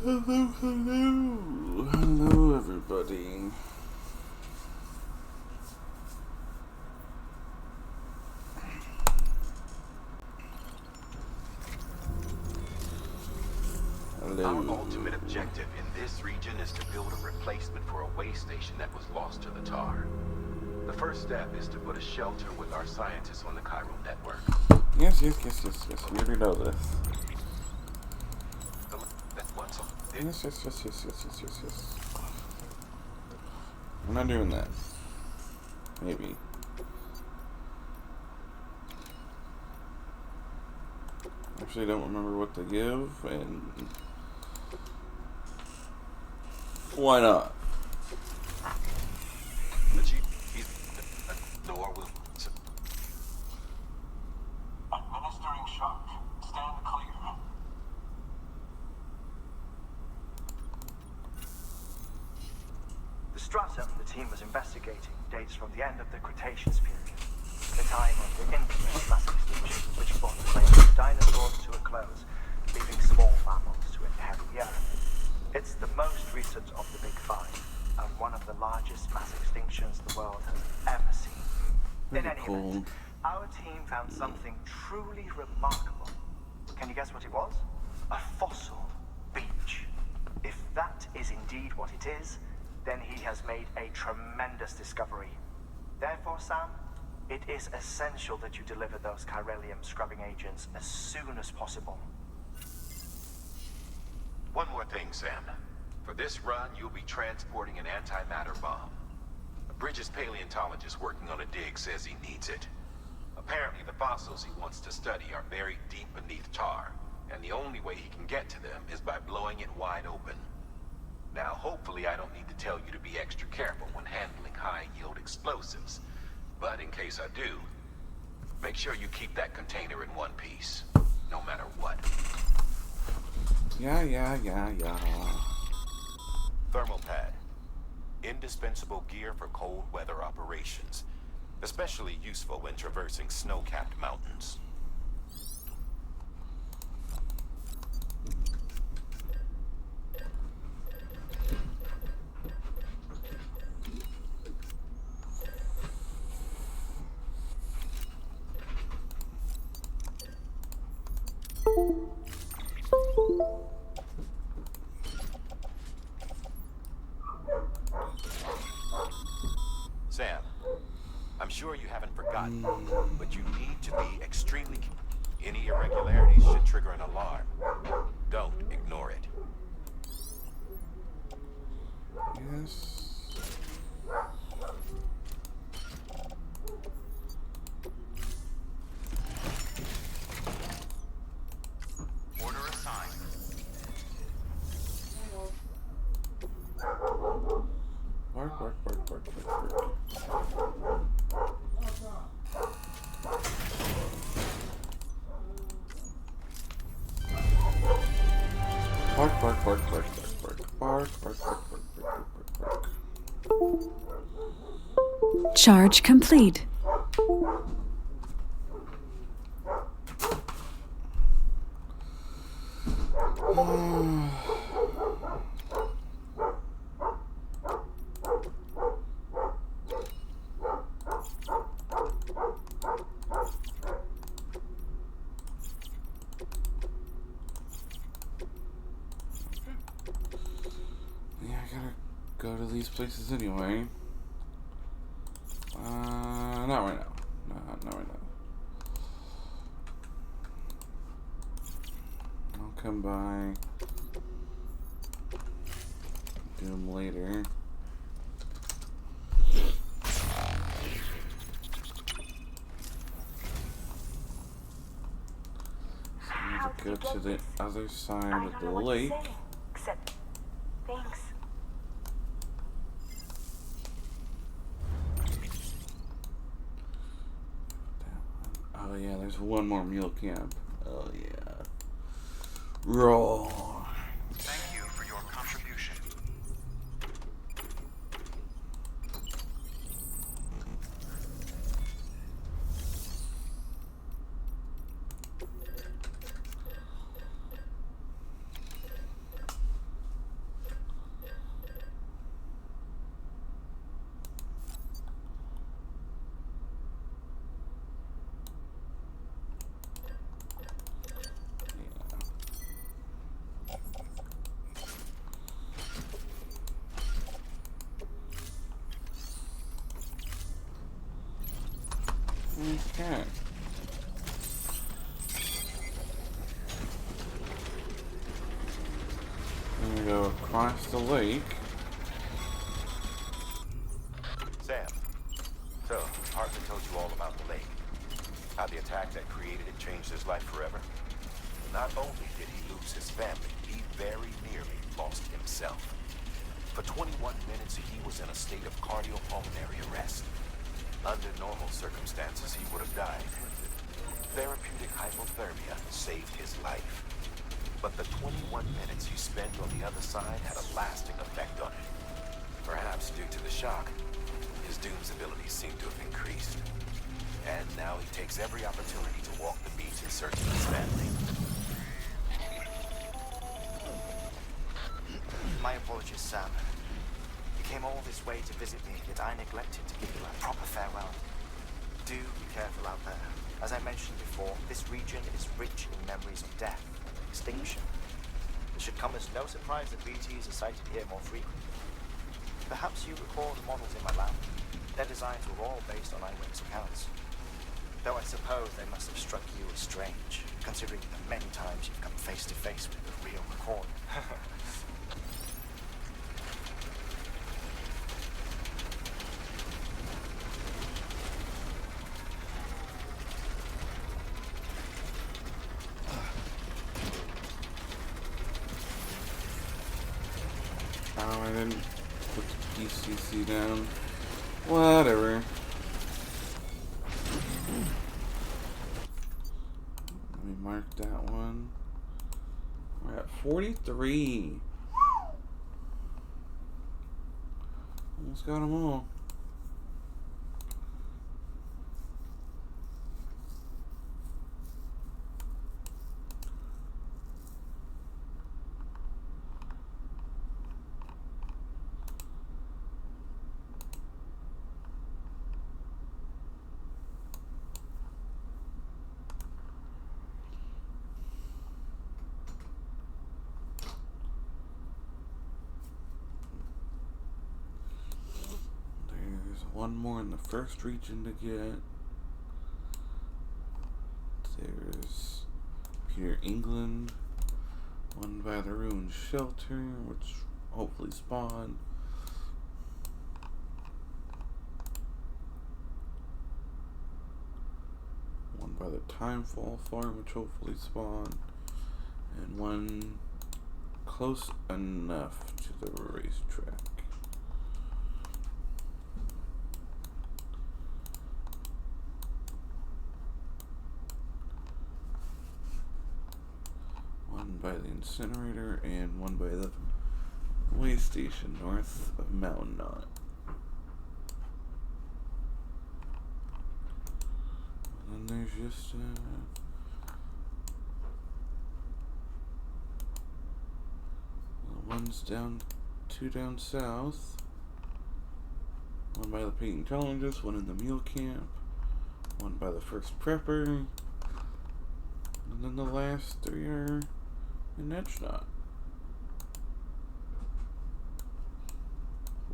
Hello, hello, hello, everybody. Hello. Our ultimate objective in this region is to build a replacement for a way station that was lost to the tar. The first step is to put a shelter with our scientists on the chiral network. Yes. We already know this. Yes. We're not doing that. Maybe. Actually, I don't remember what to give, and why not? Administering shock. Stand clear. The stratum the team was investigating dates from the end of the Cretaceous period, the time of the infamous mass extinction which brought the range of dinosaurs to a close, leaving small mammals to inherit the Earth. It's the most recent of the Big Five, and one of the largest mass extinctions the world has ever seen. In any event, our team found something truly remarkable. Can you guess what it was? A fossil beach. If that is indeed what it is, then he has made a tremendous discovery. Therefore, Sam, it is essential that you deliver those chiralium scrubbing agents as soon as possible. One more thing, Sam. For this run, you'll be transporting an antimatter bomb. A Bridges paleontologist working on a dig says he needs it. Apparently, the fossils he wants to study are buried deep beneath tar, and the only way he can get to them is by blowing it wide open. Now, hopefully I don't need to tell you to be extra careful when handling high-yield explosives. But in case I do, make sure you keep that container in one piece, no matter what. Yeah. Thermal pad. Indispensable gear for cold weather operations. Especially useful when traversing snow-capped mountains. Sam, I'm sure you haven't forgotten, but you need to be extremely careful. Any irregularities should trigger an alarm. Don't ignore it. Yes. Order assigned. Bark. Bark. Charge complete. Yeah, I gotta go to these places anyway. Not right now. Not right now. I'll come by. Do them later. Go to the other side of the lake. Except, thanks. Oh yeah, there's one more mule camp. Oh yeah. Roll. Thank you for your contribution. Okay. I'm gonna go across the lake. Sam, so Hartley told you all about the lake. How the attack that created it changed his life forever. Not only did he lose his family, he very nearly lost himself. For 21 minutes, he was in a state of cardiopulmonary arrest. Under normal circumstances, he would have died. Therapeutic hypothermia saved his life. But the 21 minutes he spent on the other side had a lasting effect on him. Perhaps due to the shock, his Doom's abilities seem to have increased. And now he takes every opportunity to walk the beach in search of his family. My apologies, Sam. You came all this way to visit me, yet I neglected to give you a proper farewell. Do be careful out there. As I mentioned before, this region is rich in memories of death and extinction. It should come as no surprise that BTs are sighted here more frequently. Perhaps you recall the models in my lab. Their designs were all based on eyewitness accounts. Though I suppose they must have struck you as strange, considering the many times you've come face to face with a real recorder. Oh, I didn't put the PCC down. Whatever. Let me mark that one. We're at 43. Almost got them all. One more in the first region to get. There's Peter, England. One by the ruined shelter, which hopefully spawn. One by the Timefall farm, which hopefully spawn. And one close enough to the racetrack. One by the incinerator and one by the way station north of Mountain Knot. And then there's just one's down, two down south. One by the paleontologist, one in the mule camp, one by the first prepper, and then the last three are in Edgenot.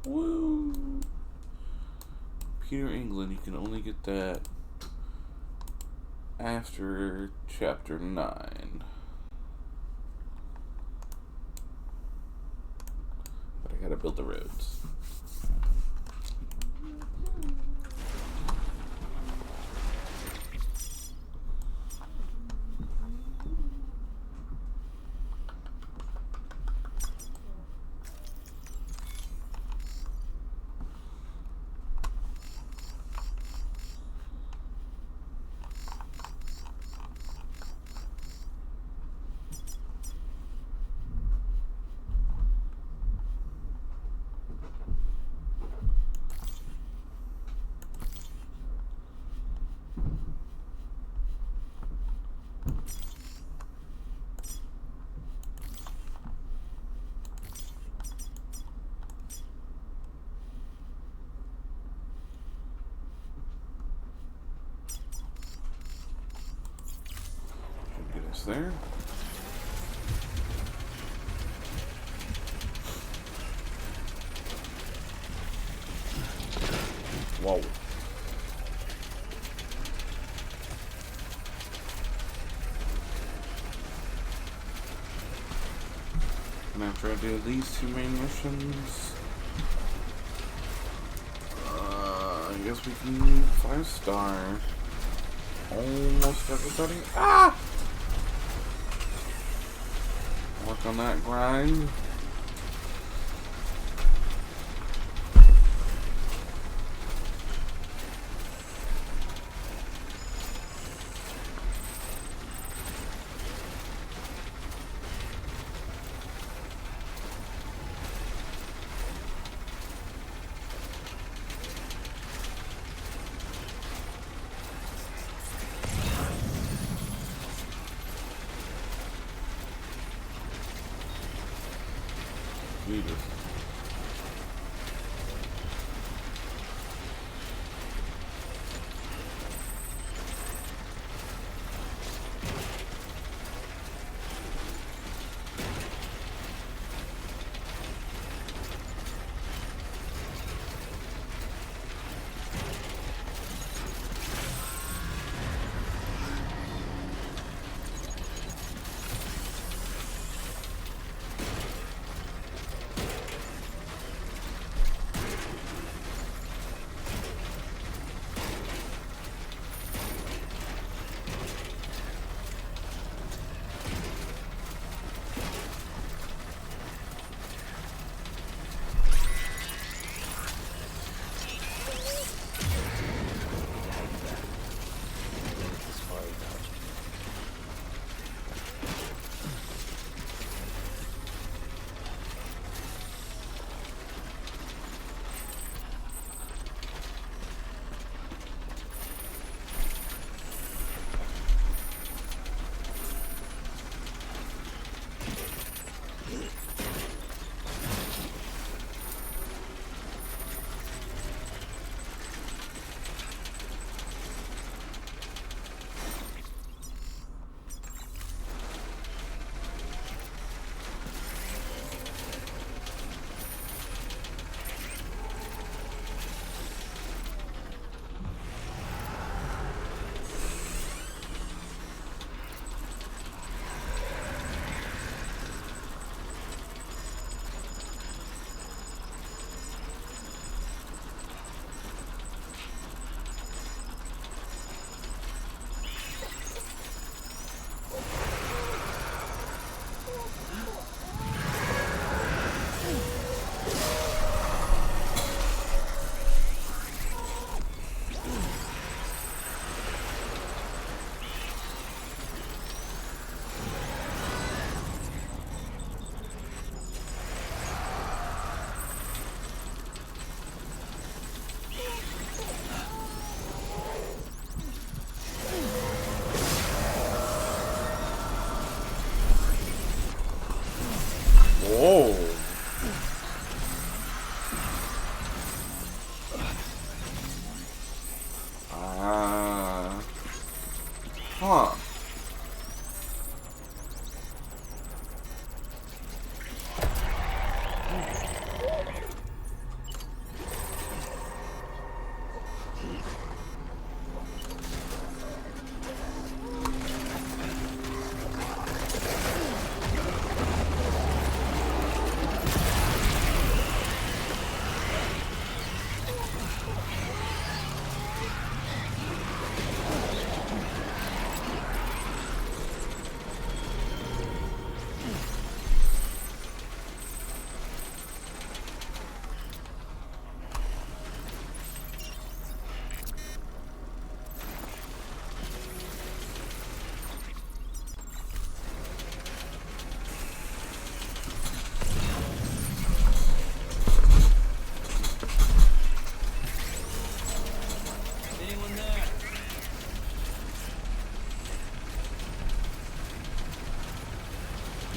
Woo! Peter, England, you can only get that after chapter 9. But I gotta build the roads. Get us there. Whoa. And after I do these two main missions, I guess we can 5-star almost everybody. Ah! Work on that grind. Jesus. Whoa. Huh.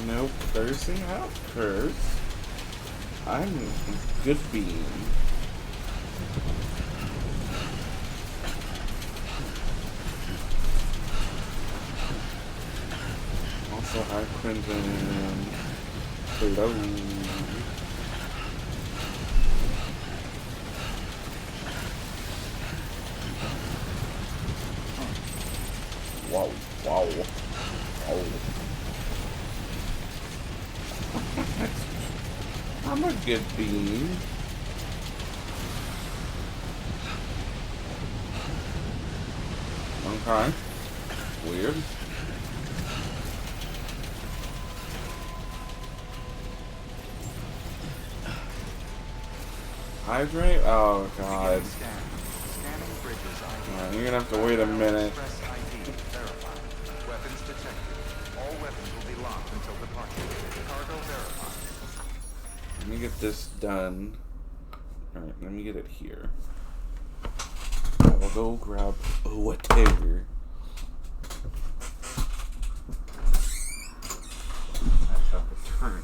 No cursing out curse. I'm a good being. Also, hi Quentin. Hello. Wow, wow. Oh. I'm a good bean. Okay. Weird. Hydrate? Oh god. Scanning bridges ID. Alright, you're gonna have to wait a minute. Express ID verified. Weapons detected. All weapons will be locked until departure. Cargo verified. Let me get this done. Alright, let me get it here. I will go grab whatever. I shall return.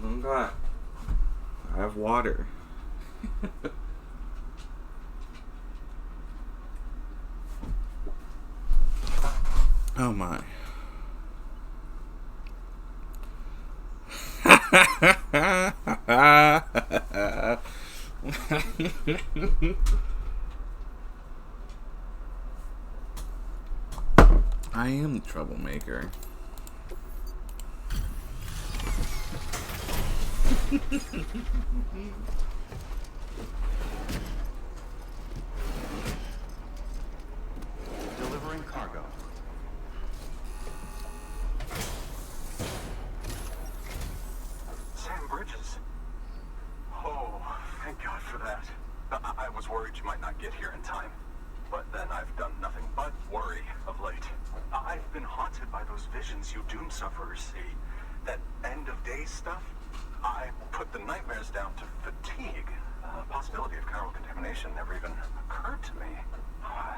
Okay. I have water. Oh my. I am the troublemaker. Delivering cargo. Sam Bridges. Oh, thank God for that. I was worried you might not get here in time. But then I've done nothing but worry of late. I've been haunted by those visions you doom sufferers see. That end of days stuff. I put the nightmares down to fatigue. Possibility of chiral contamination never even occurred to me.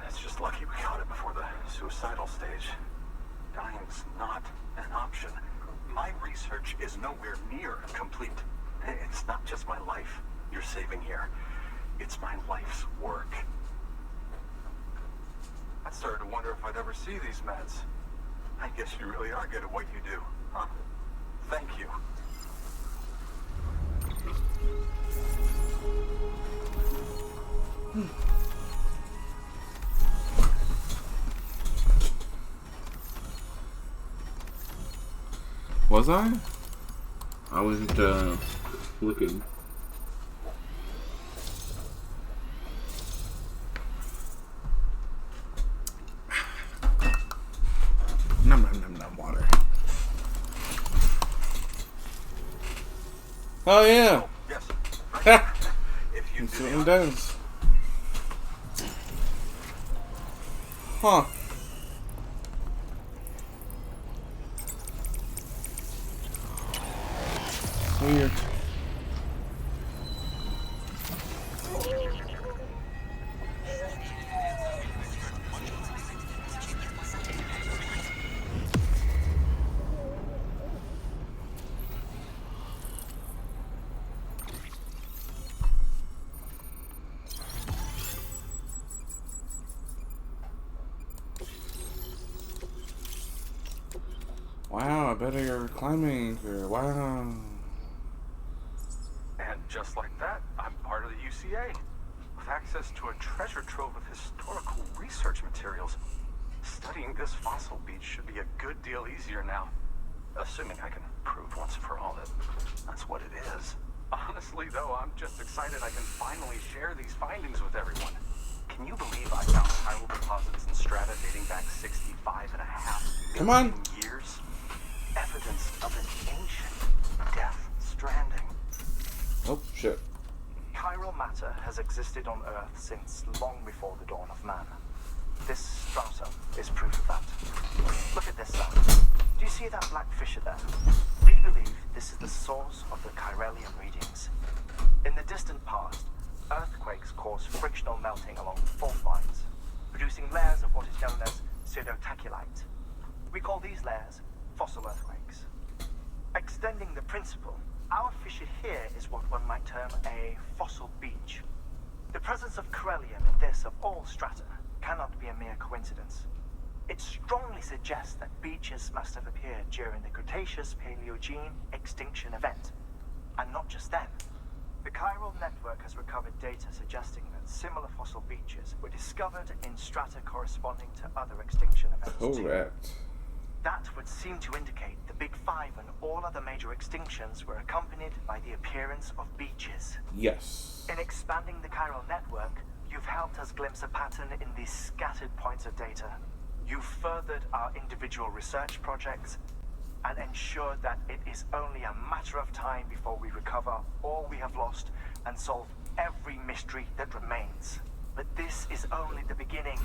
It's just lucky we caught it before the suicidal stage. Dying's not an option. My research is nowhere near complete. It's not just my life you're saving here. It's my life's work. I started to wonder if I'd ever see these meds. I guess you really are good at what you do, huh? Thank you. Was I? I wasn't looking. Nom nom nom nom water. Oh yeah. Oh, yes. If you It do certainly the honors. does. Huh. Weird. Wow, I bet you're climbing here. Wow. And just like that, I'm part of the UCA. With access to a treasure trove of historical research materials. Studying this fossil beach should be a good deal easier now. Assuming I can prove once and for all that that's what it is. Honestly, though, I'm just excited I can finally share these findings with everyone. Can you believe I found chiral deposits in strata dating back 65.5 Come on. million years? Evidence of an ancient death stranding. Oh, shit. Chiral matter has existed on Earth since long before the dawn of man. This stratum is proof of that. Look at this, Sam. Do you see that black fissure there? We believe this is the source of the chiralium readings. In the distant past, earthquakes cause frictional melting along fault lines, producing layers of what is known as pseudotachylite. We call these layers fossil earthquakes. Extending the principle, our fissure here is what one might term a fossil beach. The presence of chiralium in this of all strata cannot be a mere coincidence. It strongly suggests that beaches must have appeared during the Cretaceous-Paleogene extinction event. And not just then. The chiral network has recovered data suggesting that similar fossil beaches were discovered in strata corresponding to other extinction events too. Correct. That would seem to indicate the Big Five and all other major extinctions were accompanied by the appearance of beaches. Yes. In expanding the chiral network, you've helped us glimpse a pattern in these scattered points of data. You've furthered our individual research projects and ensured that it is only a matter of time before we recover all we have lost and solve every mystery that remains. But this is only the beginning.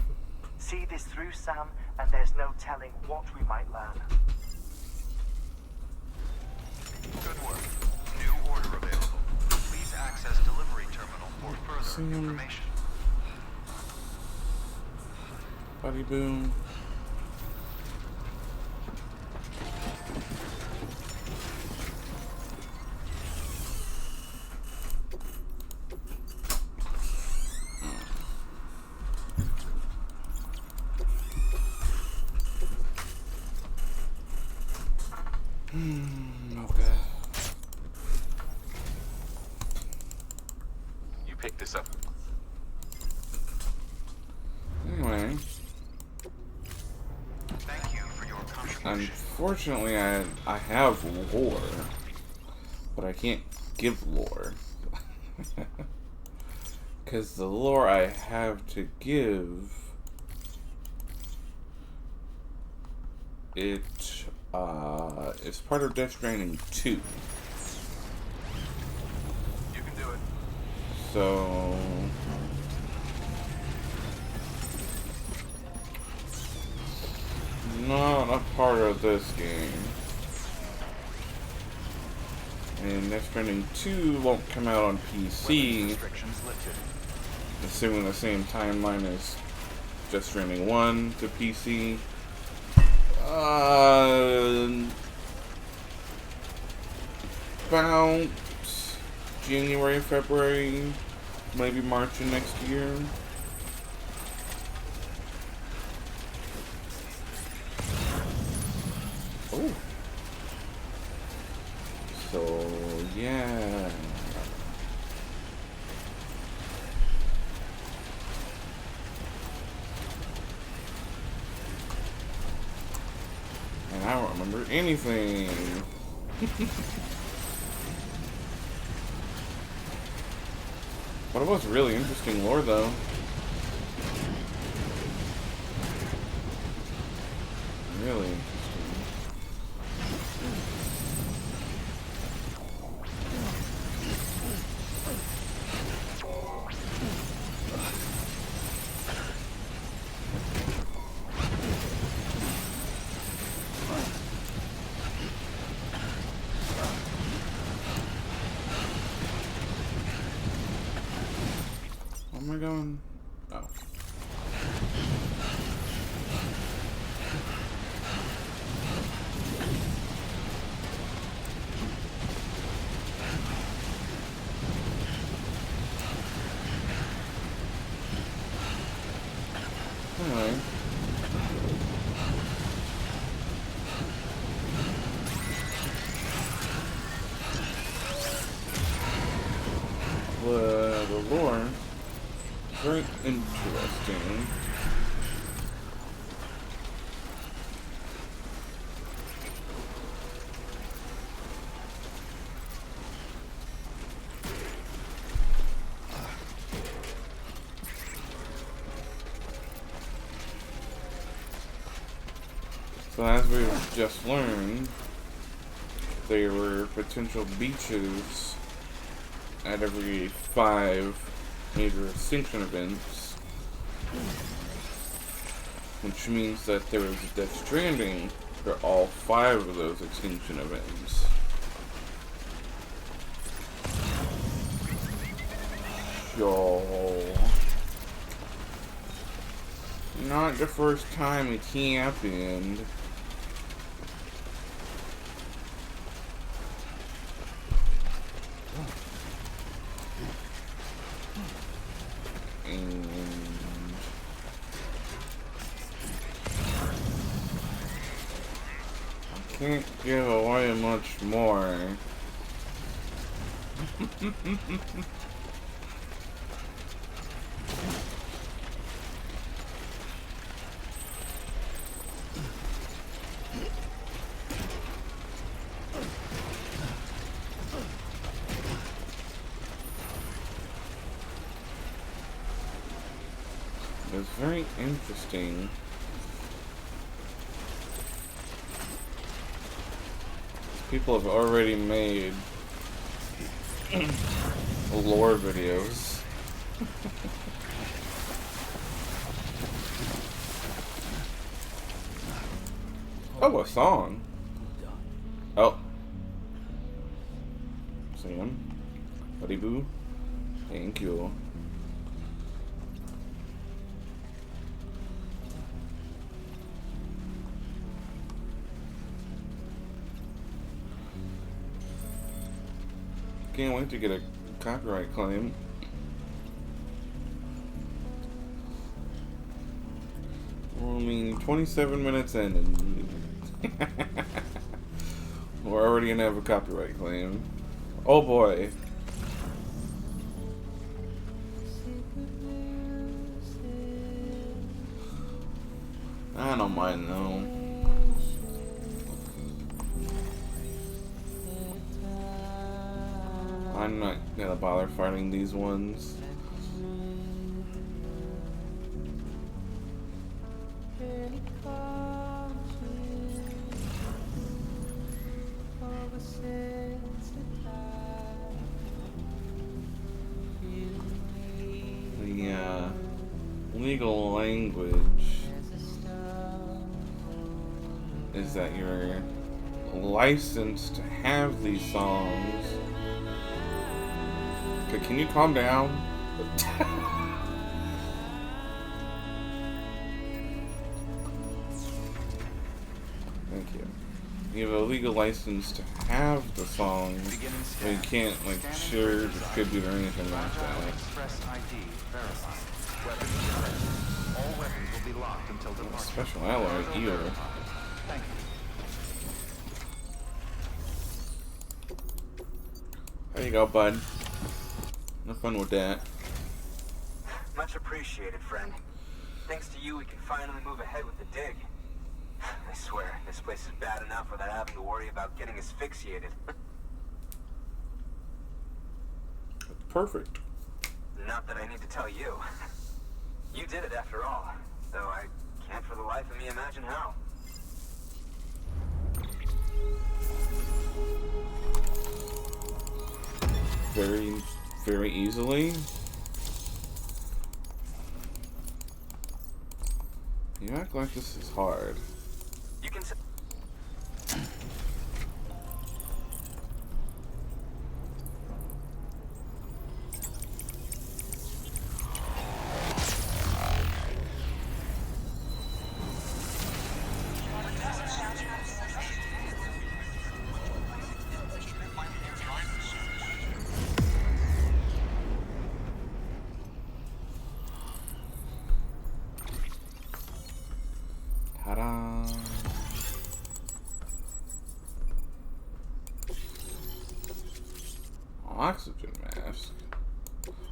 See this through, Sam, and there's no telling what we might learn. Good work. New order available. Please access delivery terminal for further information. Buddy boom. Okay. You picked this up. Anyway, Thank you for your contribution. unfortunately, I have lore, but I can't give lore. Because the lore I have to give, it is part of Death Stranding 2. You can do it. So not a part of this game. And Death Stranding 2 won't come out on PC, Restrictions lifted. assuming the same timeline as Death Stranding 1 to PC. About January, February, maybe March of next year. Oh. So, yeah. And I don't remember anything. But it was really interesting lore, though. Really interesting. Where am I going? Oh. Anyway. The lore, very interesting. So as we've just learned, there were potential beaches at every 5 major extinction events, which means that there was a Death Stranding for all 5 of those extinction events. So, not the first time it happened. And I can't give away much more. It's very interesting. People have already made lore videos. Oh, a song. Oh. Sam. Buddy boo. Thank you. Can't wait to get a copyright claim. Well, I mean, 27 minutes in and we're already gonna have a copyright claim. Oh boy. I don't mind though. I'm not gonna bother fighting these ones. The legal language is that you're licensed to have these songs. Okay, can you calm down? Thank you. You have a legal license to have the songs, but you can't, like, share, distribute, or anything like that. Express ID verified. Weapons detected. All weapons will be locked until departure. Special alloy, ear. Thank you. There you go, bud. No fun with that. Much appreciated, friend. Thanks to you, we can finally move ahead with the dig. I swear, this place is bad enough without having to worry about getting asphyxiated. Perfect. Not that I need to tell you. You did it after all, though I can't for the life of me imagine how. Very, very easily. You act like this is hard. You can say... Ta-da! Oxygen mask.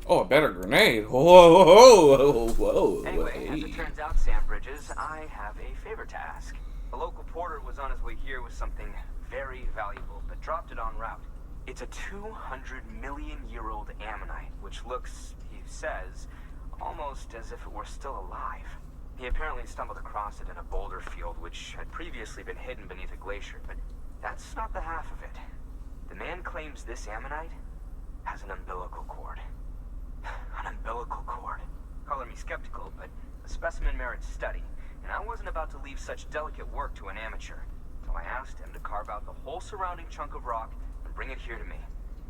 Oh, a better grenade. Whoa, whoa, whoa, whoa. Anyway, as it turns out, Sam Bridges, I have a favor to ask. A local porter was on his way here with something very valuable, but dropped it en route. It's a 200-million-year-old ammonite, which looks, he says, almost as if it were still alive. He apparently stumbled across it in a boulder field which had previously been hidden beneath a glacier, but that's not the half of it. The man claims this ammonite has an umbilical cord. An umbilical cord. Color me skeptical, but the specimen merits study, and I wasn't about to leave such delicate work to an amateur, so I asked him to carve out the whole surrounding chunk of rock and bring it here to me.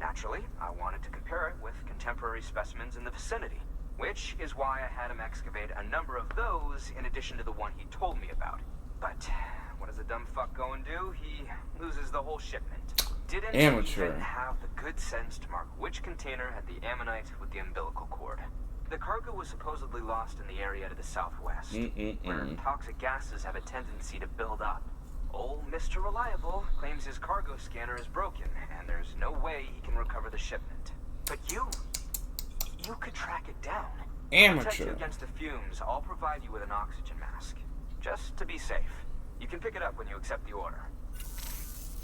Naturally, I wanted to compare it with contemporary specimens in the vicinity, which is why I had him excavate a number of those in addition to the one he told me about. But what does a dumb fuck go and do? He loses the whole shipment. Didn't Amateur. even have the good sense to mark which container had the ammonite with the umbilical cord. The cargo was supposedly lost in the area to the southwest, where toxic gases have a tendency to build up. Old Mr. Reliable claims his cargo scanner is broken, and there's no way he can recover the shipment. But you could track it down. To protect you Amateur. against the fumes, I'll provide you with an oxygen mask. Just to be safe. You can pick it up when you accept the order.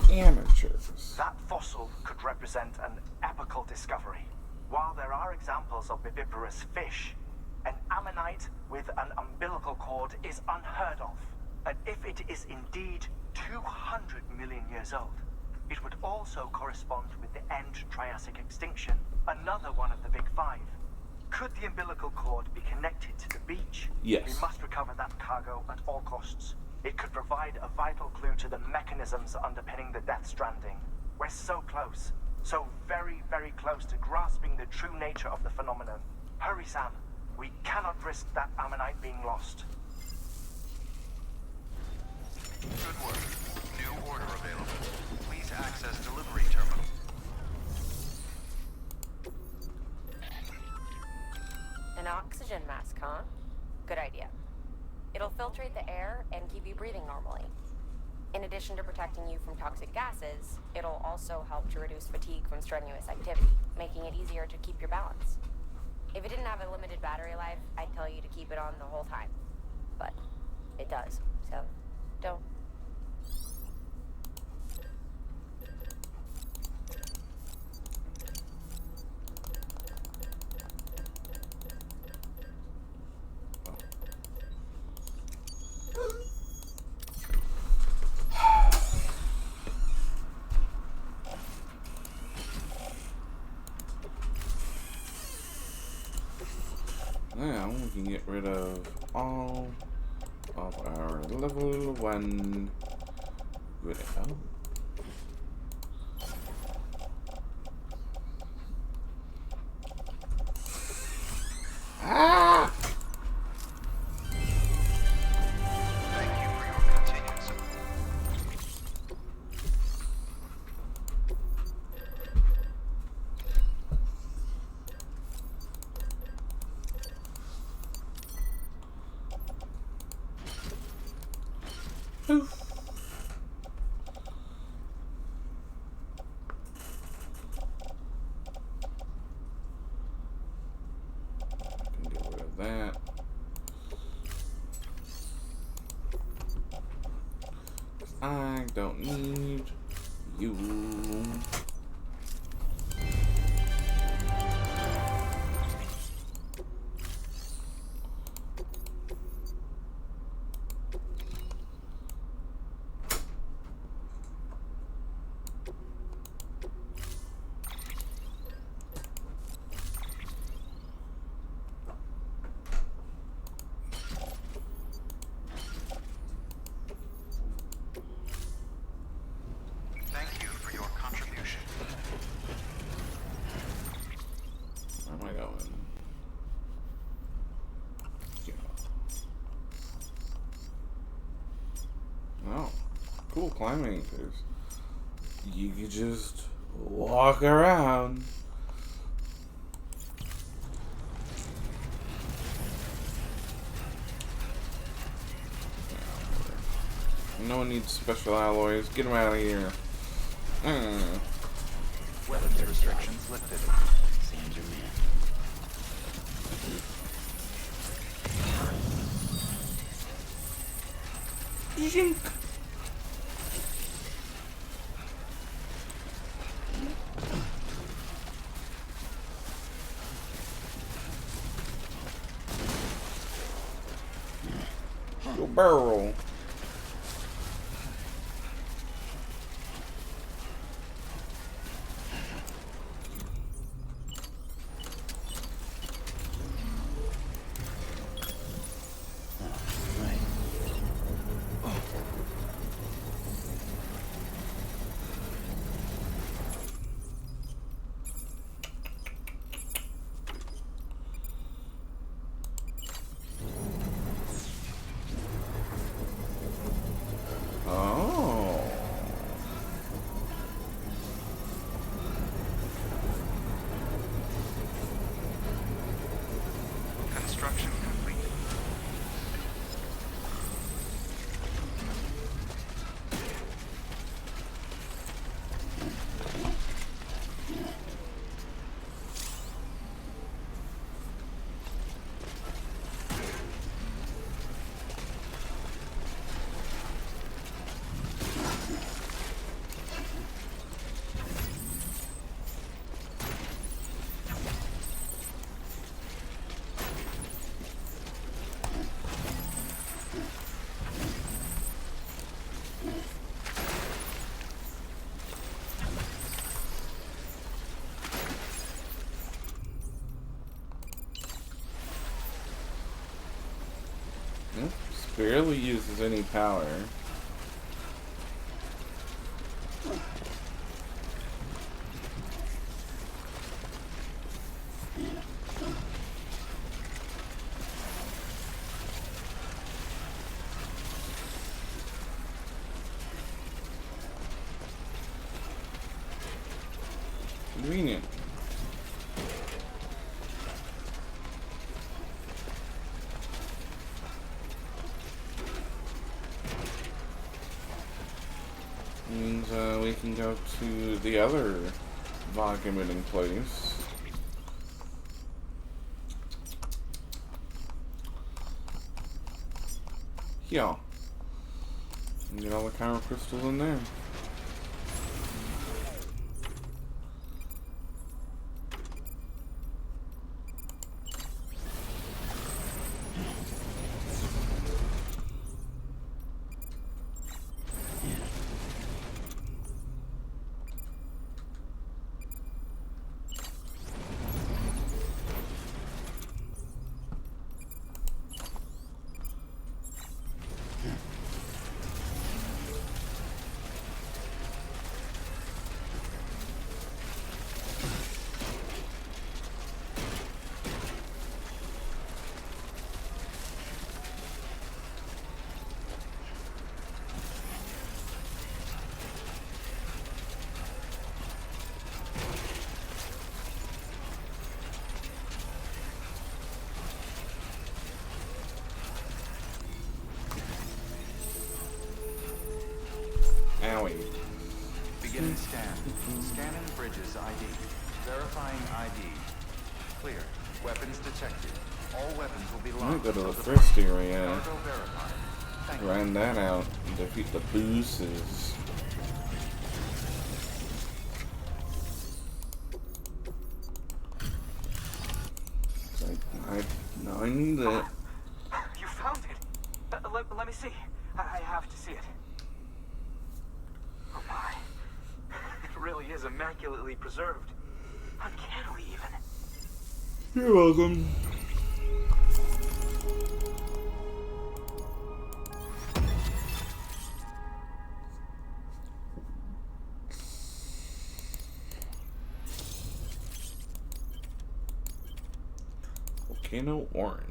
Amateurs. That fossil could represent an epochal discovery. While there are examples of viviparous fish, an ammonite with an umbilical cord is unheard of. And if it is indeed 200 million years old, it would also correspond with the end Triassic extinction, another one of the big five. Could the umbilical cord be connected to the beach? Yes. We must recover that cargo at all costs. It could provide a vital clue to the mechanisms underpinning the Death Stranding. We're so close. So very, very close to grasping the true nature of the phenomenon. Hurry, Sam. We cannot risk that ammonite being lost. Good work. New order available. Please access delivery terminal. An oxygen mask, huh? Good idea. It'll filtrate the air and keep you breathing normally. In addition to protecting you from toxic gases, it'll also help to reduce fatigue from strenuous activity, making it easier to keep your balance. If it didn't have a limited battery life, I'd tell you to keep it on the whole time. But it does, so don't. Now we can get rid of all of our level 1 good hell. Ah! Thank you for your continued support. Can get rid of that. I don't need you. Thank you for your contribution. Where am I going? Yeah. Oh, cool climbing. You could just walk around. No one needs special alloys. Get them out of here. Weapons restrictions lifted. Seems you mean. Zink. barrel. Oh. Construction complete. Yep, barely uses any power. Convenient. Means we can go to the other Vogue emitting place. Yeah. And get all the chiral crystals in there. Owie. Beginning scan. Scanning bridges ID. Verifying ID. Clear. Weapons detected. All weapons will be I'm gonna locked. go to the until first area. Cargo verified. Thank you. Grind that out and defeat the boosses. I need it. You found it. Let me see. I have to see it. Oh my. It really is immaculately preserved. Uncannily even. You're welcome. Volcano orange.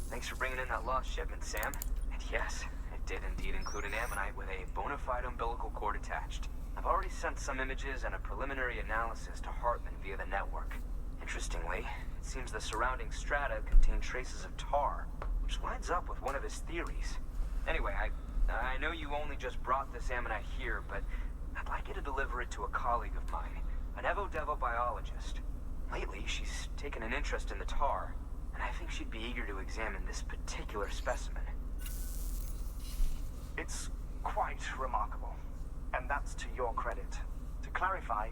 Thanks for bringing in that lost shipment, Sam. And yes, it did indeed include an ammonite with a bona fide umbilical cord attached. I've already sent some images and a preliminary analysis to Hartman via the network. Interestingly, it seems the surrounding strata contain traces of tar, which lines up with one of his theories. Anyway, I know you only just brought this ammonite here, but I'd like you to deliver it to a colleague of mine, an Evo-Devo biologist. Lately, she's taken an interest in the tar, and I think she'd be eager to examine this particular specimen. It's quite remarkable, and that's to your credit. To clarify,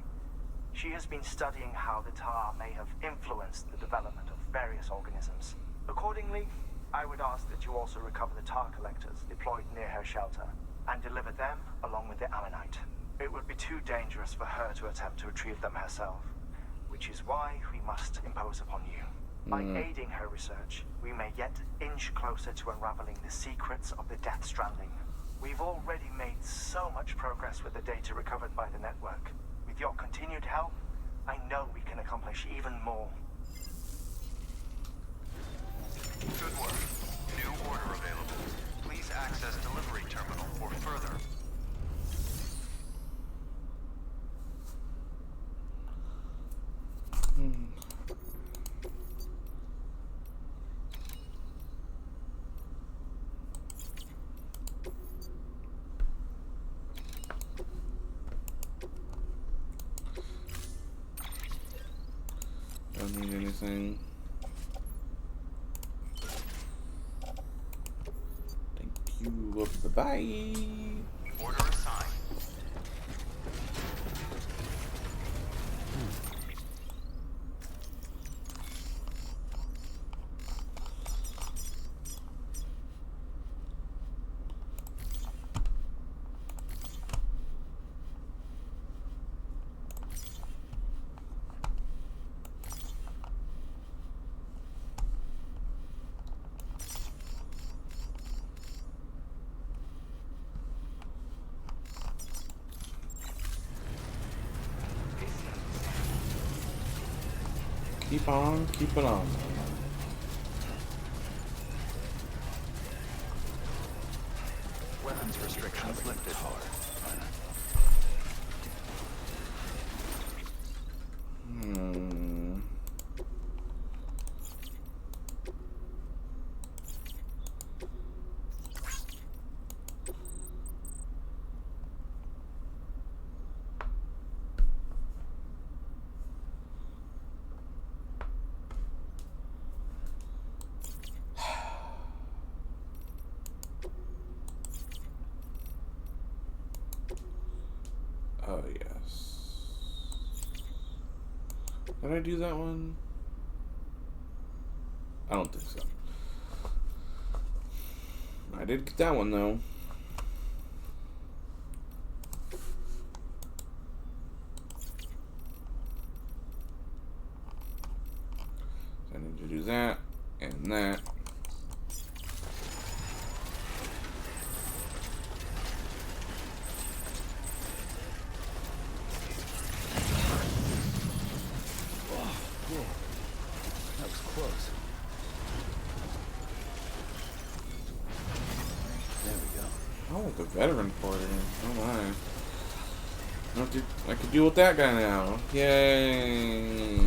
she has been studying how the tar may have influenced the development of various organisms. Accordingly, I would ask that you also recover the tar collectors deployed near her shelter and deliver them along with the ammonite. It would be too dangerous for her to attempt to retrieve them herself, which is why we must impose upon you. By aiding her research, we may yet inch closer to unraveling the secrets of the Death Stranding. We've already made so much progress with the data recovered by the network. With your continued help, I know we can accomplish even more. Good work. New order available. Please access delivery terminal for further. Don't need anything. Thank you. Bye-bye. Order assigned. Keep on, keep it on. Weapons restrictions lifted. Oh, yes. Did I do that one? I don't think so. I did get that one, though. So I need to do that and that. Oh, the veteran porter. Oh my. I could deal with that guy now. Yay.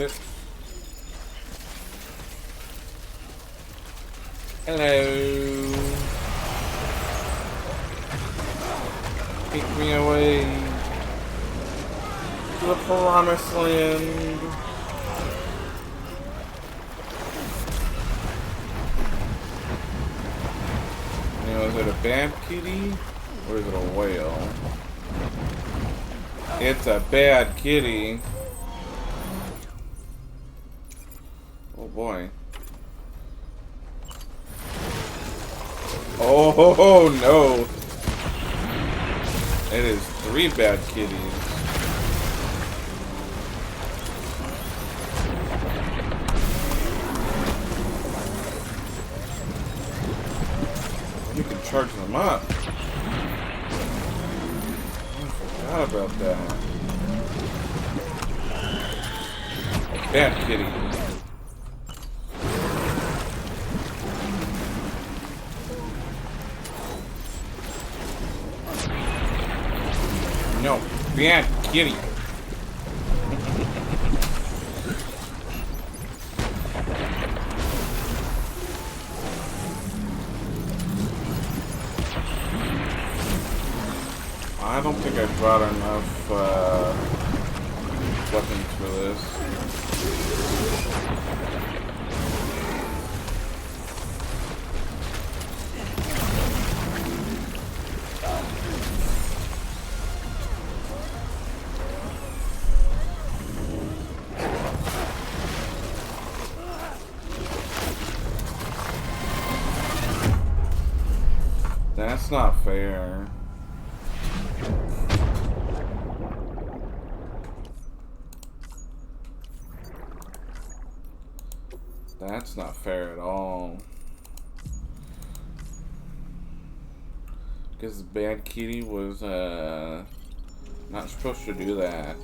sit. Hello. Take me away to the promised land. Now, is it a bad kitty or is it a whale? It's a bad kitty. Oh boy. Oh no. It is 3 bad kitties. You can charge them up. I forgot about that. Bad kitty. No, bad kitty. I don't think I brought enough weapons for this. That's not fair. That's not fair at all. Because Bad Kitty was not supposed to do that.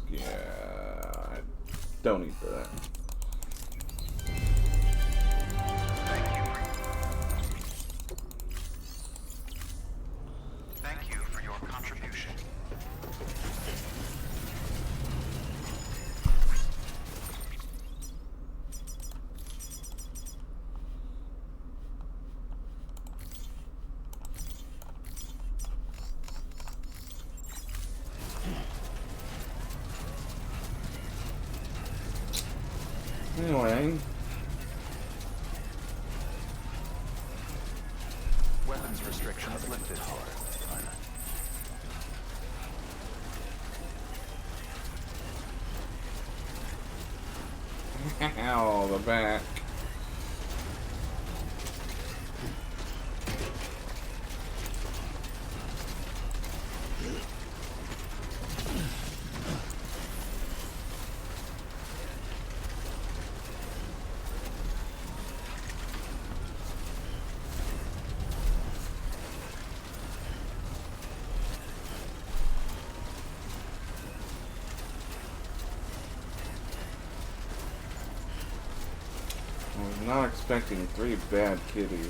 Yeah, I don't need that. Thank you for your contribution. Anyway. Weapons restrictions lifted. Ow, the back. I was not expecting 3 bad kitties.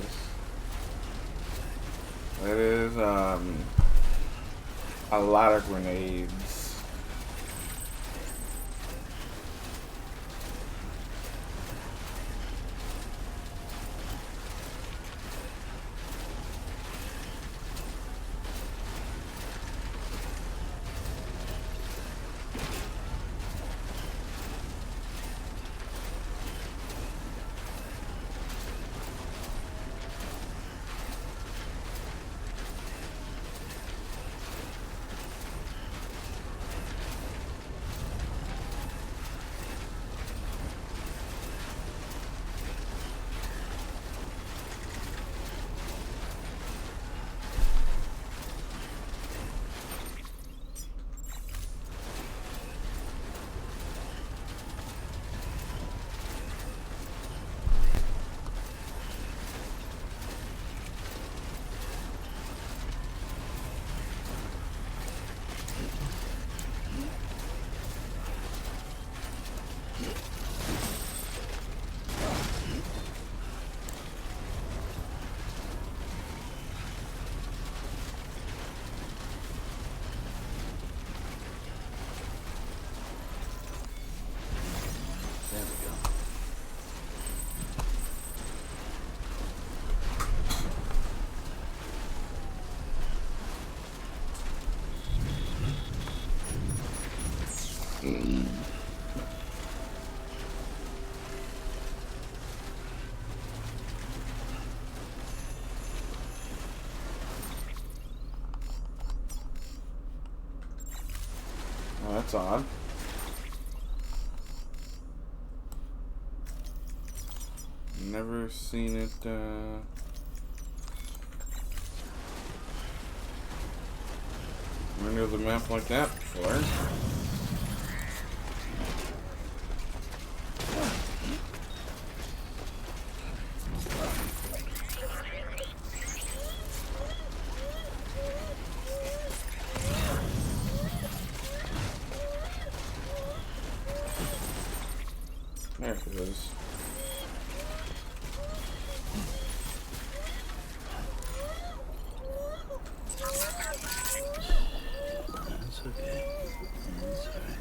That is, a lot of grenades. Oh, that's odd. Never seen it, render the map like that before. There it is. That's okay. That's alright.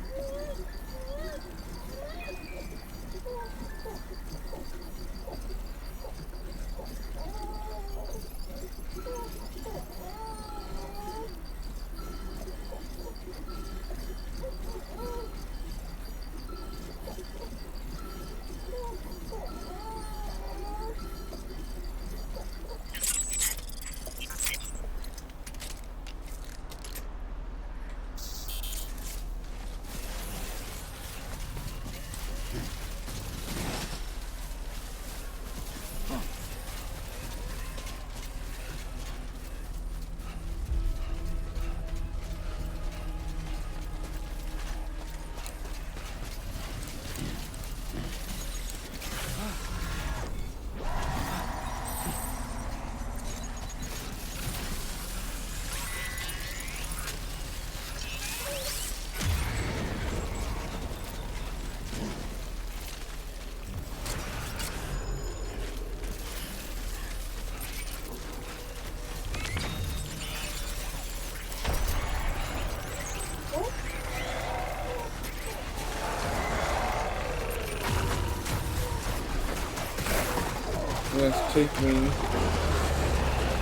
Yes, take me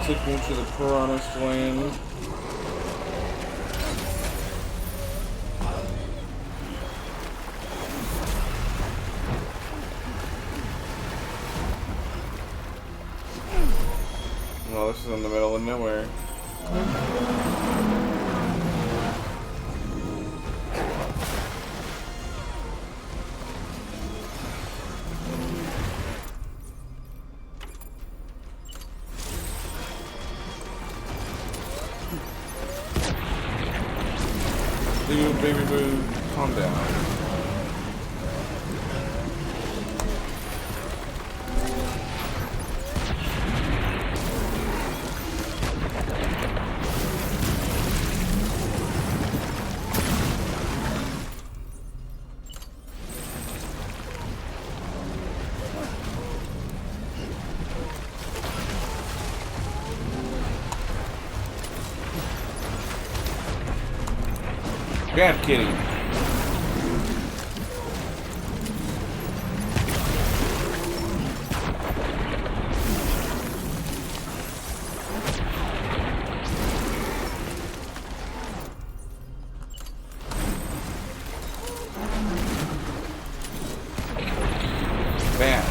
to the promised land. Well, this is in the middle of nowhere. Dude, baby boo, calm down. Bad kitty. Bad.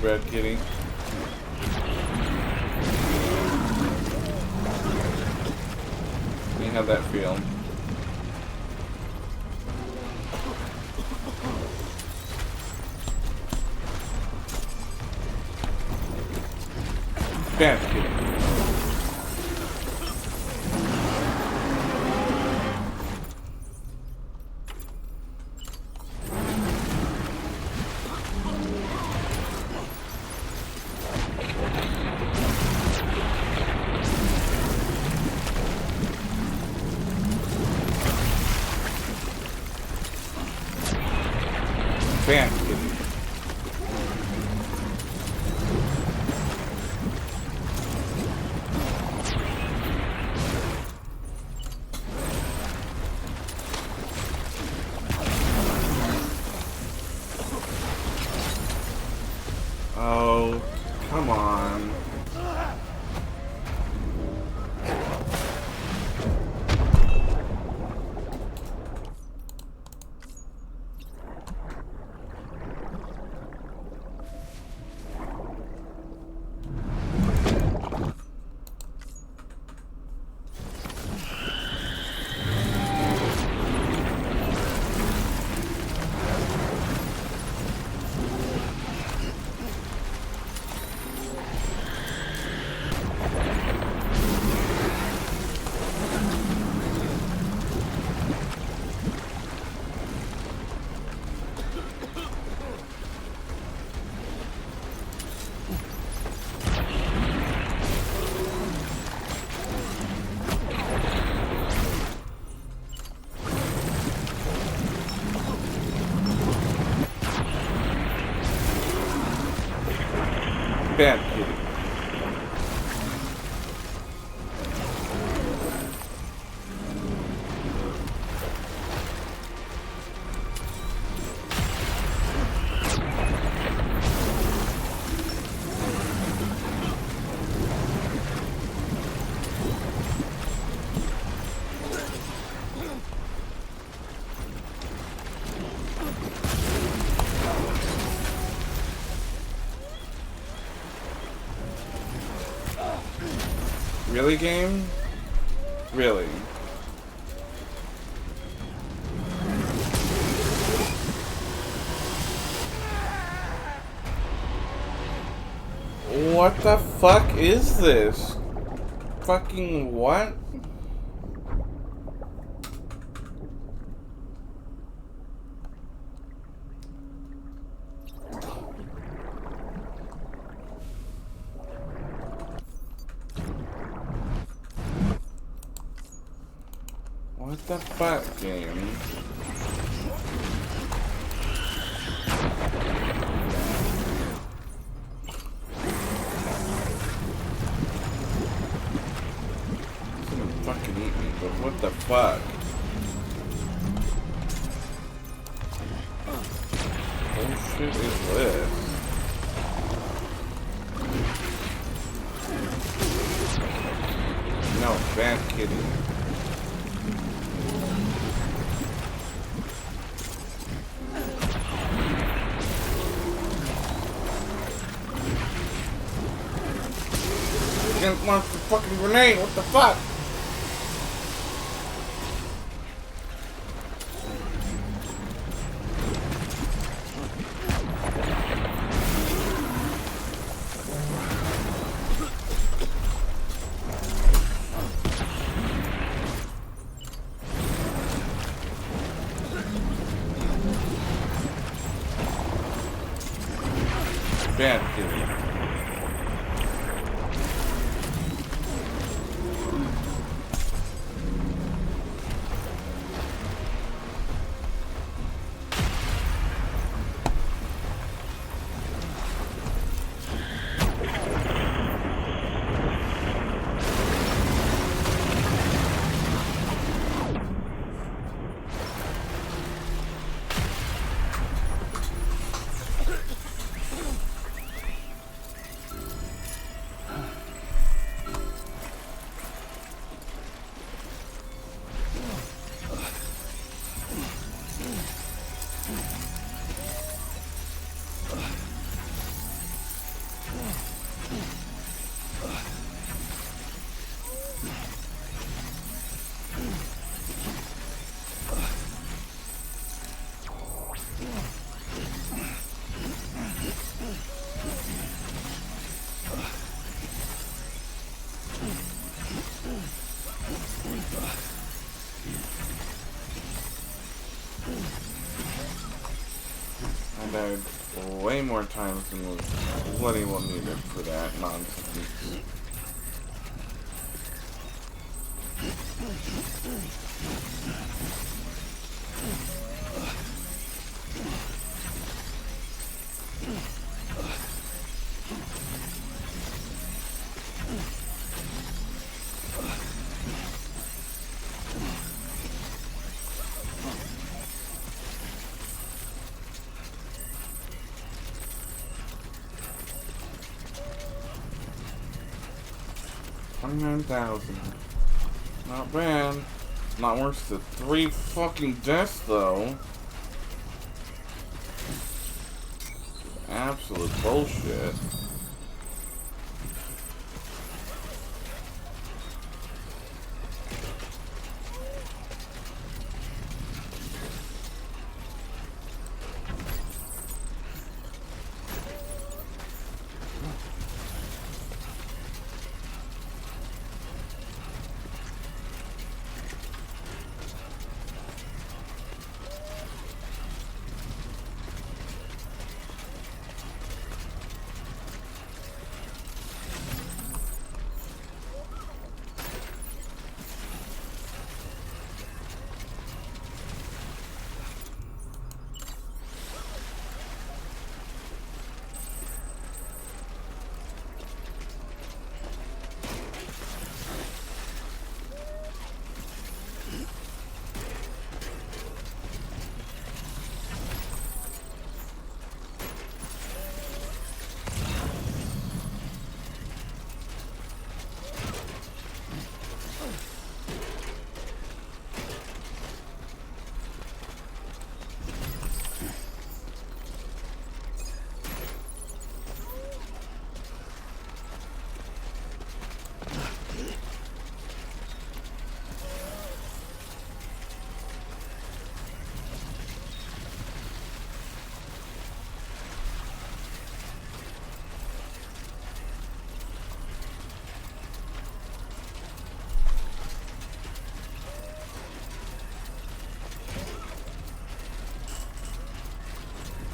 Bad kitty. How'd that feel? Bad kitty. Bad kitty. Oh, come on. Bad kitty. Really, game? Really? What the fuck is this? Fucking what? What the fuck, game? It's gonna fucking eat me, but what the fuck? What shit is this? No, bad kitty. Wants the fucking grenade, what the fuck? Bad kitty. I died way more times than was bloody well needed for that nonsense. 49,000. Not bad. Not worth the 3 fucking deaths, though. Absolute bullshit.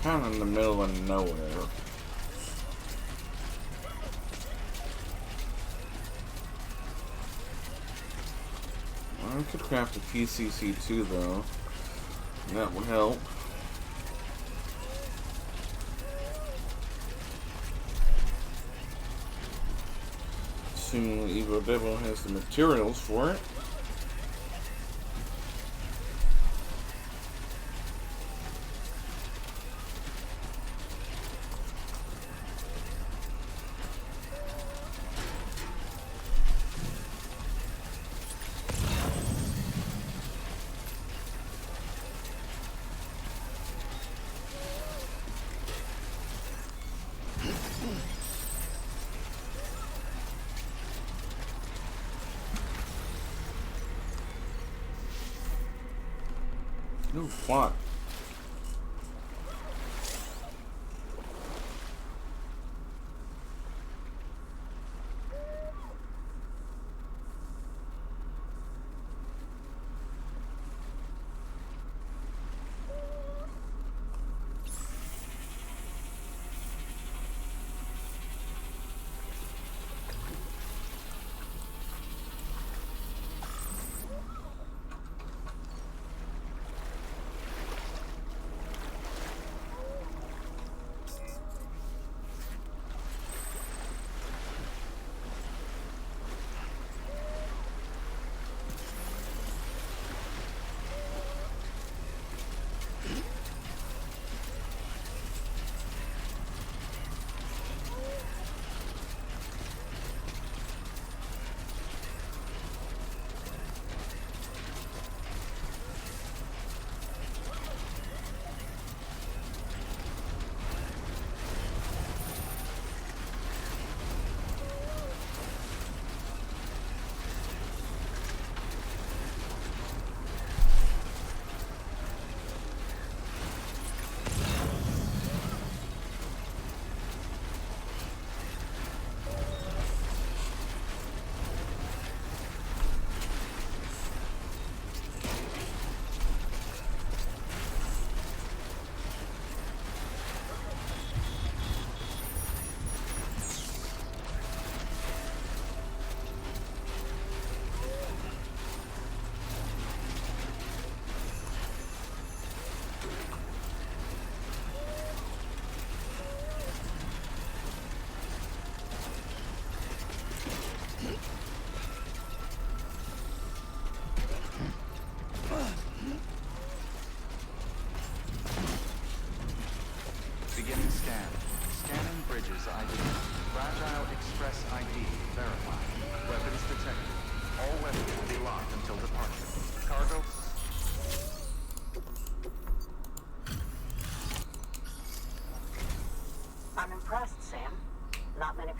Kind of in the middle of nowhere. I could craft a PCC2 though. That would help. Assuming the Evo Devil has the materials for it. No plot.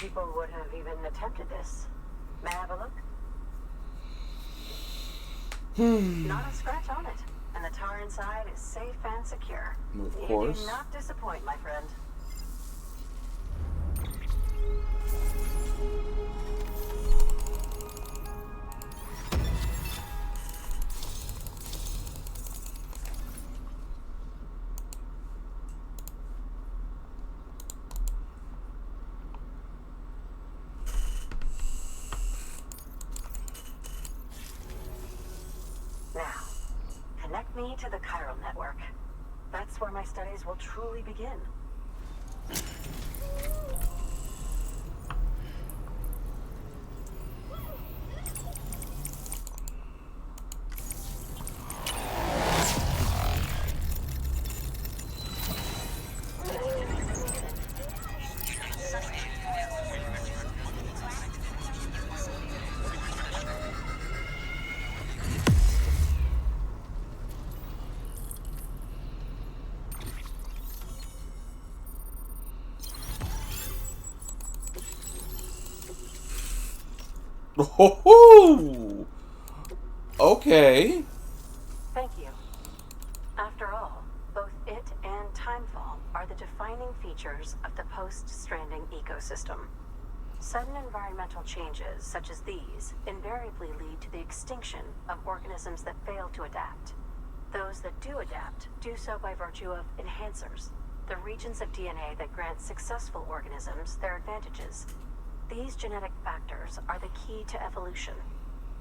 people would have even attempted this. May I have a look? Not a scratch on it, and the tar inside is safe and secure. Of You course. do not disappoint, my friend. Now, connect me to the chiral network. That's where my studies will truly begin. Oh, okay. Thank you. After all, both it and timefall are the defining features of the post-Stranding ecosystem. Sudden environmental changes such as these invariably lead to the extinction of organisms that fail to adapt. Those that do adapt do so by virtue of enhancers, the regions of DNA that grant successful organisms their advantages. These genetic factors are the key to evolution.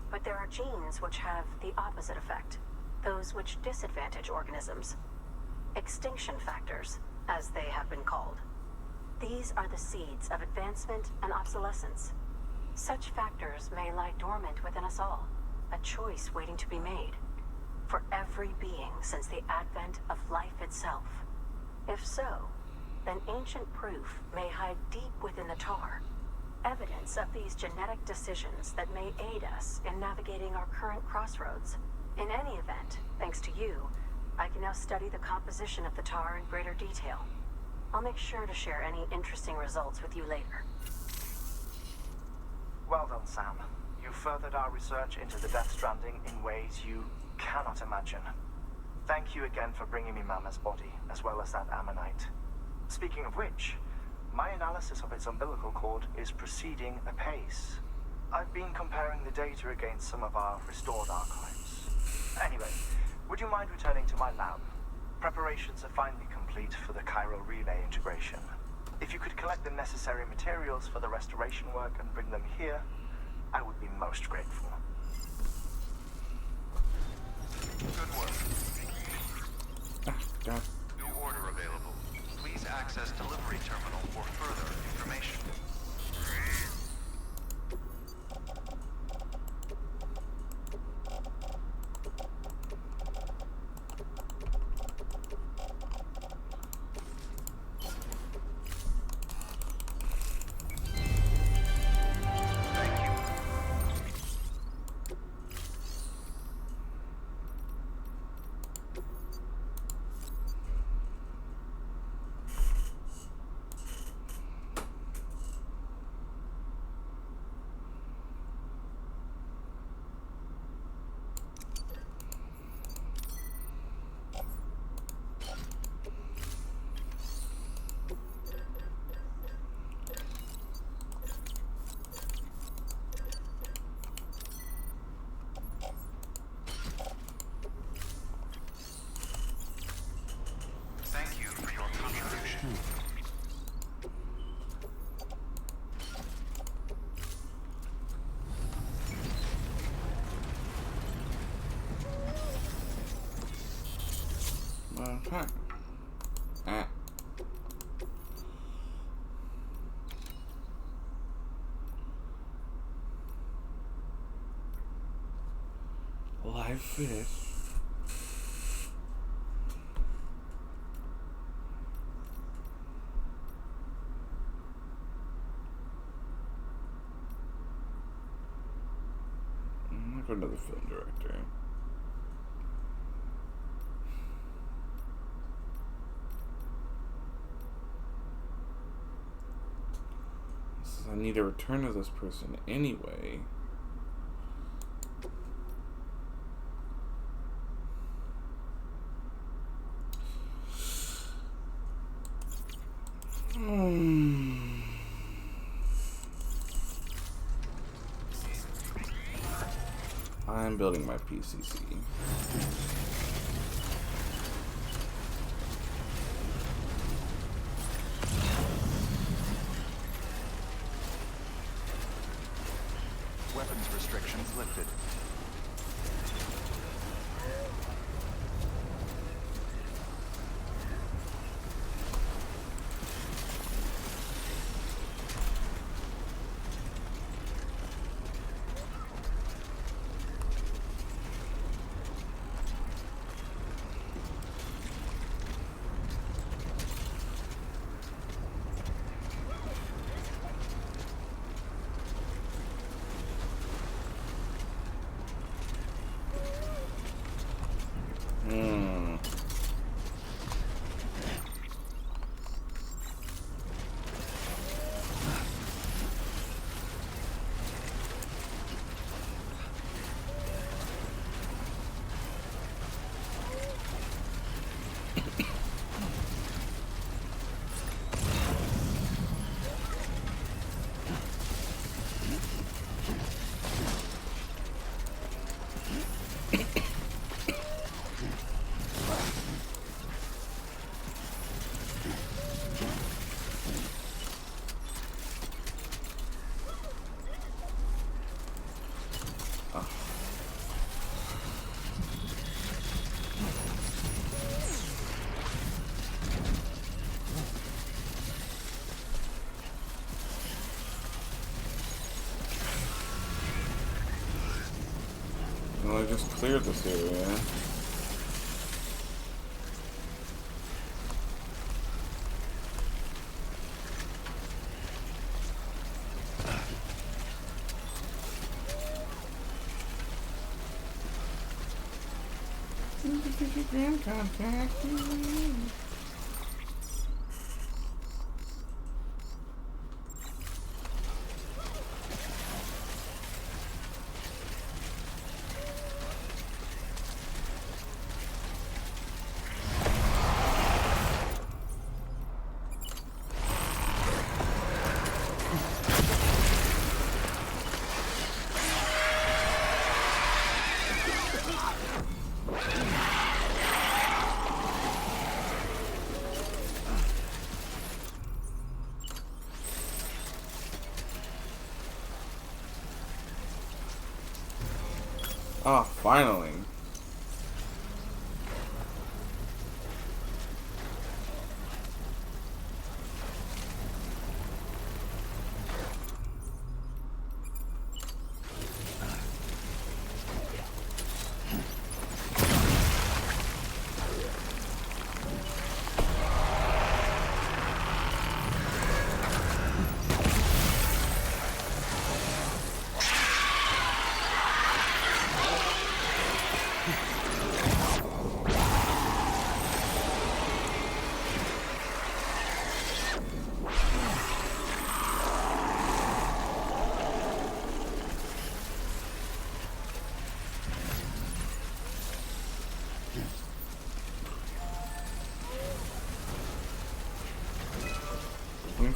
But there are genes which have the opposite effect, those which disadvantage organisms. Extinction factors, as they have been called. These are the seeds of advancement and obsolescence. Such factors may lie dormant within us all, a choice waiting to be made. For every being since the advent of life itself. If so, then ancient proof may hide deep within the tar. Evidence of these genetic decisions that may aid us in navigating our current crossroads. In any event, thanks to you, I can now study the composition of the tar in greater detail. I'll make sure to share any interesting results with you later. Well done, Sam. You furthered our research into the Death Stranding in ways you cannot imagine. Thank you again for bringing me Mama's body, as well as that ammonite. Speaking of which, my analysis of its umbilical cord is proceeding apace. I've been comparing the data against some of our restored archives. Anyway, would you mind returning to my lab? Preparations are finally complete for the chiral relay integration. If you could collect the necessary materials for the restoration work and bring them here, I would be most grateful. Good work. God. New order available. Please access delivery terminal for further information. Thank you. Thank you for your contribution. Uh-huh. Ah. Live fish. I'll go another film director. I need to return to this person anyway. I'm building my PCC. Weapons restrictions lifted. Well, I just cleared this area. Oh, finally.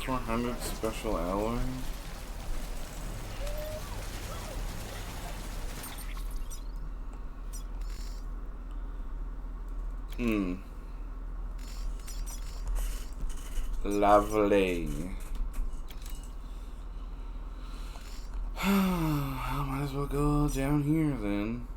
$2,400 special alloy. Lovely. I might as well go down here then.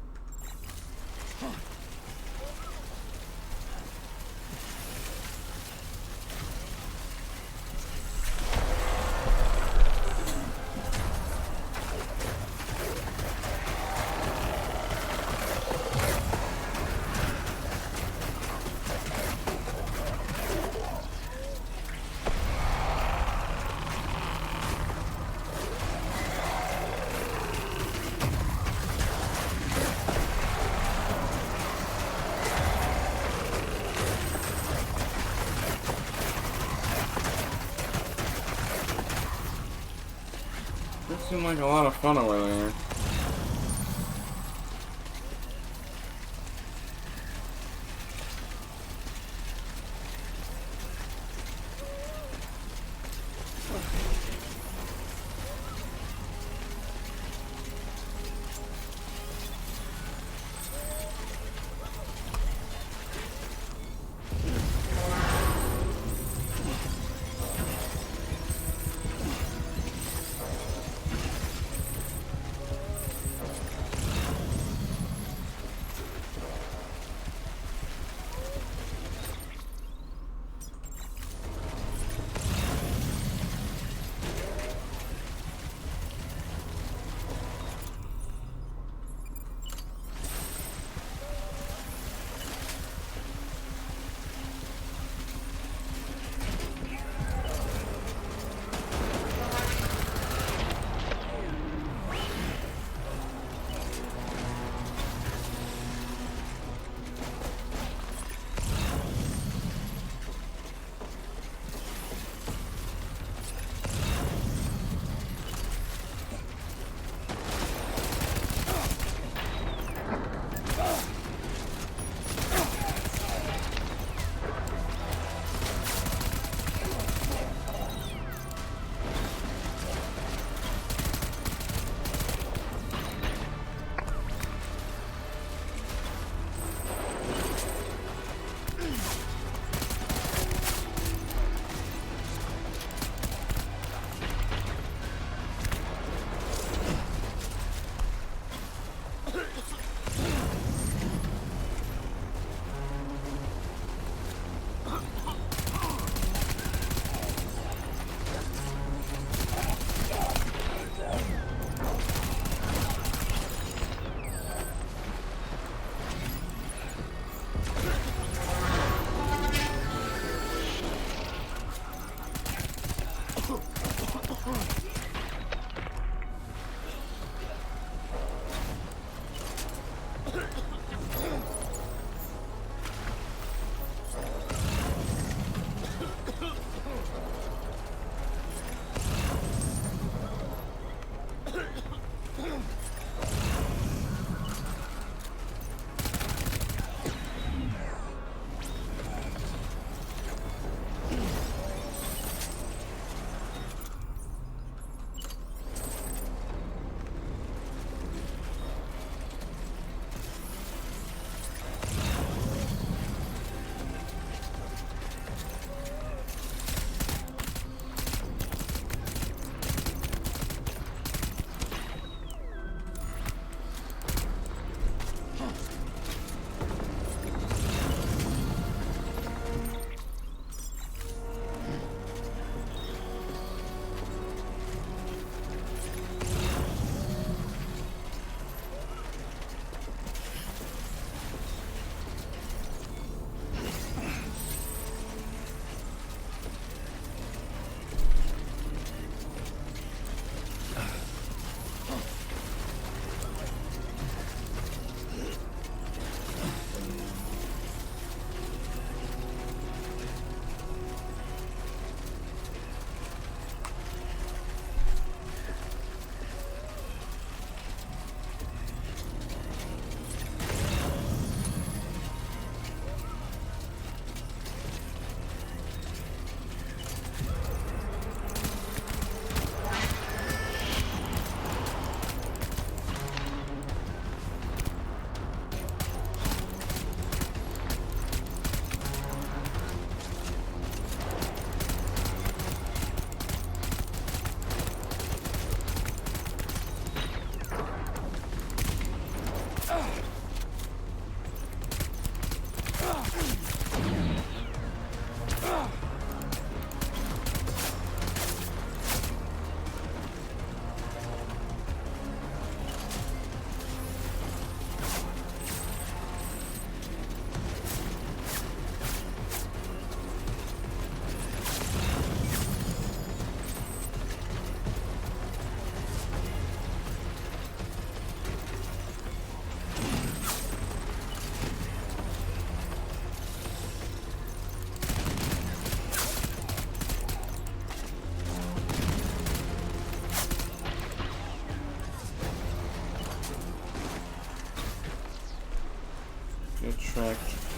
seem like a lot of fun over there.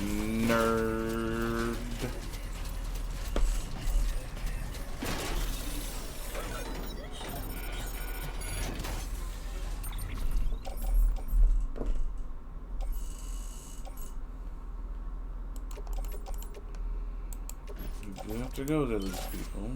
Nerd. You have to go to these people.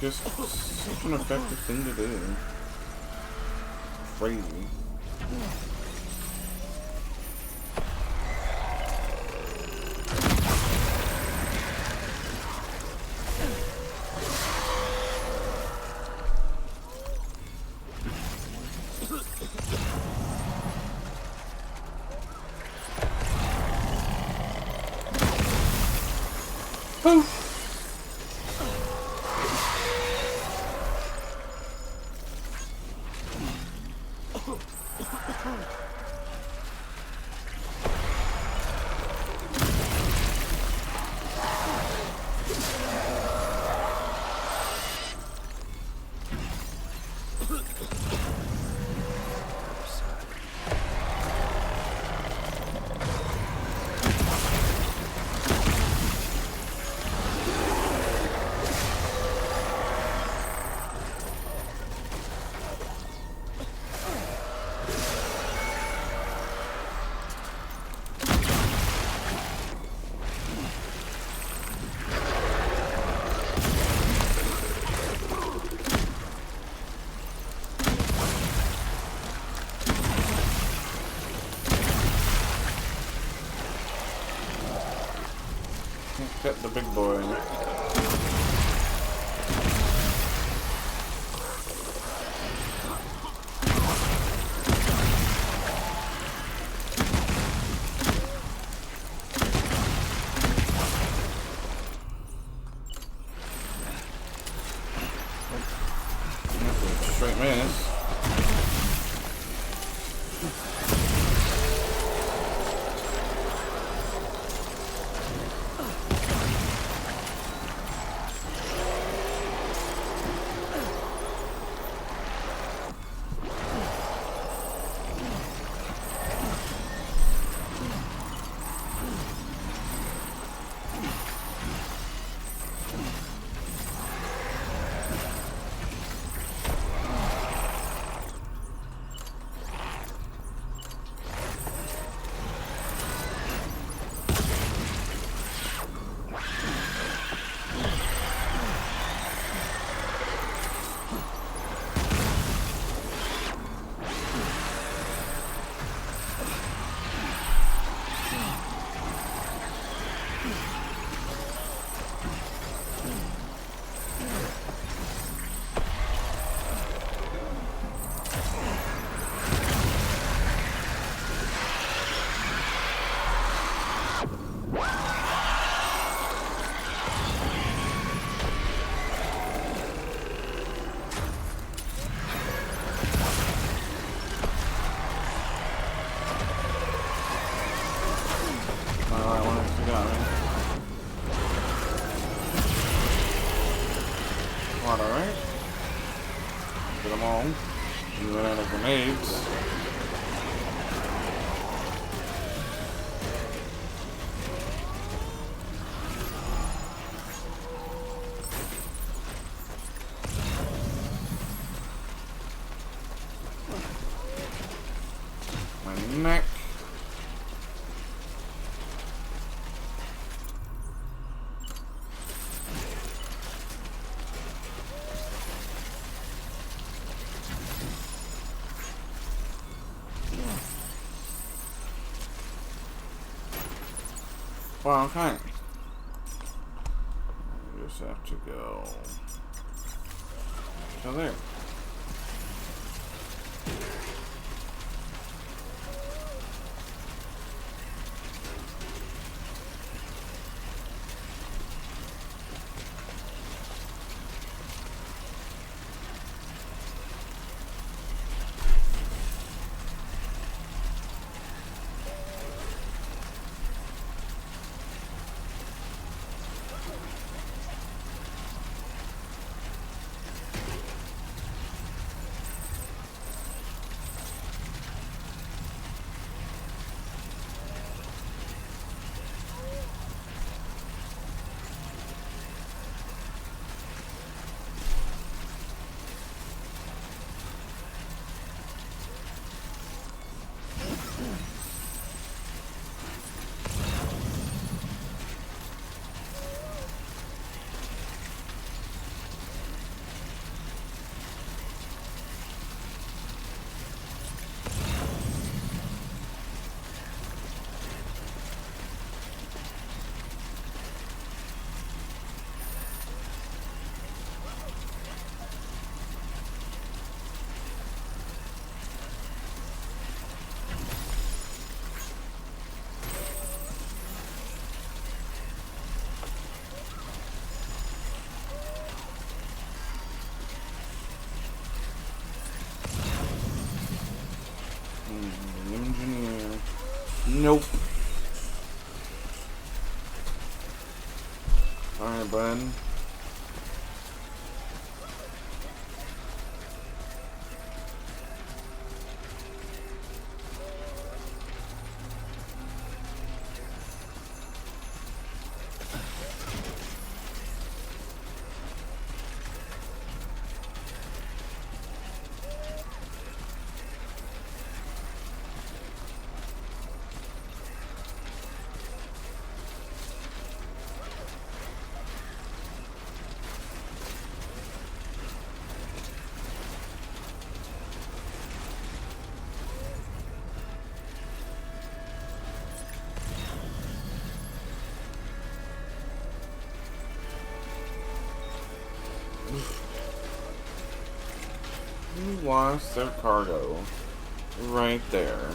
Just such an effective thing to do. Crazy. Poof! hit the big boy. Straight miss. Alright. Get them all. You ran out of grenades. My neck. Well, okay. I just have to go to there. Engineer. Nope. Alright, bud. You lost their cargo. Right there.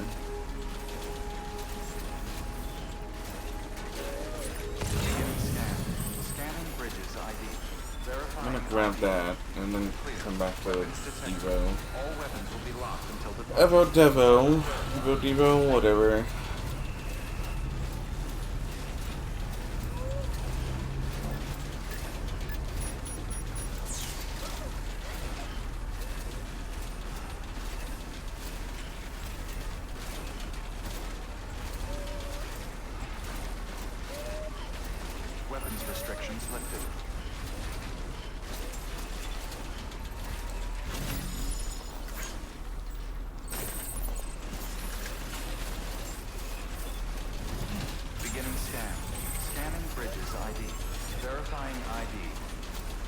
I'm gonna grab that and then come back to Devo. Evo Devo. Evo Devo, whatever. Weapons restrictions lifted. Beginning scan. Scanning bridges ID. Verifying ID.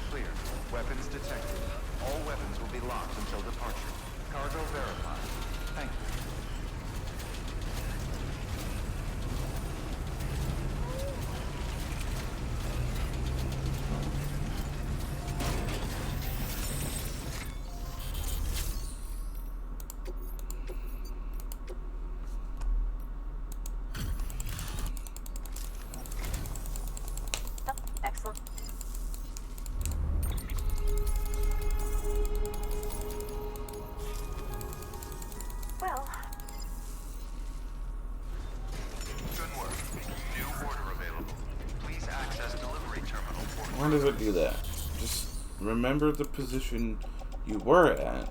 Clear. Weapons detected. All weapons will be locked until departure. Cargo verified. Thank you. Excellent. Well, Good work. New order available. Please access delivery terminal for... Why does it do that? Just remember the position you were at.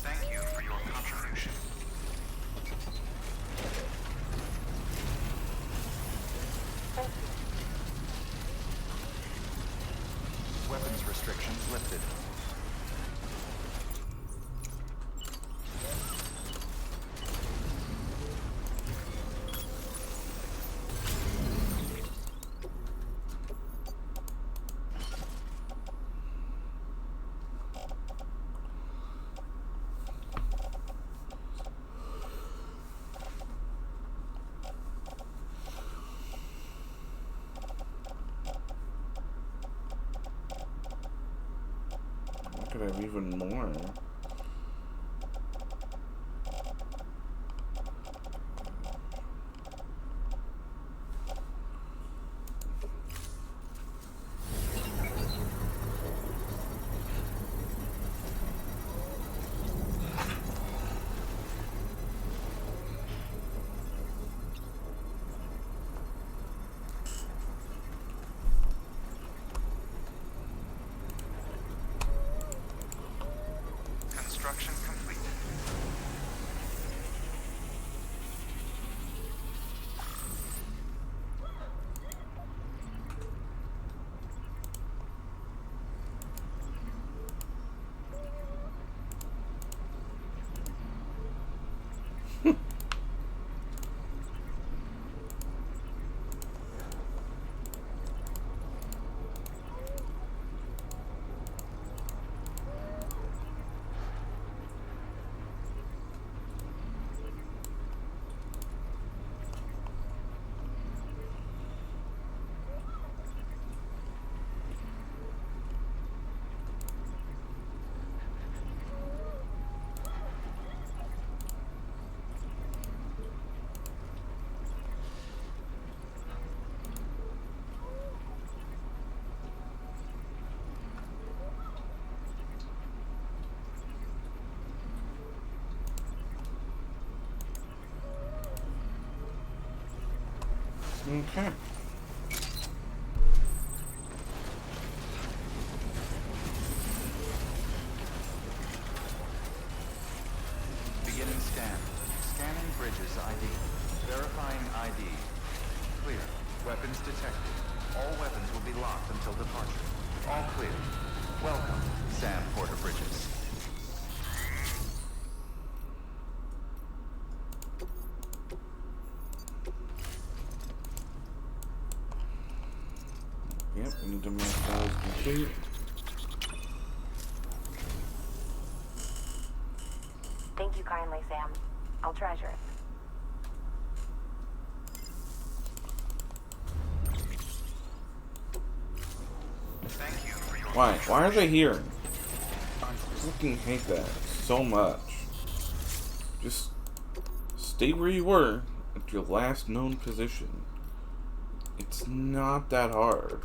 Thank you for your contribution. Weapons restrictions lifted. I could have even more. Construction complete. Okay. Beginning scan. Scanning bridges ID. Verifying ID. Clear. Weapons detected. All weapons will be locked until departure. All clear. Welcome, Sam Porter Bridges. Yep, we need to make files complete. Thank you kindly, Sam. I'll treasure it. Thank you for your Why? Why are they here? I fucking hate that so much. Just stay where you were at your last known position. It's not that hard.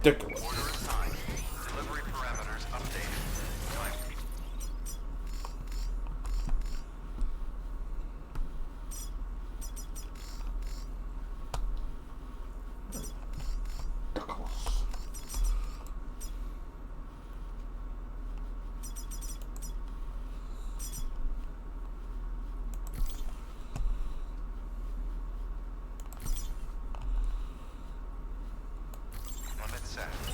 Ridiculous. order assigned. Delivery parameters updated. Time. Limit set.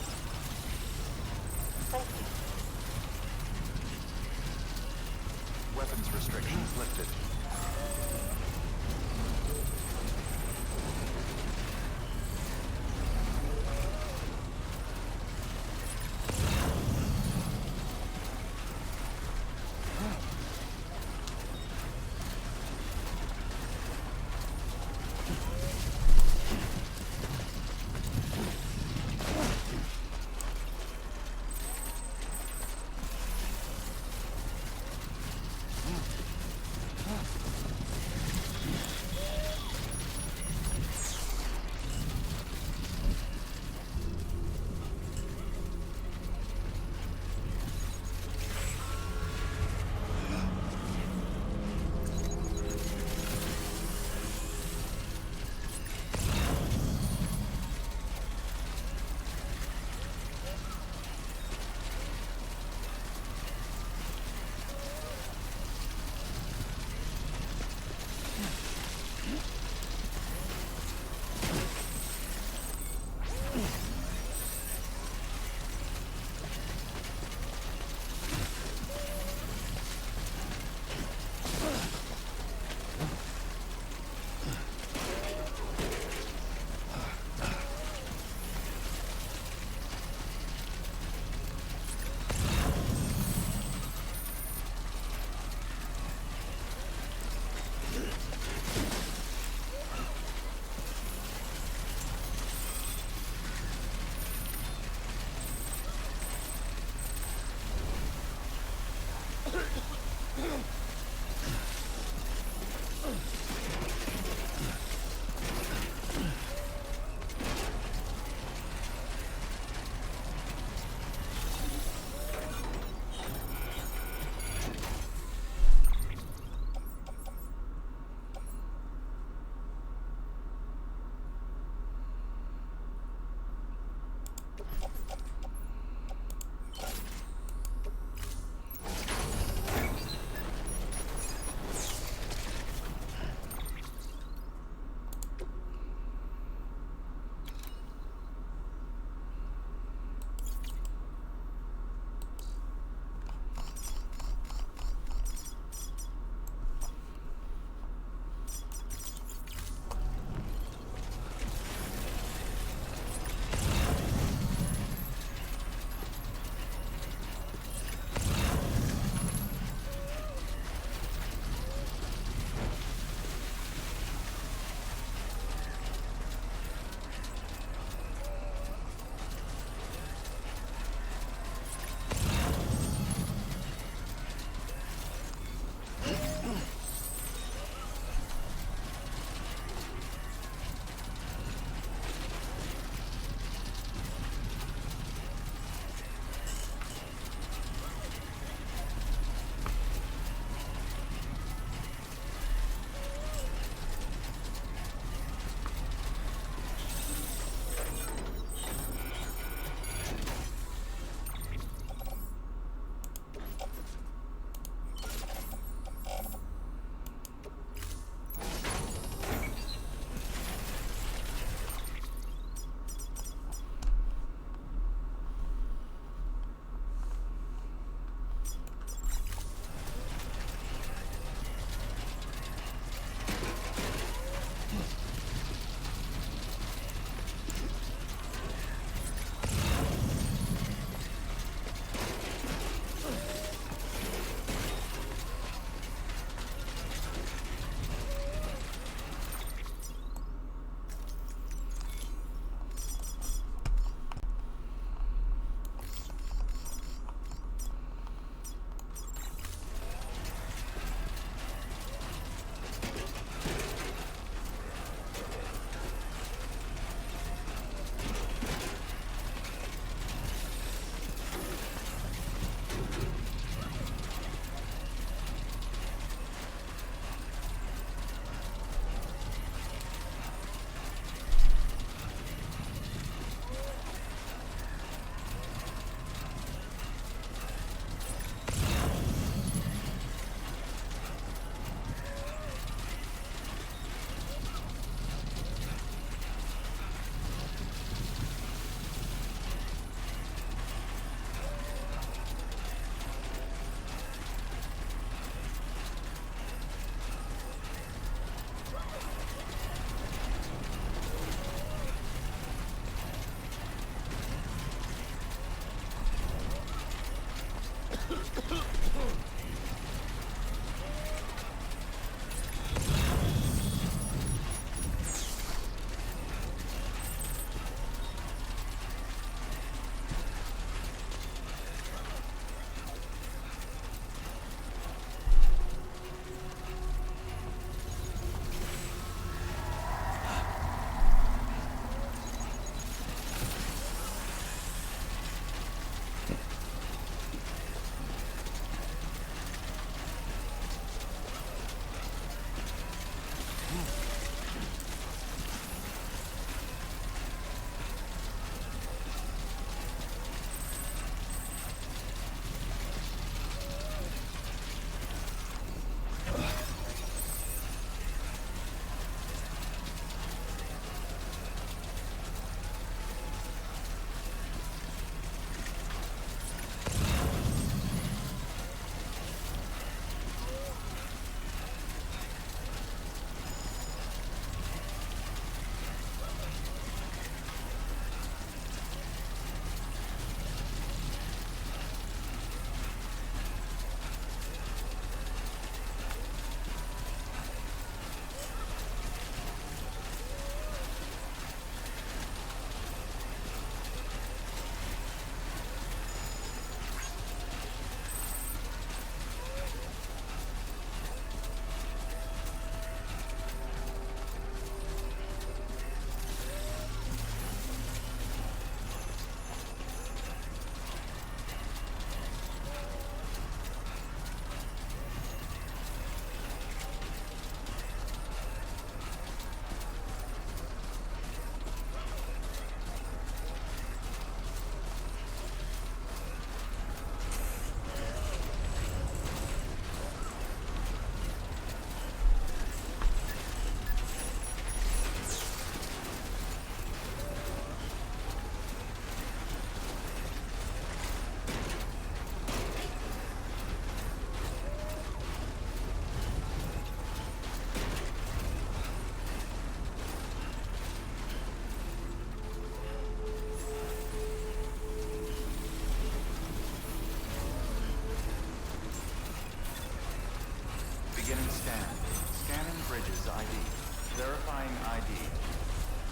ID.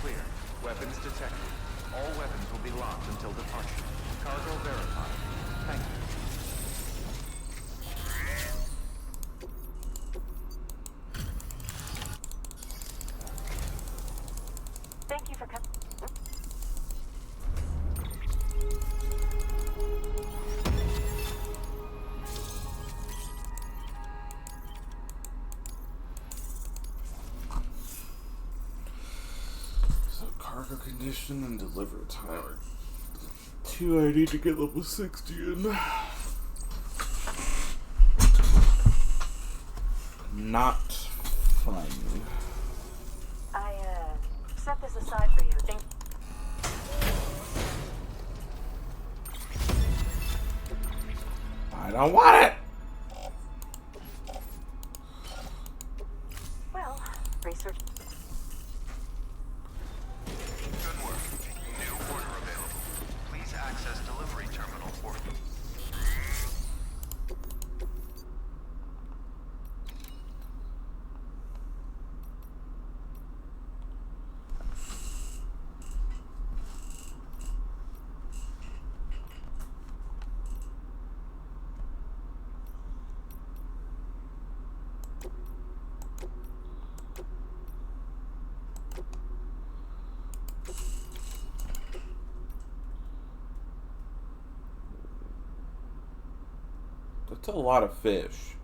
Clear. Weapons detected. All weapons will be locked until departure. Cargo verified. Thank you. Thank you for coming. So cargo condition and delivery time are 2 I need to get level 60 in. Not fun. I, set this aside for you. Thank I don't want it! Well, research. Good work. New order available. Please access delivery terminal for you. That's a lot of fish.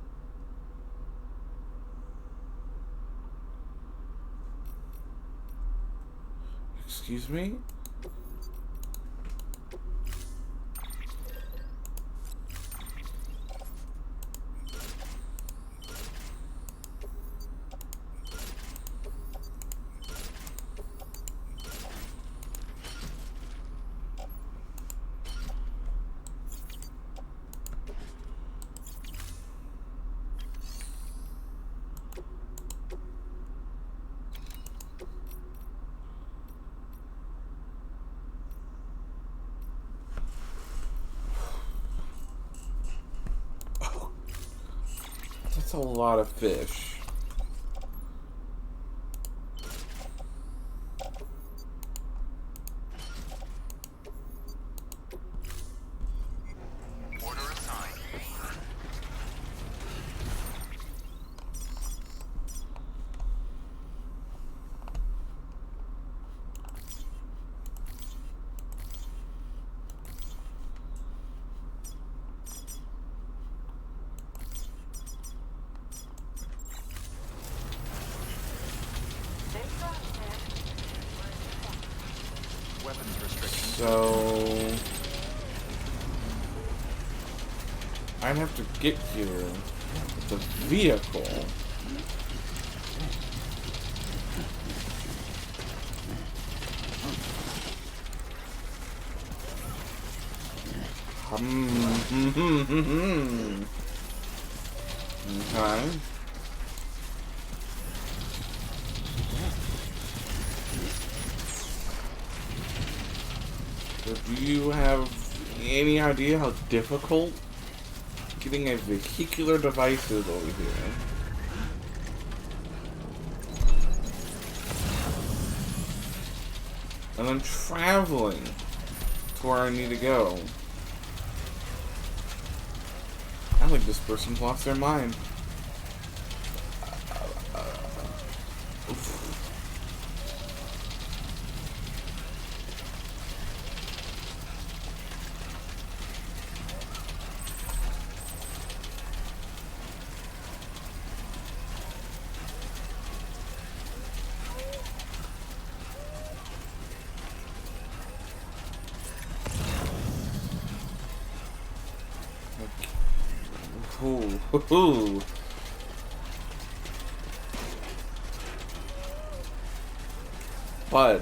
Excuse me? That's a lot of fish. Order assigned. Weapons restrictions. So I'd have to get here with the vehicle. Okay. So do you have any idea how difficult getting a vehicular device is over here? And I'm traveling to where I need to go. I think this person's lost their mind. Ooh. Bud.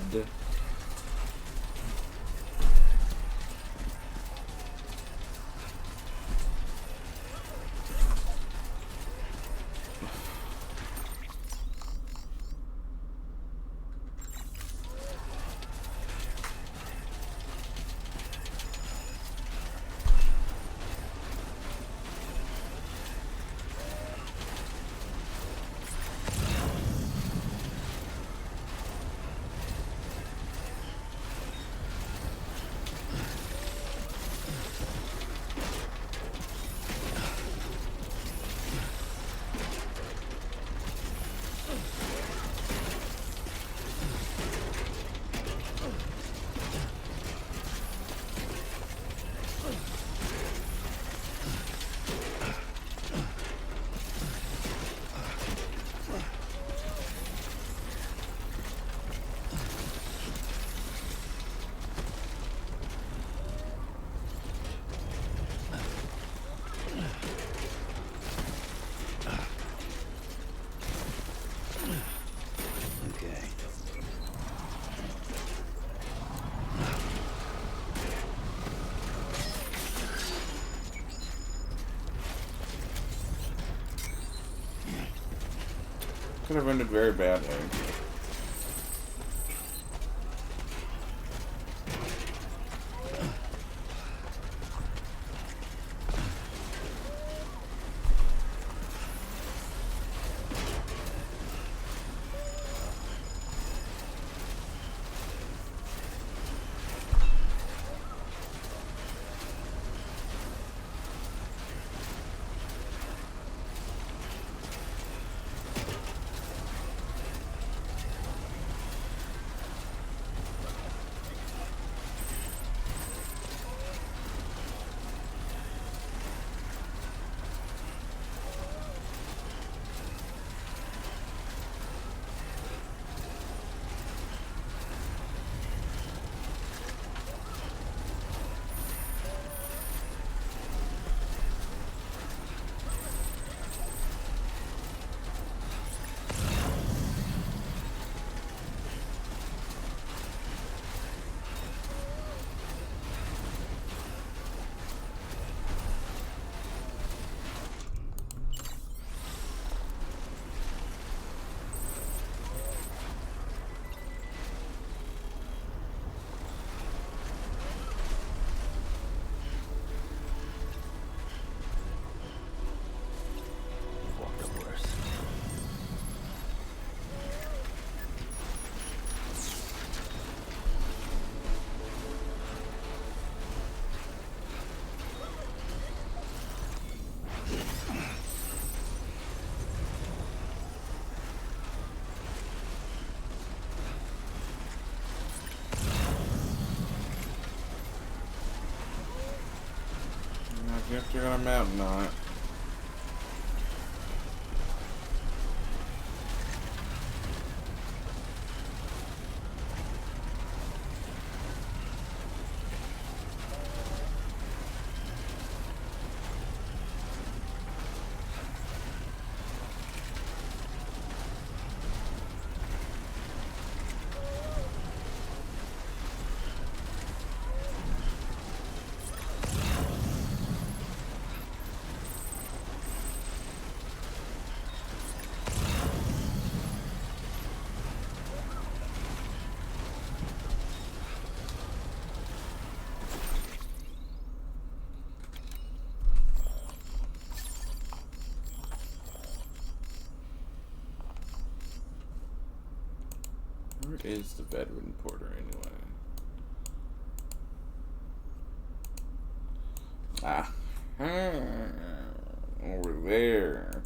could have ended very badly. What the worst. I guess you're gonna mountain on it. Where is the veteran porter anyway? Ah, over there.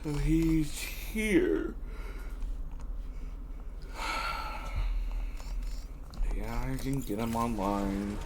So he's here. Yeah, I can get him online.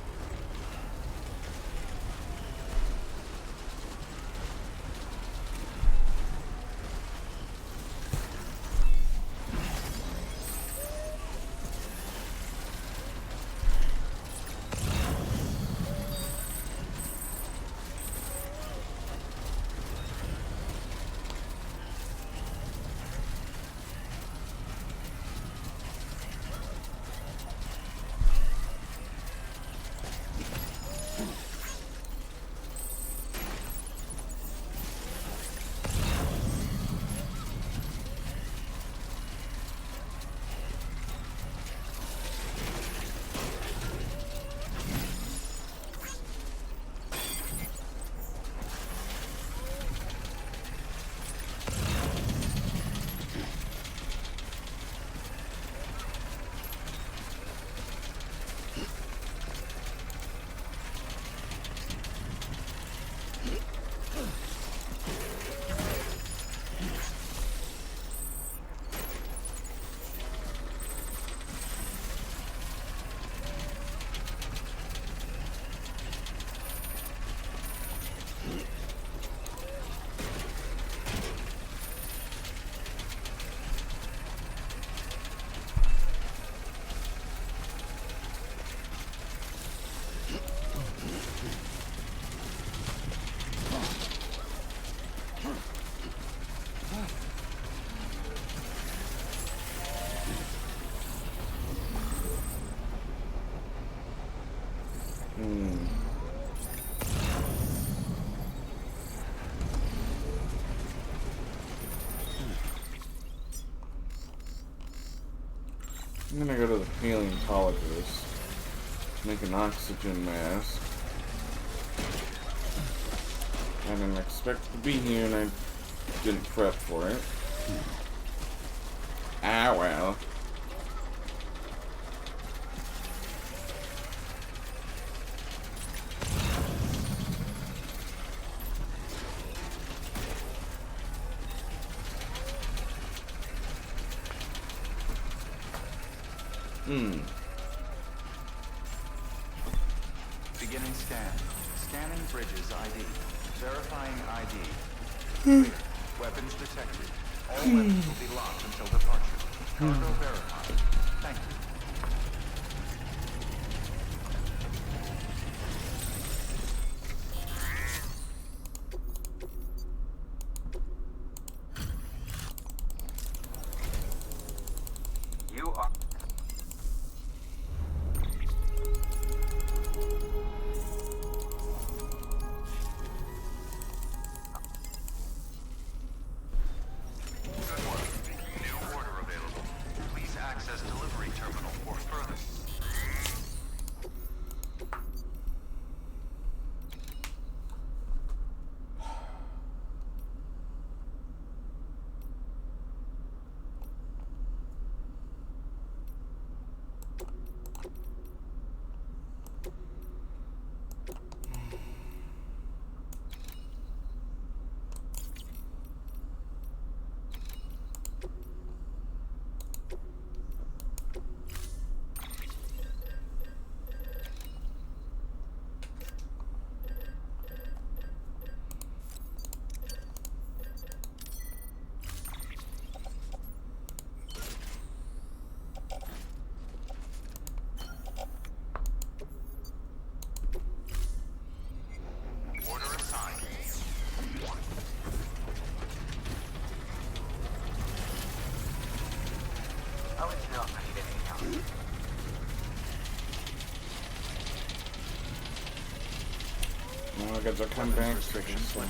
I'm gonna go to the paleontologist, make an oxygen mask. I didn't expect to be here and I didn't prep for it. Ah, well. Beginning scan. Scanning bridges ID. Verifying ID. Clear. Weapons detected. All weapons will be locked until departure. Cargo verified. Thank you. You are... Good work. New order available. Please access delivery terminal for further... Order assigned. I'll let you know if I need anything else. Now I gotta come back to this one.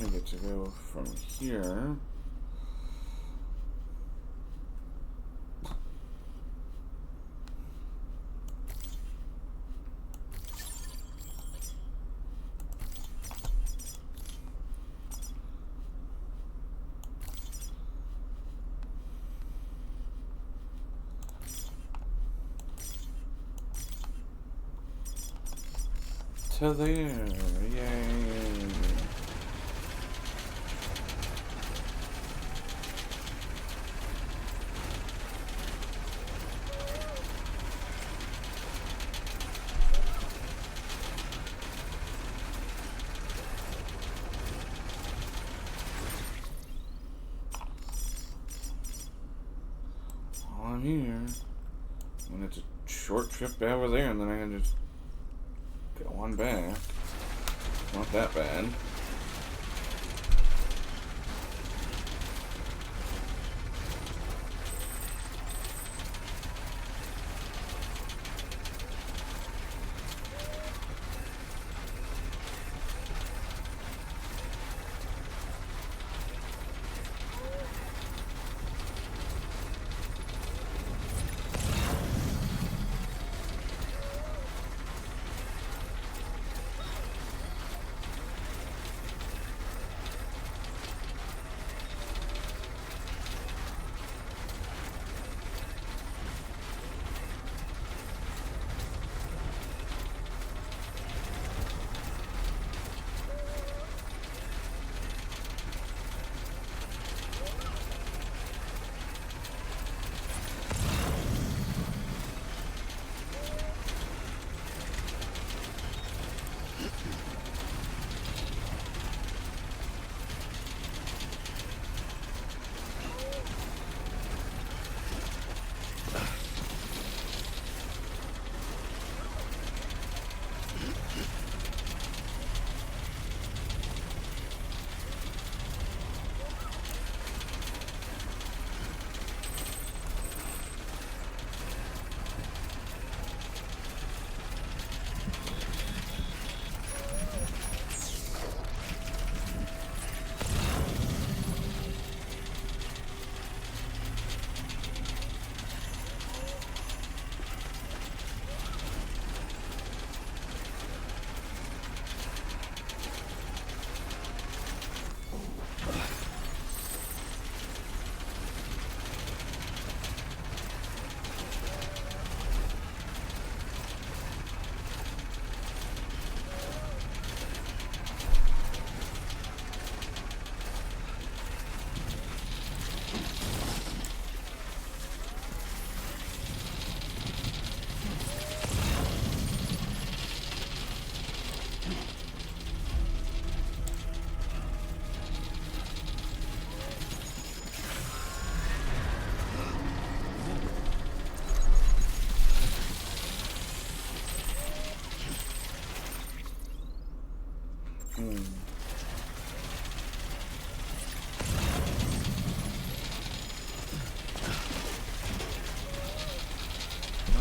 I get to go from here. To there, yay! While I'm here, and it's a short trip over there, and then I can just go on back. Not that bad.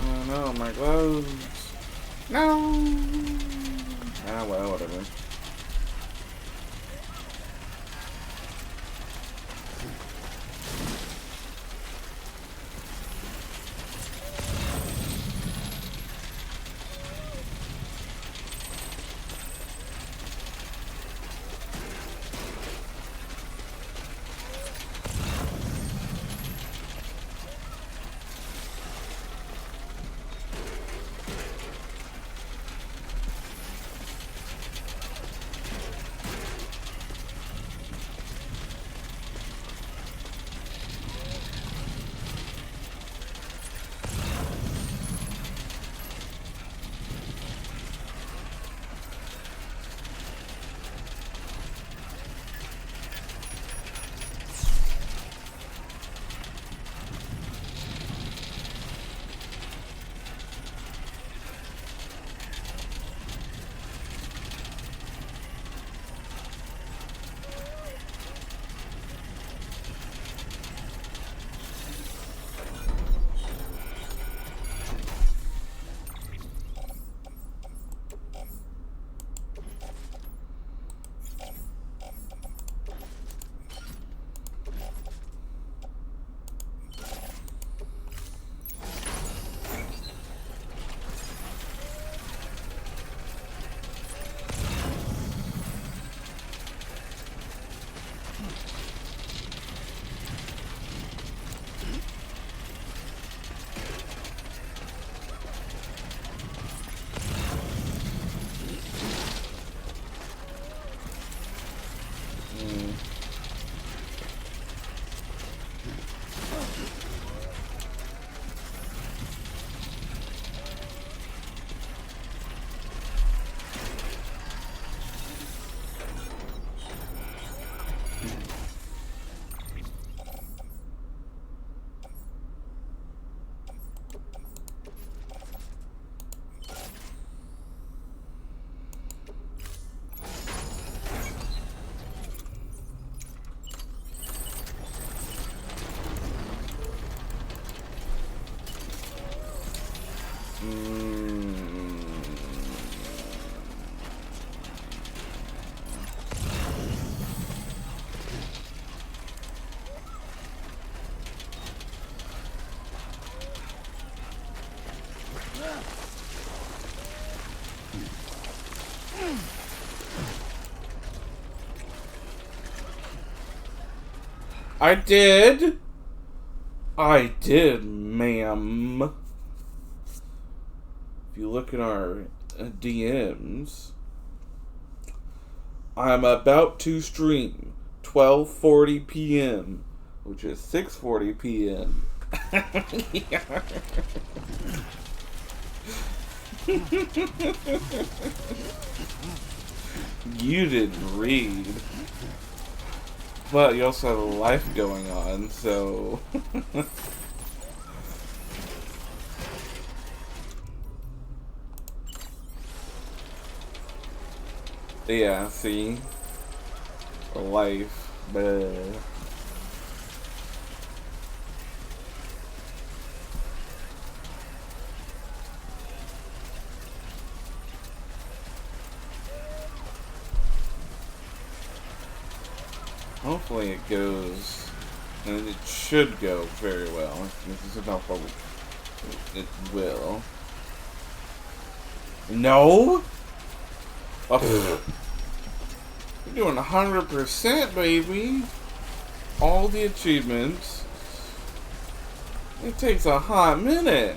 Oh no, my gloves! No! Ah, well, whatever. I did. I did, ma'am. If you look at our DMs, I'm about to stream 12:40 p.m., which is 6:40 p.m. You didn't read. But you also have a life going on, so... Yeah, see? A life, but... Hopefully it goes, and it should go very well. This is how probably it will. No? Oh, you're doing 100%, baby. All the achievements. It takes a hot minute.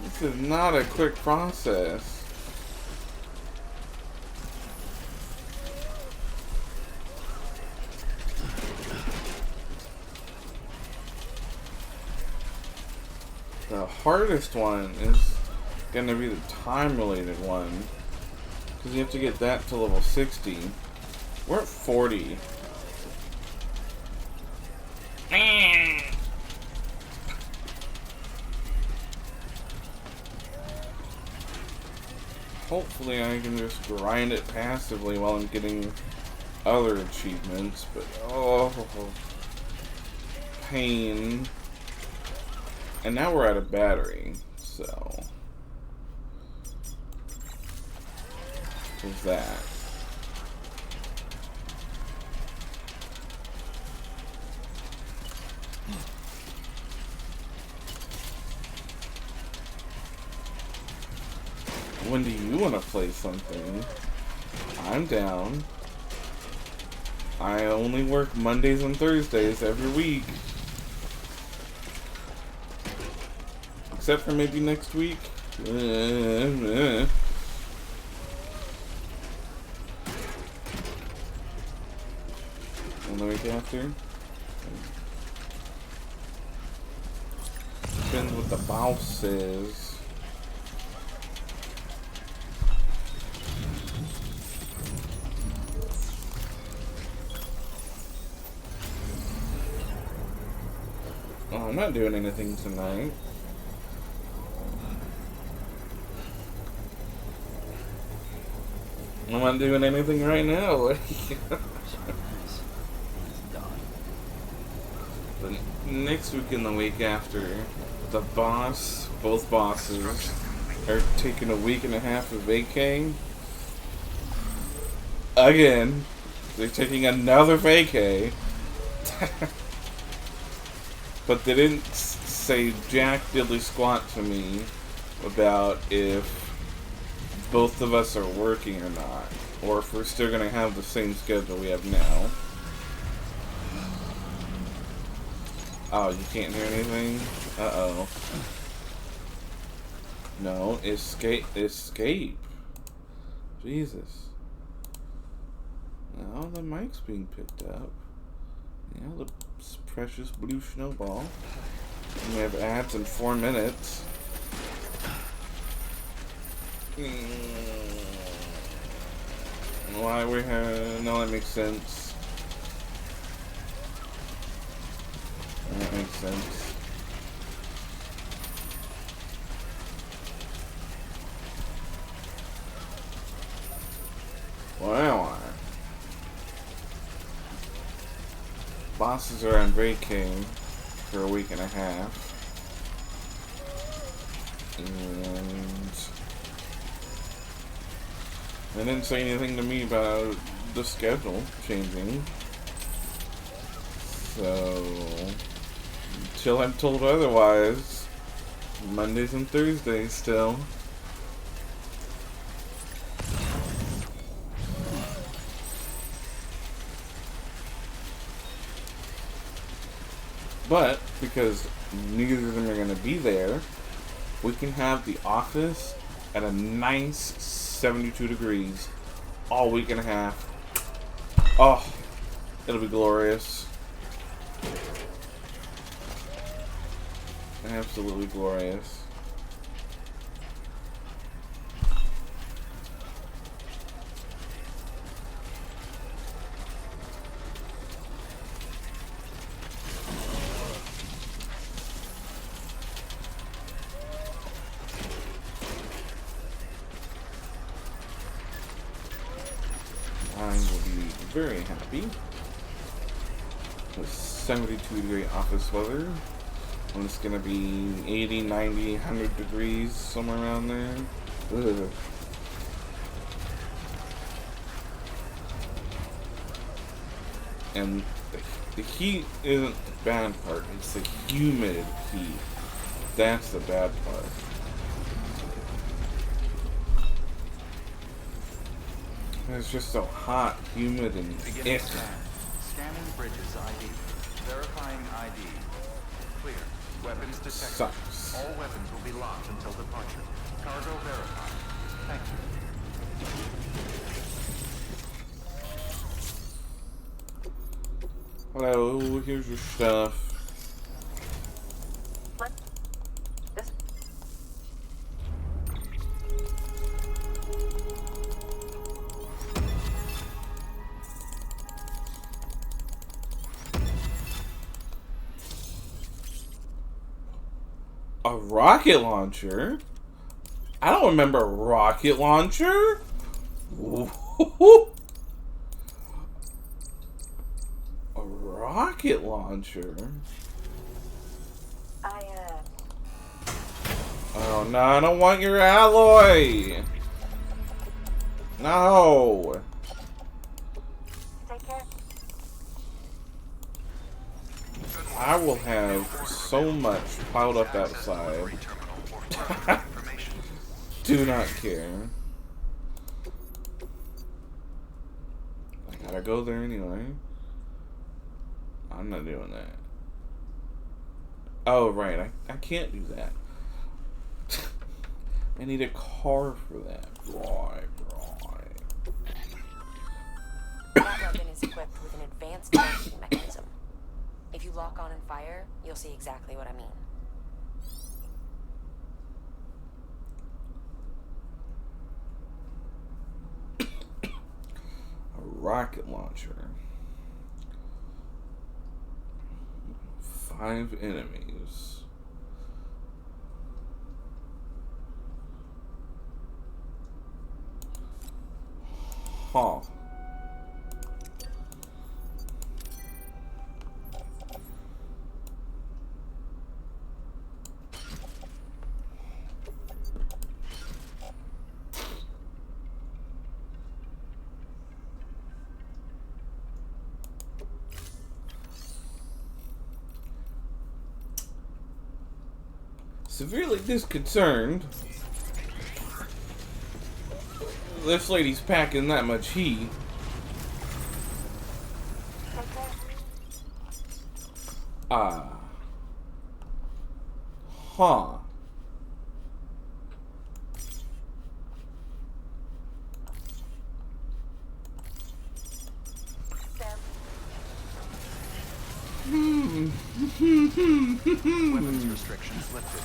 This is not a quick process. The hardest one is gonna be the time-related one, because you have to get that to level 60. We're at 40. Hopefully I can just grind it passively while I'm getting other achievements, but oh, pain. And now we're out of battery, so there's that. When do you want to play something? I'm down. I only work Mondays and Thursdays every week. Except for maybe next week. And the week after. Depends what the boss says. Oh, I'm not doing anything tonight. I'm not doing anything right now. But next week and the week after, both bosses, are taking a week and a half of vacay. Again, they're taking another vacay. But they didn't say jack diddly squat to me about if both of us are working or not, or if we're still gonna have the same schedule we have now. Oh, you can't hear anything? Uh-oh. No, escape. Jesus. Now the mic's being picked up. Yeah, the precious blue snowball. And we have ads in 4 minutes. Why we have... No, that makes sense. That makes sense. Well, bosses are on vacay for a week and a half. And they didn't say anything to me about the schedule changing. So, until I'm told otherwise, Mondays and Thursdays still. But because neither of them are going to be there, we can have the office at a nice 72 degrees all week and a half. Oh, it'll be glorious. Absolutely glorious. I will be very happy with 72 degree office weather when it's gonna be 80, 90, 100 degrees, somewhere around there. Ugh. And the heat isn't the bad part, it's the humid heat. That's the bad part. It's just so hot, humid, and Beginning scan. Scanning bridges ID. Verifying ID. Clear. Weapons detected. Sucks. All weapons will be locked until departure. Cargo verified. Thank you. Hello, here's your stuff. This A rocket launcher? I don't remember a rocket launcher. A rocket launcher? Oh no, I don't want your alloy! No! take care. I will have so much piled up outside. Do not care. I gotta go there anyway. I'm not doing that. Oh, right. I can't do that. I need a car for that. Right. That weapon is equipped with an advanced launching mechanism. If you lock on and fire, you'll see exactly what I mean. A rocket launcher. 5 enemies. Huh. Severely disconcerted. This lady's packing that much heat. Huh. Weapons restrictions lifted.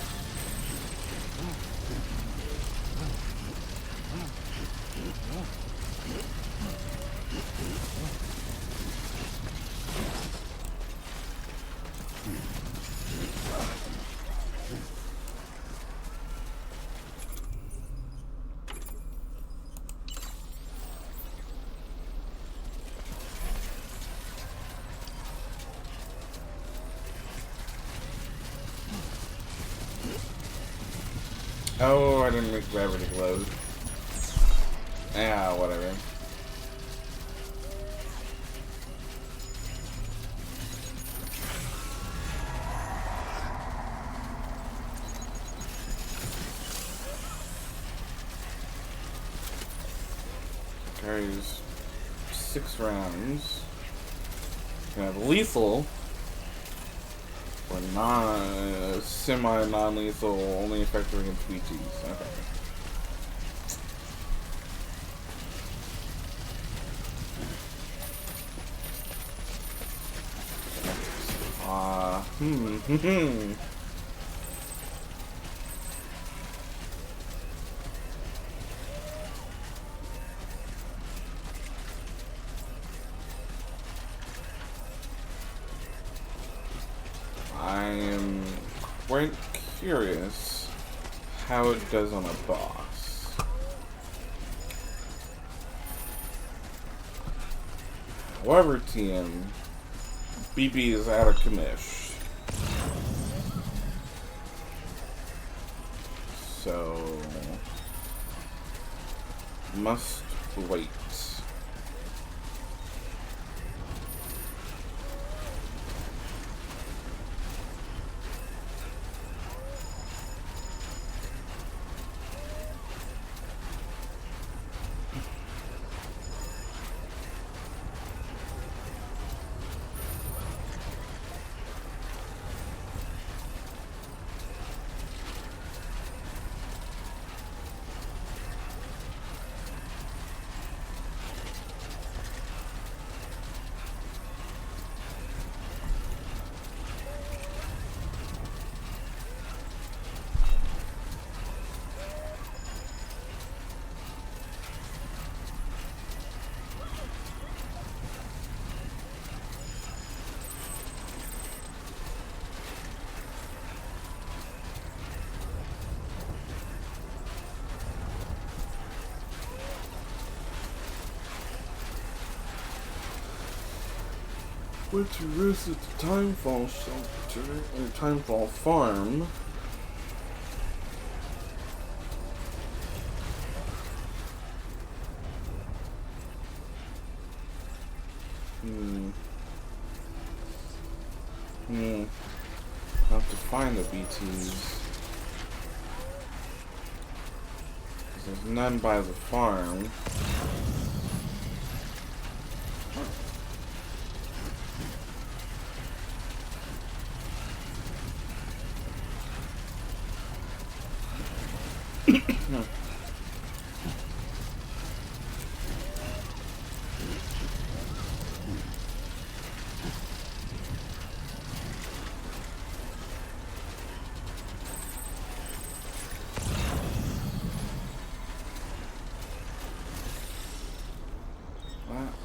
Oh, I didn't make gravity glows. Ah, whatever. Carries 6 rounds. Can have lethal. Or semi-non-lethal, only effective against BTs. Okay. I am quite curious how it does on a boss. However, TM, BB is out of commish. So, must wait. Went to visit the Timefall shelter or Timefall farm. Have to find the BTs. Because there's none by the farm.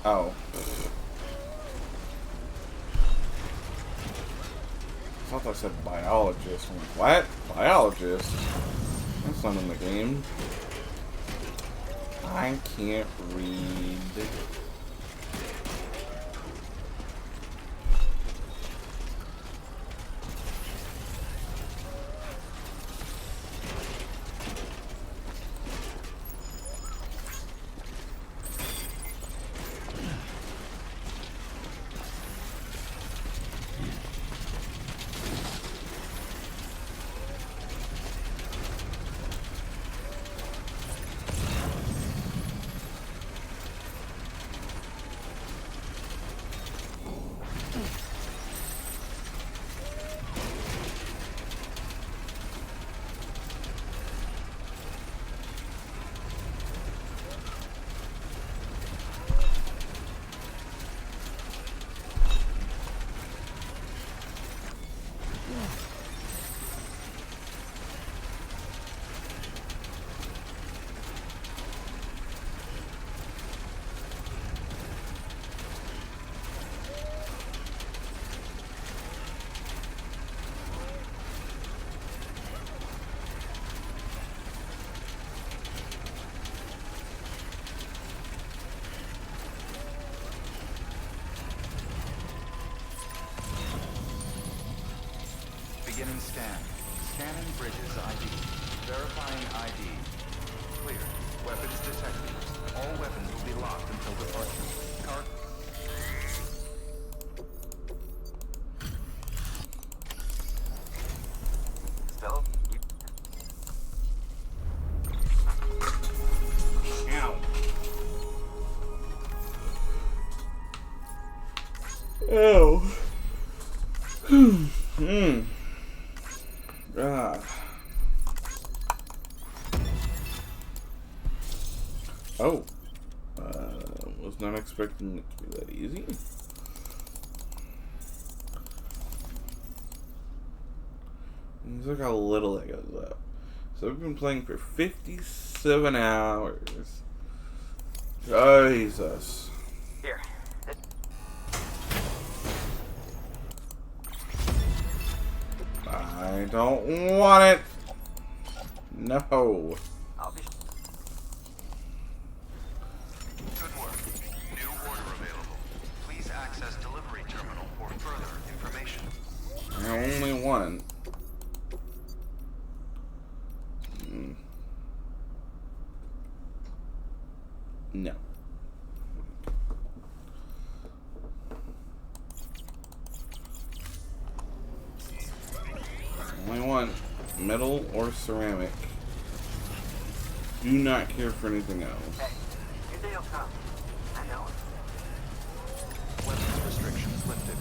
Oh. I thought that said biologist. I'm like, what? Biologist? That's not in the game. I can't read. Beginning scan. Scanning bridges ID. Verifying ID. Clear. Weapons detected. All weapons will be locked until departure. Still? Ow. Ow. Oh. Was not expecting it to be that easy. And look how little that goes up. So we've been playing for 57 hours. Jesus. Here. I don't want it. No. I'll be... Good work. New order available. Please access delivery terminal for further information. I only want... No. Only want metal or ceramic. Do not care for anything else. Hey, your day will come. I know it. Weapons restrictions lifted.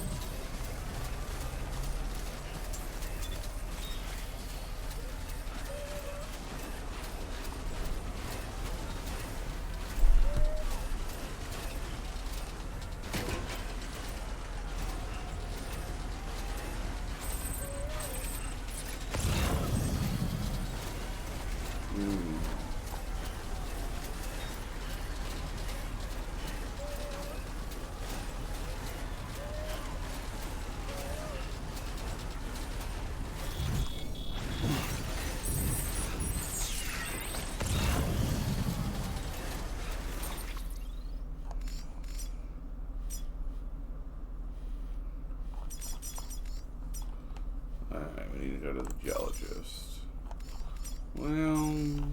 Alright, we need to go to the geologist. Well... don't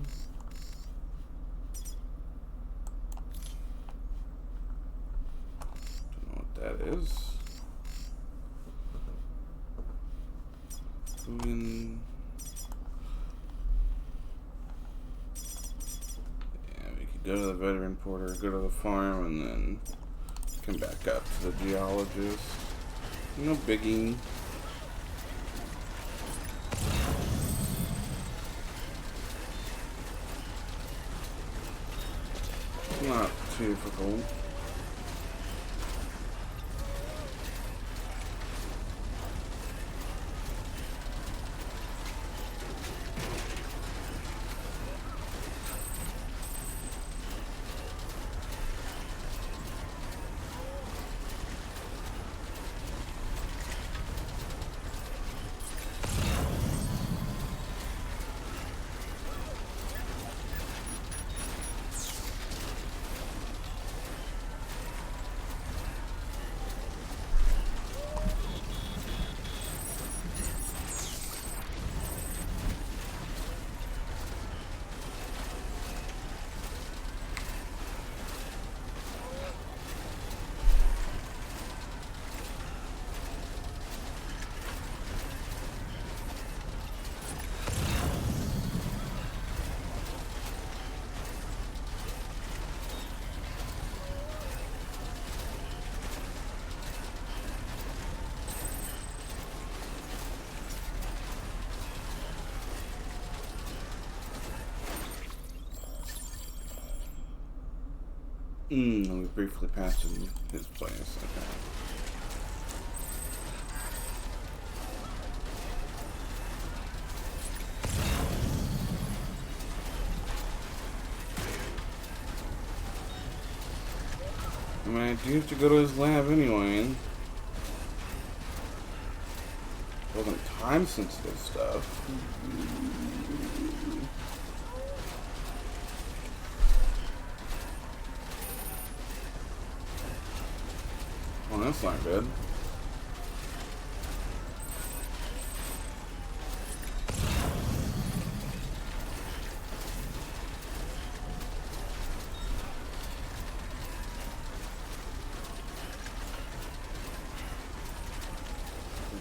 know what that is. We can... yeah, we could go to the veteran porter, go to the farm, and then come back up to the geologist. No biggie. Not too difficult. We briefly passed in his place. Okay. I mean, I do have to go to his lab anyway. Wasn't time-sensitive stuff. Well, that's not good.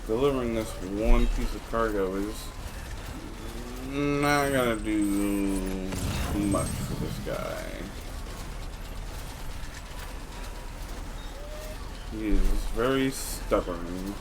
Delivering this one piece of cargo is not gonna do much for this guy. He is very stubborn.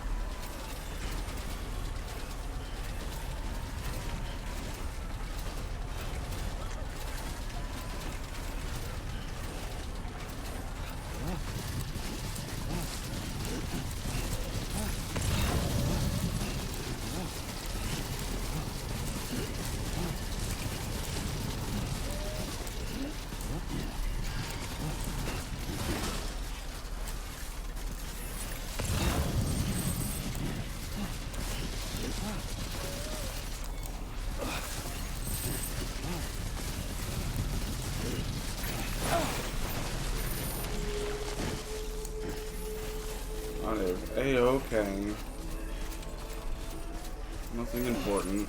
On it. A-okay. Nothing important.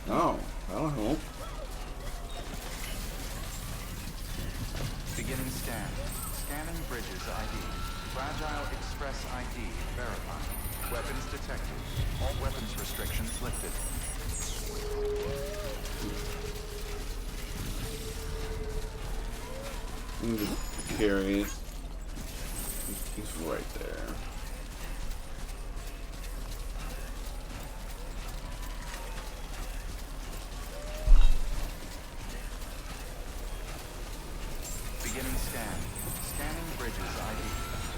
Oh, that'll help. Beginning scan. Scanning bridges ID. Fragile Express ID verified. Weapons detected. All weapons restrictions lifted. I'm just carry. He's right there. Beginning scan. Scanning bridges ID.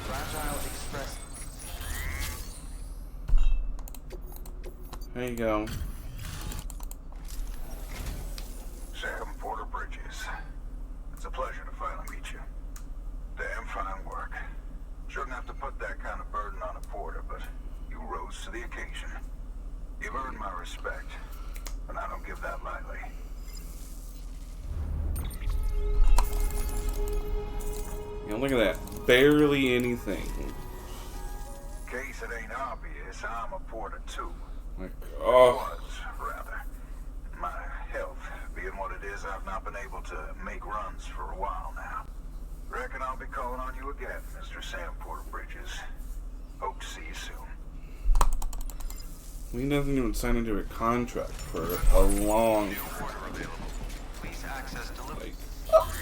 Fragile Express. There you go. Sam Porter Bridges. It's a pleasure to finally meet you. Damn fine work. Shouldn't have to put that kind of burden on a porter, but you rose to the occasion. You've earned my respect, and I don't give that lightly. You know, look at that. Barely anything. In case it ain't obvious, I'm a porter too. Like, oh. Was, rather. My health being what it is, I've not been able to make runs for a while now. Reckon I'll be calling on you again, Mr. Sam Porter Bridges. Hope to see you soon. He doesn't even sign into a contract for a long time. Please access delivery. Like,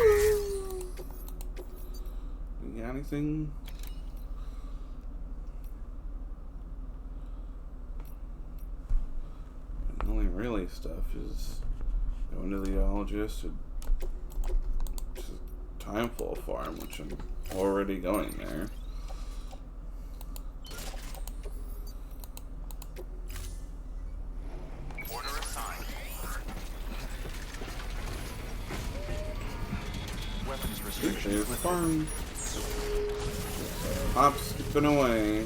you got anything? The only really stuff is going to the geologist or just Timefall Farm, which I'm already going there. Order assigned. Weapons There's restrictions the lifted. farm. Hop skipping away.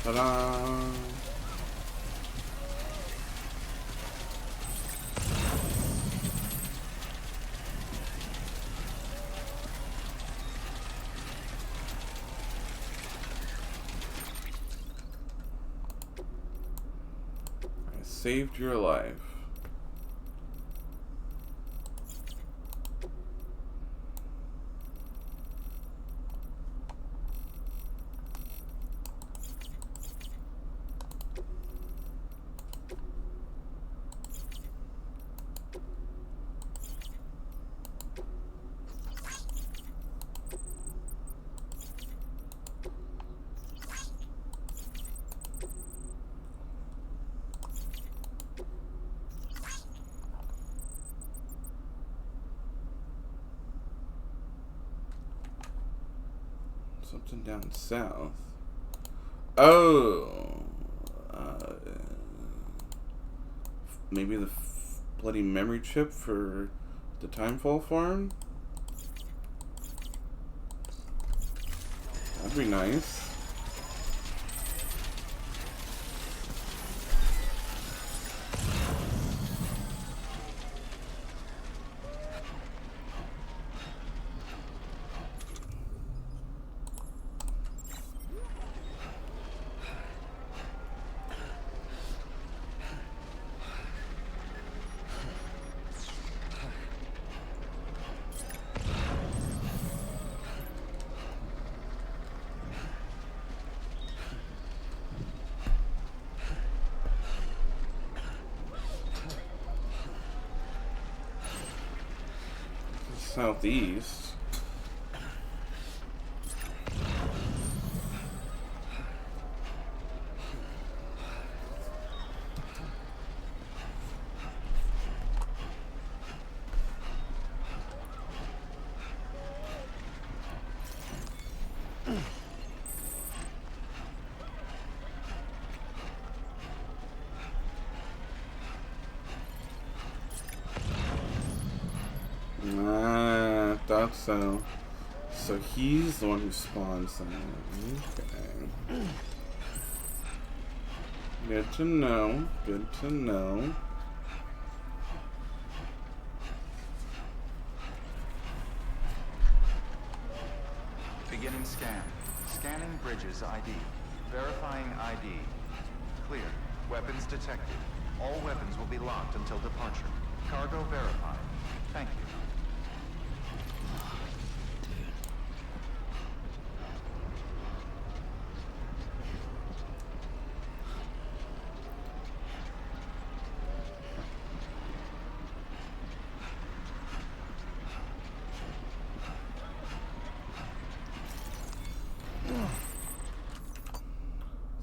Ta-da! I saved your life. Something down south. Oh, maybe the bloody memory chip for the Timefall Farm. That'd be nice. southeast. Thought so. So he's the one who spawns them. Okay. Good to know. Good to know. Beginning scan. Scanning bridges ID. Verifying ID. Clear. Weapons detected. All weapons will be locked until departure. Cargo verified. Thank you.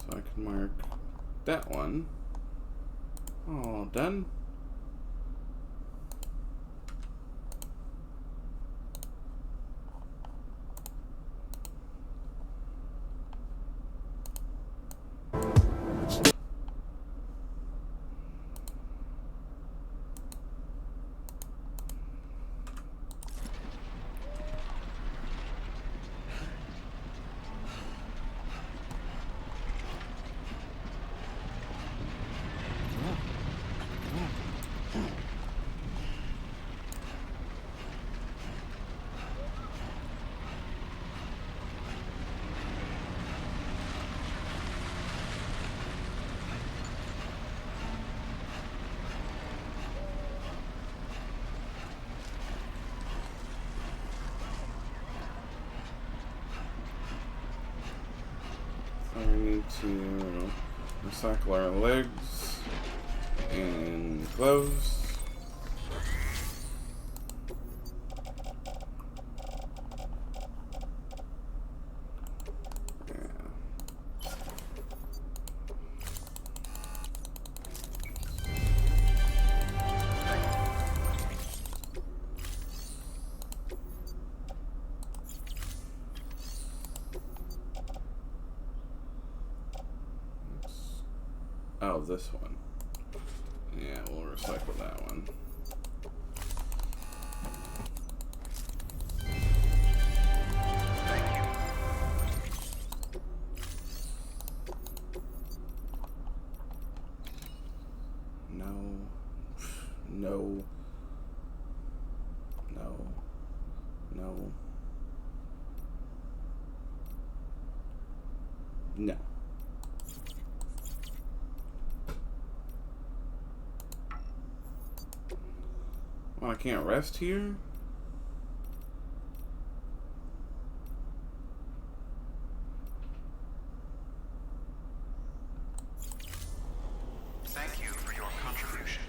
So I can mark that one. All done. I need to recycle our legs and gloves. Oh, this one. Yeah, we'll recycle that one. Thank you. No. No. No. No. No. Oh, I can't rest here? Thank you for your contribution.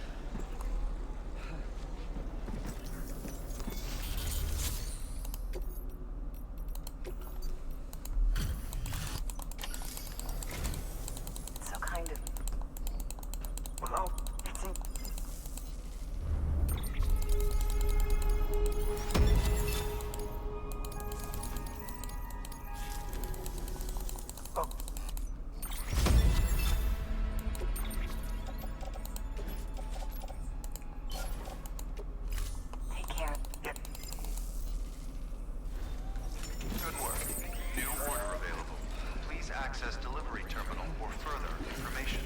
So kind of. Well, it's in. Oh. Take care. Yep. Good work. New order available. Please access delivery terminal for further information.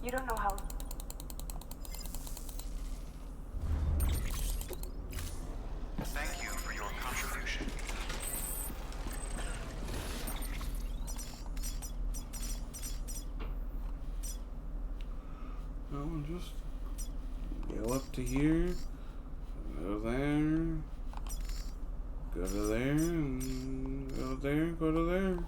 You don't know how. Thank you for your contribution. I'll just go up to here. Go there. Go to there. And go there. Go to there.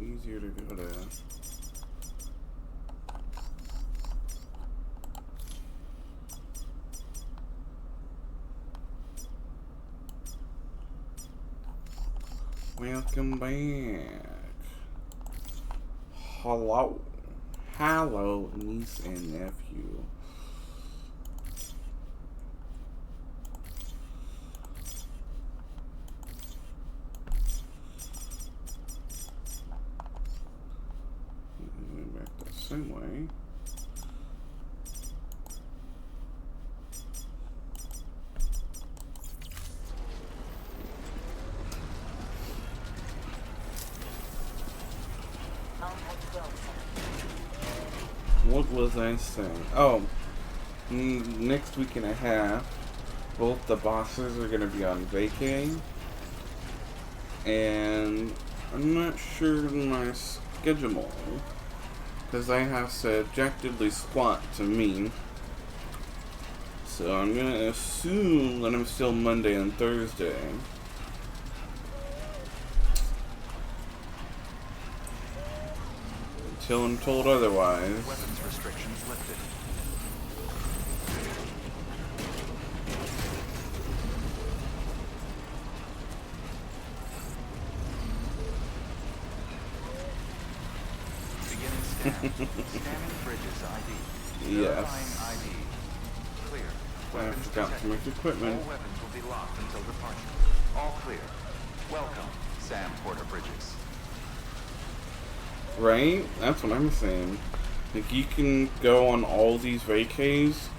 Easier to go to. Welcome back. Hello. Hello, niece and nephew. Same way. What was I saying? Oh, next week and a half, both the bosses are going to be on vacay, and I'm not sure my schedule. Because I have subjectively squat to me. So I'm going to assume that I'm still Monday and Thursday. Until I'm told otherwise. Weapons restrictions lifted. Scanning bridges ID. Yes. Verifying ID. Clear. I Weapons forgot to detected. make equipment. All weapons will be locked until departure. All clear. Welcome, Sam Porter Bridges. Right? That's what I'm saying. Like, you can go on all these vacays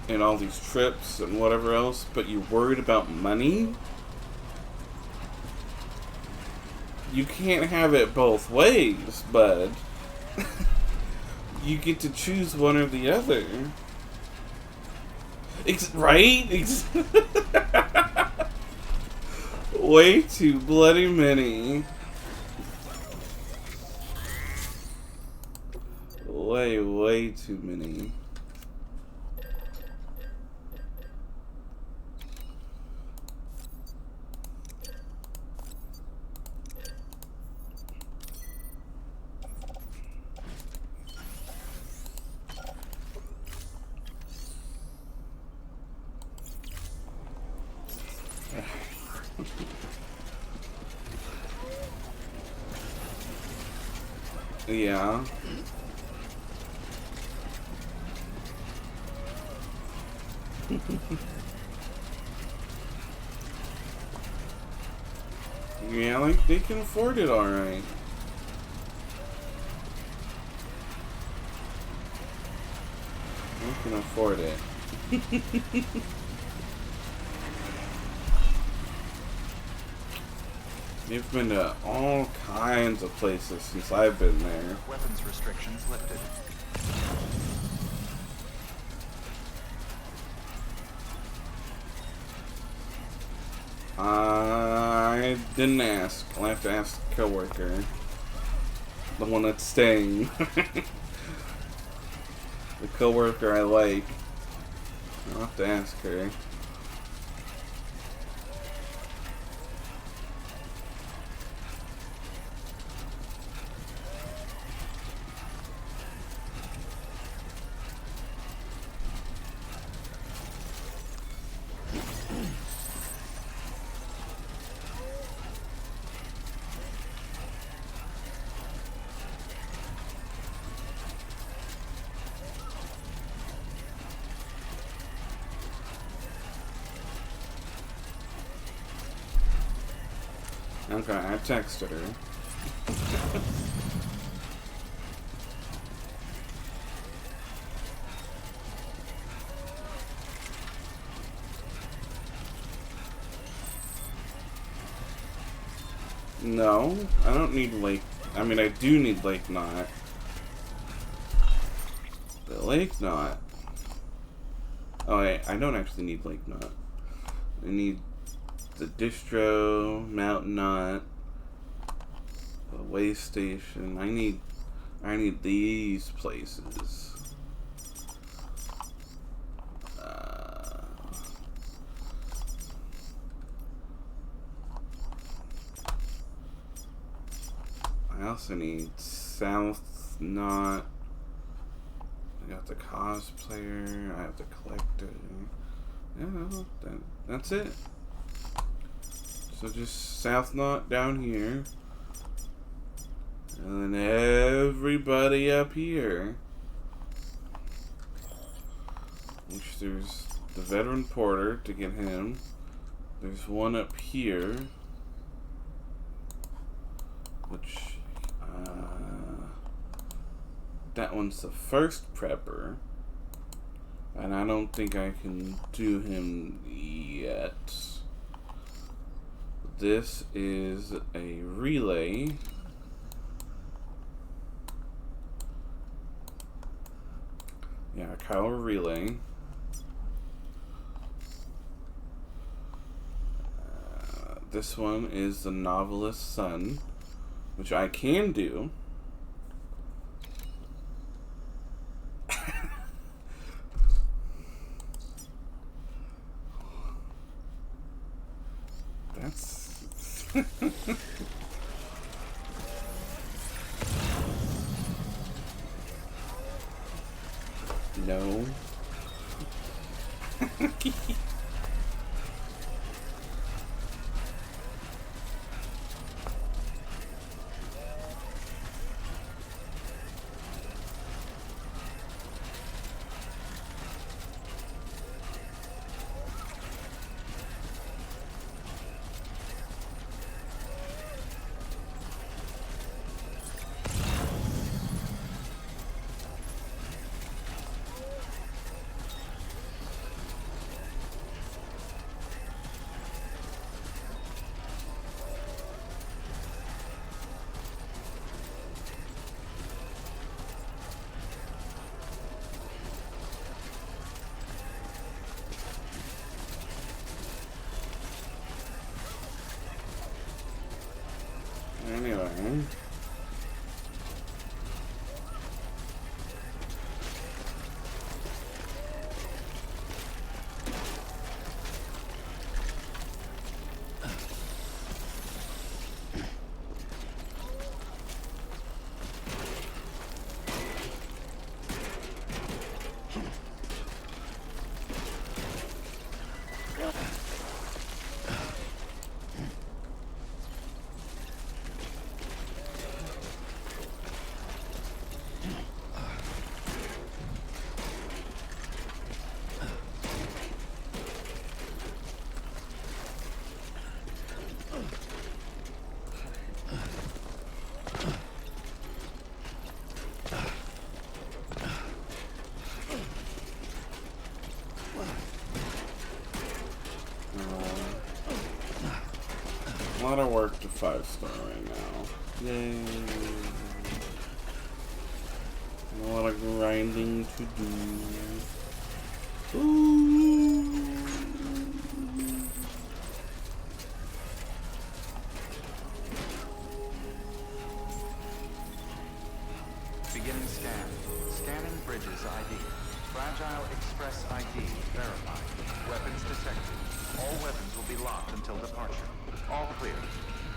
and all these trips and whatever else, but you're worried about money? You can't have it both ways, bud. You get to choose one or the other. Right? Way too bloody many. Way too many. Yeah. Yeah, like, they can afford it alright. They can afford it. They've been to all kinds of places since I've been there. Weapons restrictions lifted. I didn't ask. I'll have to ask the coworker. The one that's staying. The coworker I like. I'll have to ask her. Okay, I texted her. No, I don't need Lake. I mean, I do need Lake Knot. The Lake Knot. Oh, I don't actually need Lake Knot. I need the distro, Mountain Knot, the way station. I need these places. I also need South Knot. I got the cosplayer. I have the collector. Yeah, that's it. So just South Knot down here. And then everybody up here. Which there's the veteran porter to get him. There's one up here. Which, that one's the first prepper. And I don't think I can do him yet. This is a relay. Yeah, a Kyler relay. This one is the novelist's son, which I can do. That's no. Anyway. A lot of work to 5-star right now. Yay. A lot of grinding to do. Ooh. Beginning scan. Scanning bridges ID. Fragile Express ID verified. Weapons detected. All weapons will be locked until departure. All clear.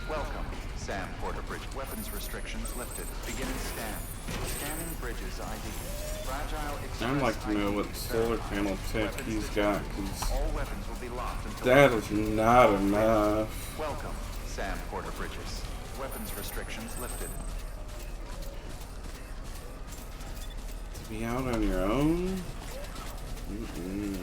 Welcome, Sam Porter Bridge. Weapons restrictions lifted. Beginning scan. Scanning bridges ID. Fragile Express I'd like to know ID what solar panel tech he's got, because all weapons will be locked until that is not enough. Welcome, Sam Porter Bridges. Weapons restrictions lifted. To be out on your own? Mm-mm.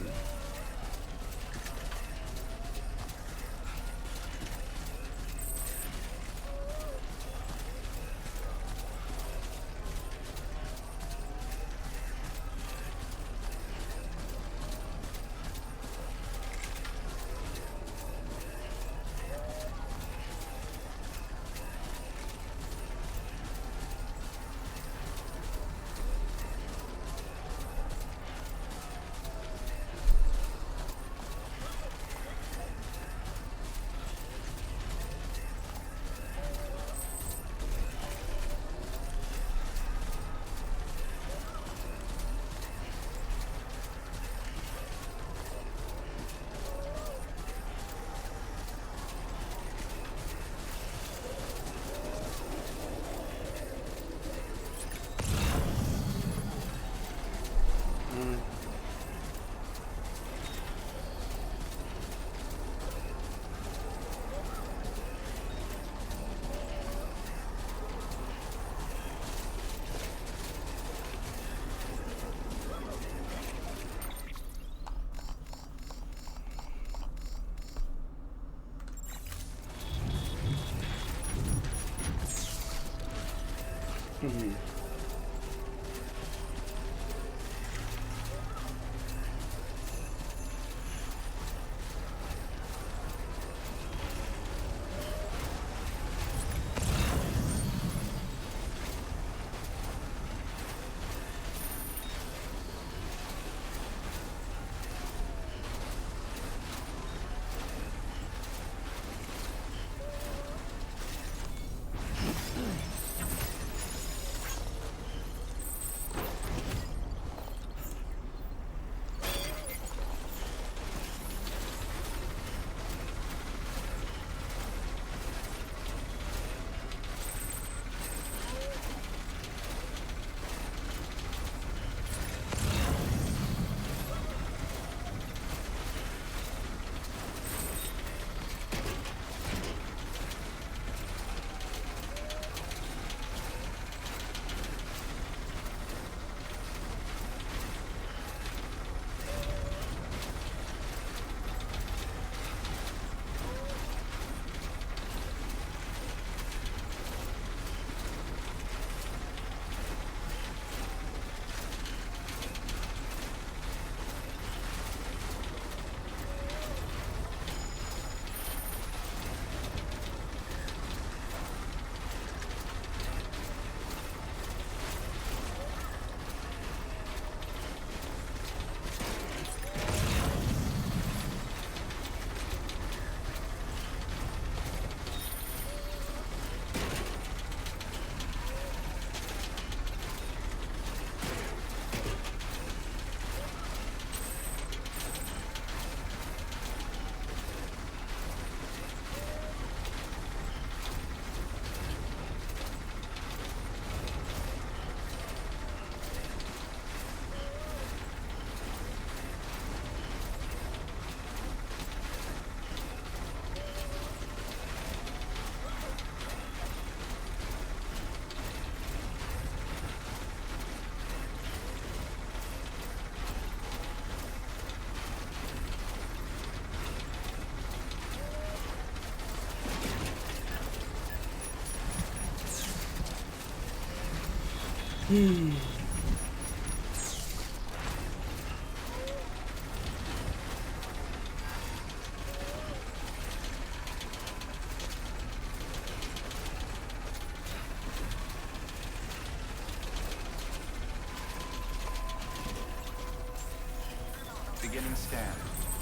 Beginning scan.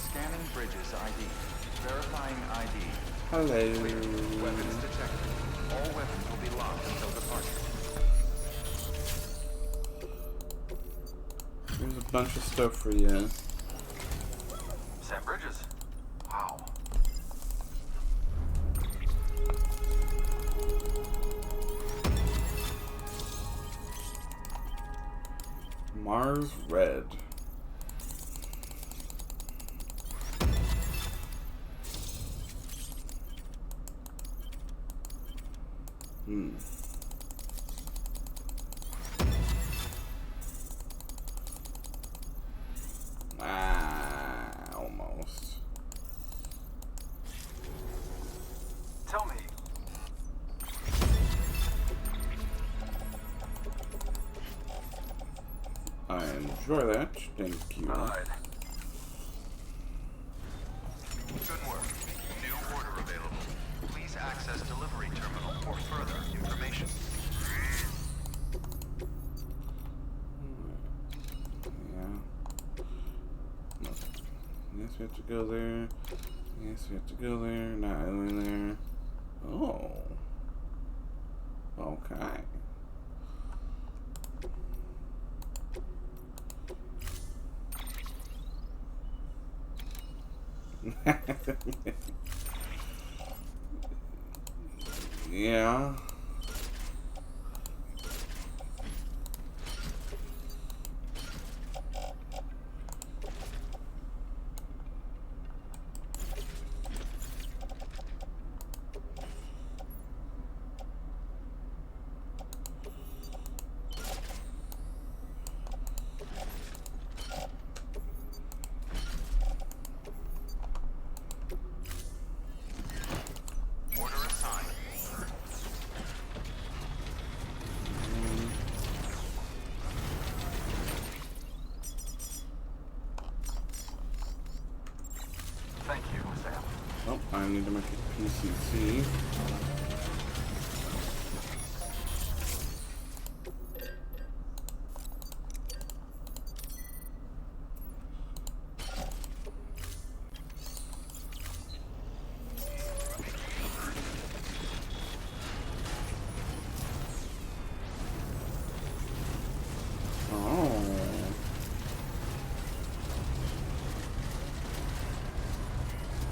Scanning bridges ID. Verifying ID. Hello. Clear. Weapons detected. All weapons will be locked until departure. There's a bunch of stuff for you. Sam Bridges. Wow. Mars Red. Almost. Tell me. I enjoy that. Thank you. Right. Good work. New order available. Please access delivery terminal for further information. Yeah. Yes, we have to go there. Yes, we have to go there. Not going there. Oh. Okay. Yeah. I need to make a PCC.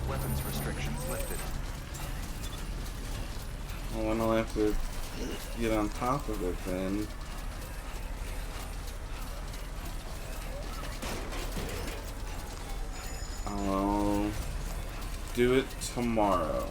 Weapons restrictions lifted. Well, then I'll have to get on top of it then. I'll do it tomorrow.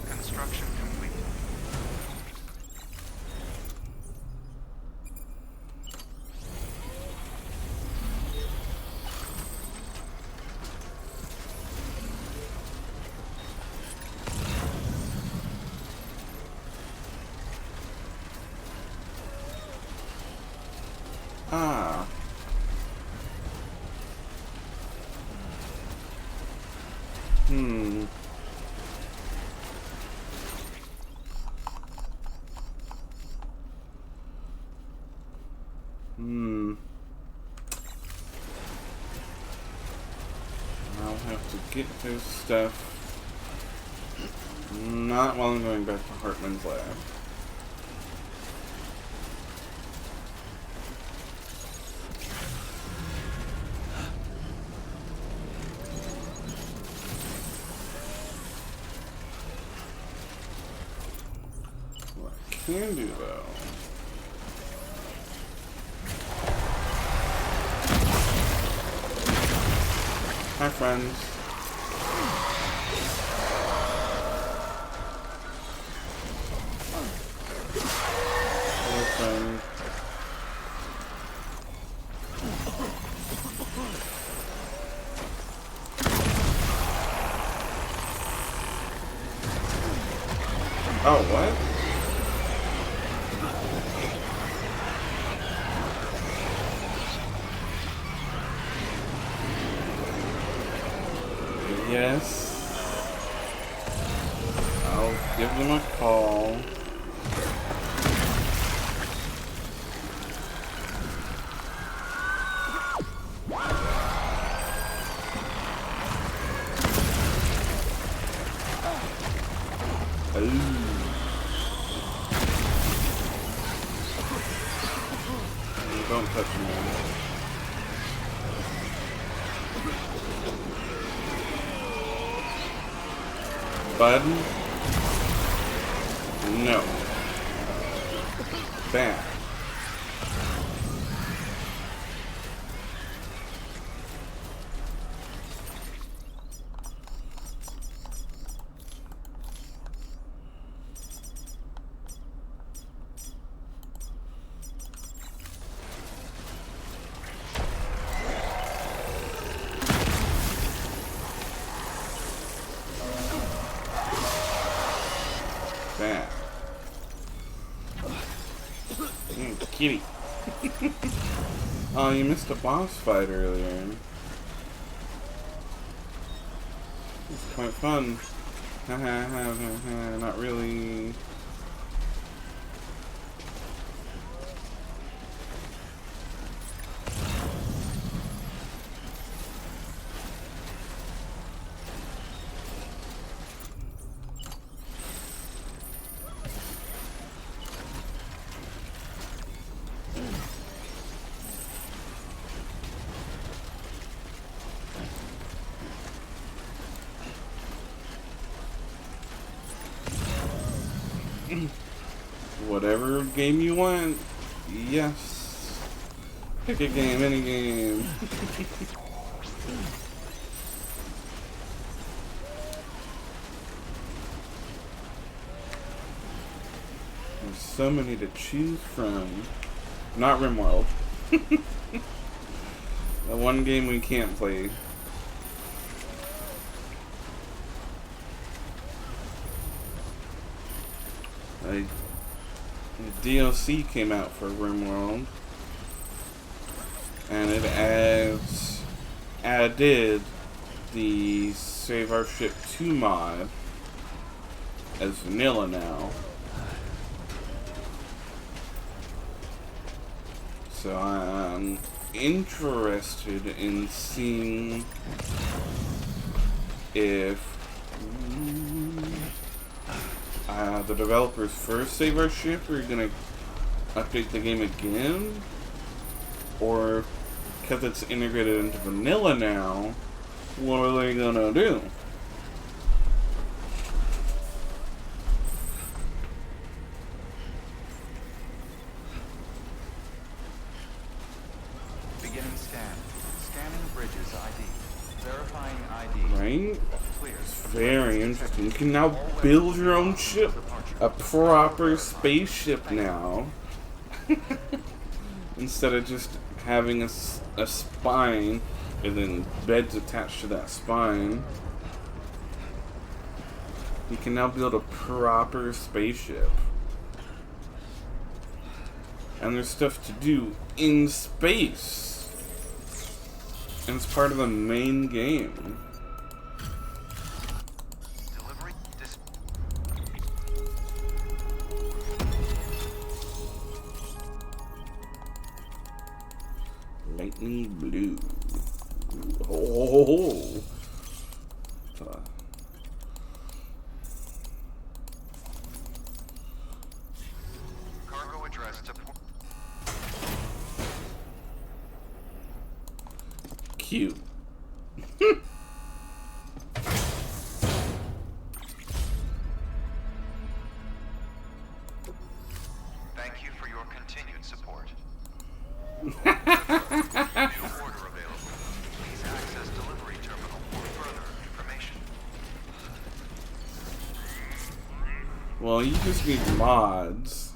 Construction complete. Ah. Hmm. I'll have to get his stuff. Not while I'm going back to Hartman's lab. What I can do though. Hi, friends. Hello, friend. Oh, what? Yes. I'll give them a call. Don't touch me. Bud? No. Bad. Bad. Kitty. Oh, you missed a boss fight earlier. It's quite fun. Not really. Whatever game you want. Yes. Pick a game, any game. There's so many to choose from. Not RimWorld. The one game we can't play. The DLC came out for RimWorld, and it added the Save Our Ship 2 mod as vanilla now. So I'm interested in seeing if the developers first Save Our Ship are gonna update the game again, or because it's integrated into vanilla now, what are they gonna do? Beginning scan. Scanning bridges ID. Verifying ID. Right? It's very interesting. You can now build your own ship. A proper spaceship now. Instead of just having a spine and then beds attached to that spine. You can now build a proper spaceship. And there's stuff to do in space. And it's part of the main game. Delivery Lightning blue. Oh. Cargo address to port. Cute. Thank you for your continued support. New order available. Please access delivery terminal for further information. Well, you just need mods.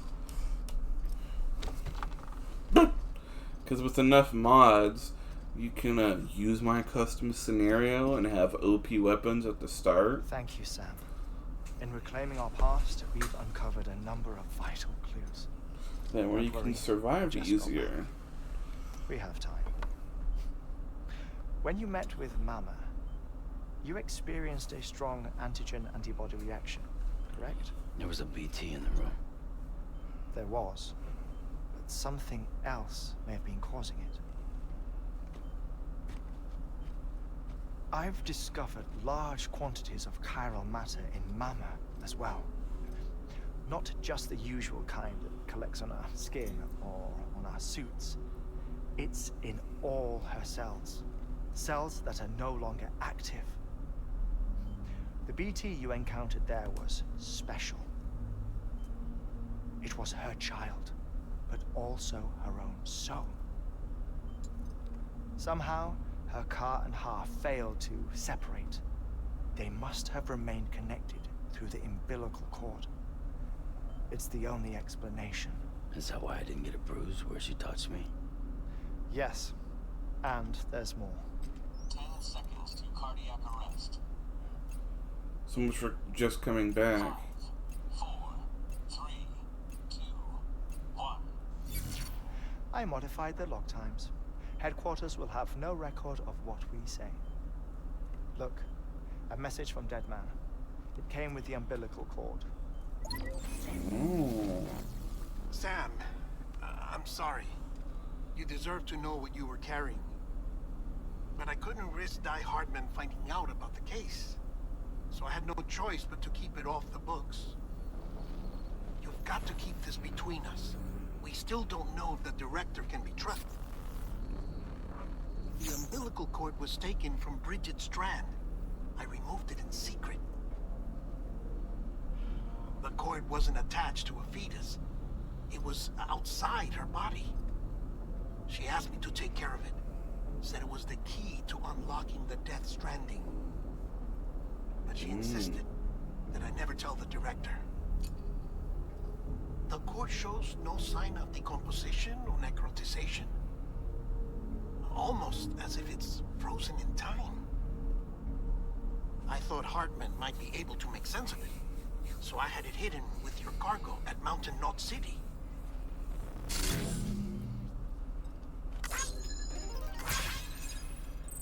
Because with enough mods, you can use my custom scenario and have OP weapons at the start. Thank you, Sam. In reclaiming our past, we've uncovered a number of vital clues. That where you can survive easier. We have time. When you met with Mama, you experienced a strong antigen-antibody reaction, correct? There was a BT in the room. There was, but something else may have been causing it. I've discovered large quantities of chiral matter in Mama as well. Not just the usual kind that collects on our skin or on our suits. It's in all her cells. Cells that are no longer active. The BT you encountered there was special. It was her child, but also her own soul. Somehow, her car and half failed to separate. They must have remained connected through the umbilical cord. It's the only explanation. Is that why I didn't get a bruise where she touched me? Yes, and there's more. 10 seconds to cardiac arrest. So much for just coming back. 5, 4, 3, 2, 1. I modified the log times. Headquarters will have no record of what we say. Look, a message from Deadman. It came with the umbilical cord. Oh. Sam, I'm sorry. You deserve to know what you were carrying. But I couldn't risk Di Hardman finding out about the case. So I had no choice but to keep it off the books. You've got to keep this between us. We still don't know if the director can be trusted. The umbilical cord was taken from Bridget Strand. I removed it in secret. The cord wasn't attached to a fetus. It was outside her body. She asked me to take care of it. Said it was the key to unlocking the Death Stranding. But she insisted that I never tell the director. The core shows no sign of decomposition or necrotization. Almost as if it's frozen in time. I thought Hartman might be able to make sense of it, so I had it hidden with your cargo at Mountain Knot City.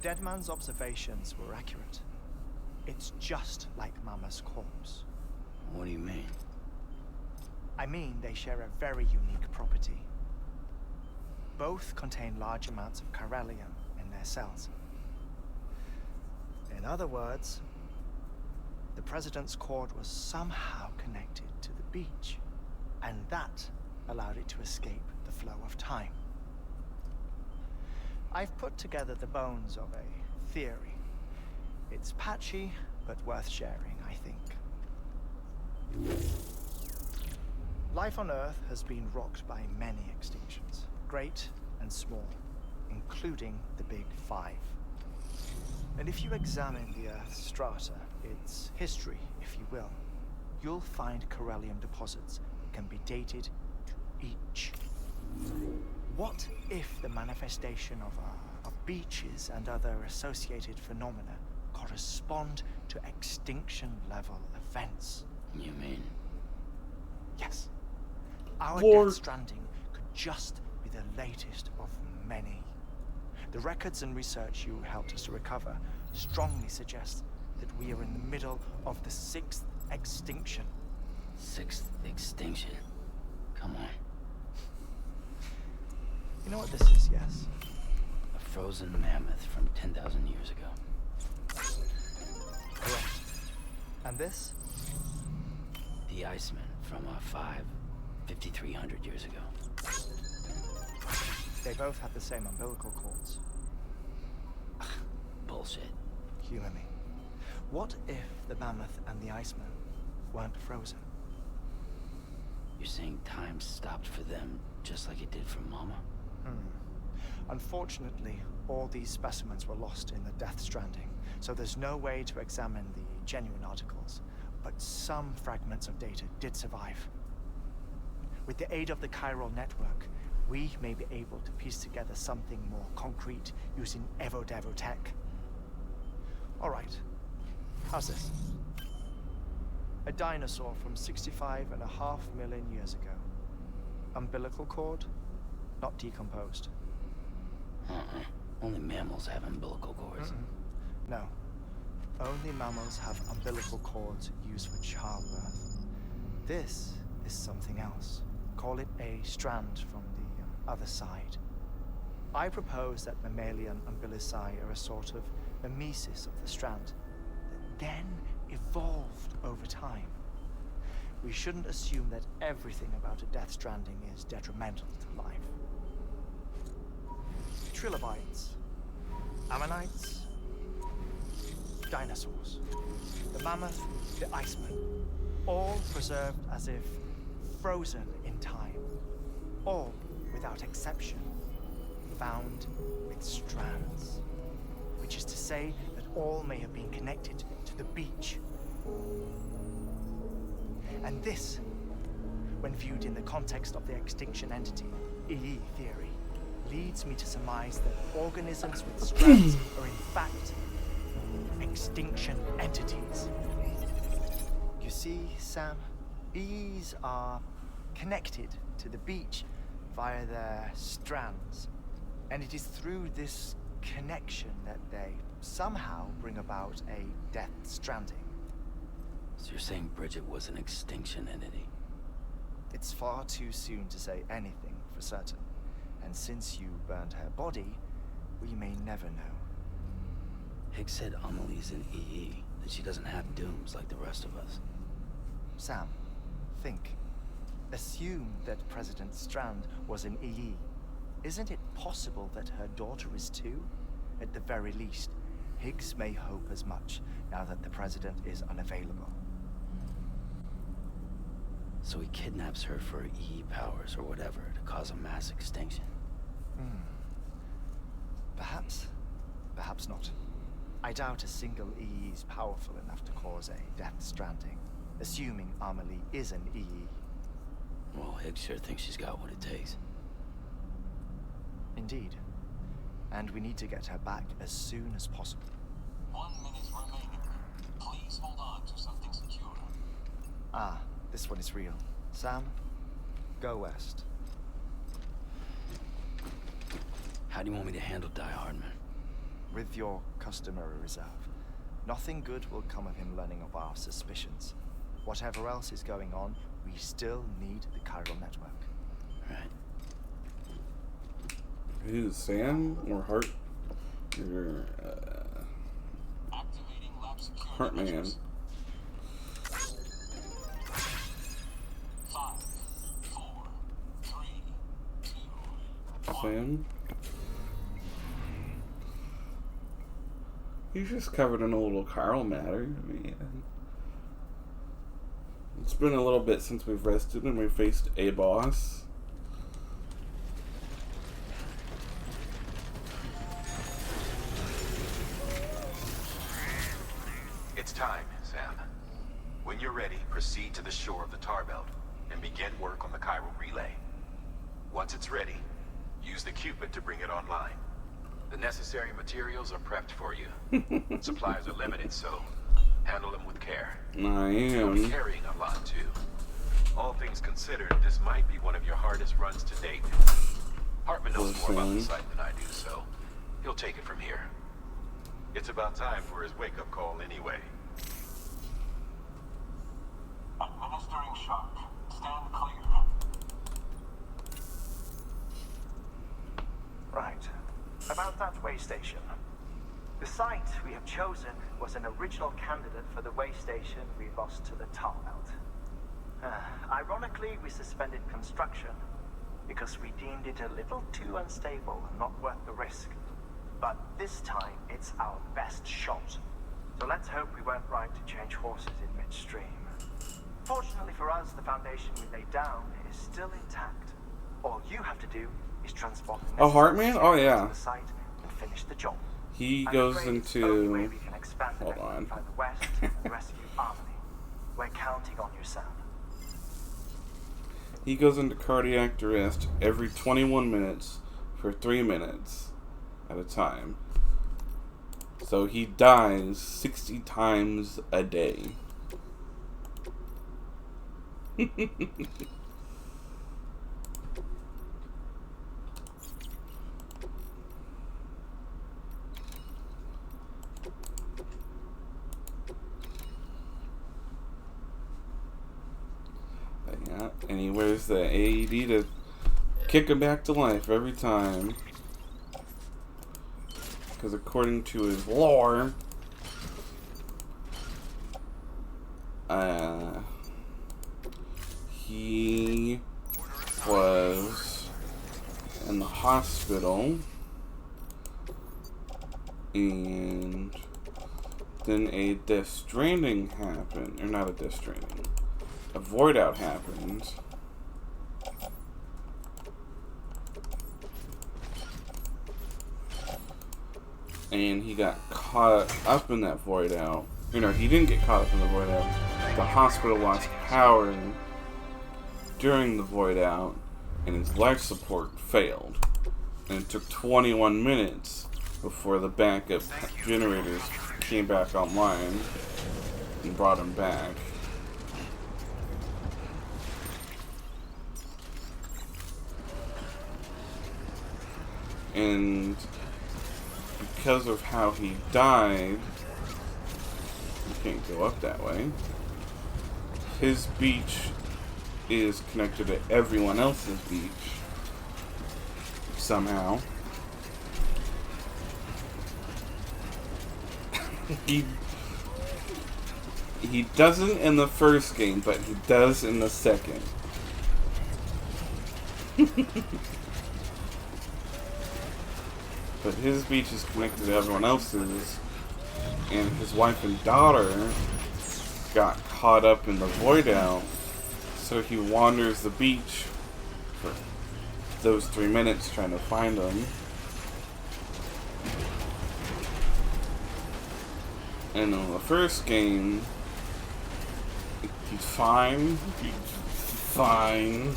Deadman's observations were accurate. It's just like Mama's corpse. What do you mean? I mean, they share a very unique property. Both contain large amounts of chiralium in their cells. In other words, the President's cord was somehow connected to the beach, and that allowed it to escape the flow of time. I've put together the bones of a theory. It's patchy, but worth sharing, I think. Life on Earth has been rocked by many extinctions, great and small, including the Big Five. And if you examine the Earth's strata, its history, if you will, you'll find chiralium deposits that can be dated to each. What if the manifestation of beaches and other associated phenomena correspond to extinction-level events? You mean? Yes. Our Lord. Death Stranding could just be the latest of many. The records and research you helped us to recover strongly suggest that we are in the middle of the 6th extinction. 6th extinction? Come on. You know what this is, yes? A frozen mammoth from 10,000 years ago. Correct. And this? The Iceman from 5,300 years ago. They both have the same umbilical cords. Bullshit. Humor me. What if the mammoth and the Iceman weren't frozen? You're saying time stopped for them just like it did for Mama? Unfortunately, all these specimens were lost in the Death Stranding, so there's no way to examine the genuine articles. But some fragments of data did survive. With the aid of the chiral network, we may be able to piece together something more concrete using Evo-Devo tech. All right, how's this? A dinosaur from 65.5 million years ago. Umbilical cord, not decomposed. Only mammals have umbilical cords. No. Only mammals have umbilical cords used for childbirth. This is something else. Call it a strand from the other side. I propose that mammalian umbilici are a sort of mimesis of the strand that then evolved over time. We shouldn't assume that everything about a Death Stranding is detrimental to life. Trilobites, ammonites, dinosaurs, the mammoth, the Iceman, all preserved as if frozen in time, all without exception, found with strands, which is to say that all may have been connected to the beach. And this, when viewed in the context of the extinction entity, EE theory, leads me to surmise that organisms with strands are in fact extinction entities. You see, Sam, EEs are connected to the beach via their strands, and it is through this connection that they somehow bring about a Death Stranding. So you're saying Bridget was an extinction entity? It's far too soon to say anything for certain, and since you burned her body, we may never know. Higgs said Amelie's an EE, that she doesn't have dooms like the rest of us. Sam, think. Assume that President Strand was an EE. Isn't it possible that her daughter is too? At the very least, Higgs may hope as much now that the President is unavailable. So he kidnaps her for EE powers or whatever to cause a mass extinction. Perhaps. Perhaps not. I doubt a single EE is powerful enough to cause a Death Stranding, assuming Amelie is an EE. Well, Higgs sure thinks she's got what it takes. Indeed. And we need to get her back as soon as possible. 1 minute remaining. Please hold on to something secure. Ah, this one is real. Sam, go west. How do you want me to handle Die Hardman? With your customary reserve. Nothing good will come of him learning of our suspicions. Whatever else is going on, we still need the chiral network. Right. Who's Sam or Hart? Or, Activating lab security Hartman. measures. 5, 4, 3, 2, 1. Sam? He's just covered in a little chiral matter. Man. It's been a little bit since we've rested and we faced a boss. It's time, Sam. When you're ready, proceed to the shore of the tar belt and begin work on the chiral relay. Once it's ready, use the Cupid to bring it online. The necessary materials are prepped for you. Supplies are limited, so handle them with care. I You'll be am. carrying a lot, too. All things considered, this might be one of your hardest runs to date. Hartman knows more about the site than I do, so he'll take it from here. It's about time for his wake-up call anyway. Administering shock. Stand clear. Right. About that way station. The site we have chosen was an original candidate for the way station we lost to the tar belt. Ironically, we suspended construction because we deemed it a little too unstable and not worth the risk. But this time, it's our best shot. So let's hope we weren't right to change horses in midstream. Fortunately for us, the foundation we laid down is still intact. All you have to do is transport the Oh, Hartman? Oh, yeah. to the site and finish the job. He I'm goes afraid it's the only way into... we can expand the Hold network on. by the west and rescue Harmony. We're counting on you, Sam. He goes into cardiac arrest every 21 minutes for 3 minutes at a time. So he dies 60 times a day. Yeah, and he wears the AED to kick him back to life every time. Because according to his lore, he was in the hospital, and then a Death Stranding happened, or not a Death Stranding, a Void Out happened. And he got caught up in that Void Out. You know, he didn't get caught up in the Void Out. The hospital lost power during the Void Out, and his life support failed. And it took 21 minutes before the backup generators came back online and brought him back. And because of how he died, you can't go up that way. His beach is connected to everyone else's beach somehow. He doesn't in the first game, but he does in the second. But his beach is connected to everyone else's, and his wife and daughter got caught up in the Void Out, so he wanders the beach for those 3 minutes trying to find them. And in the first game, he's fine. He's fine.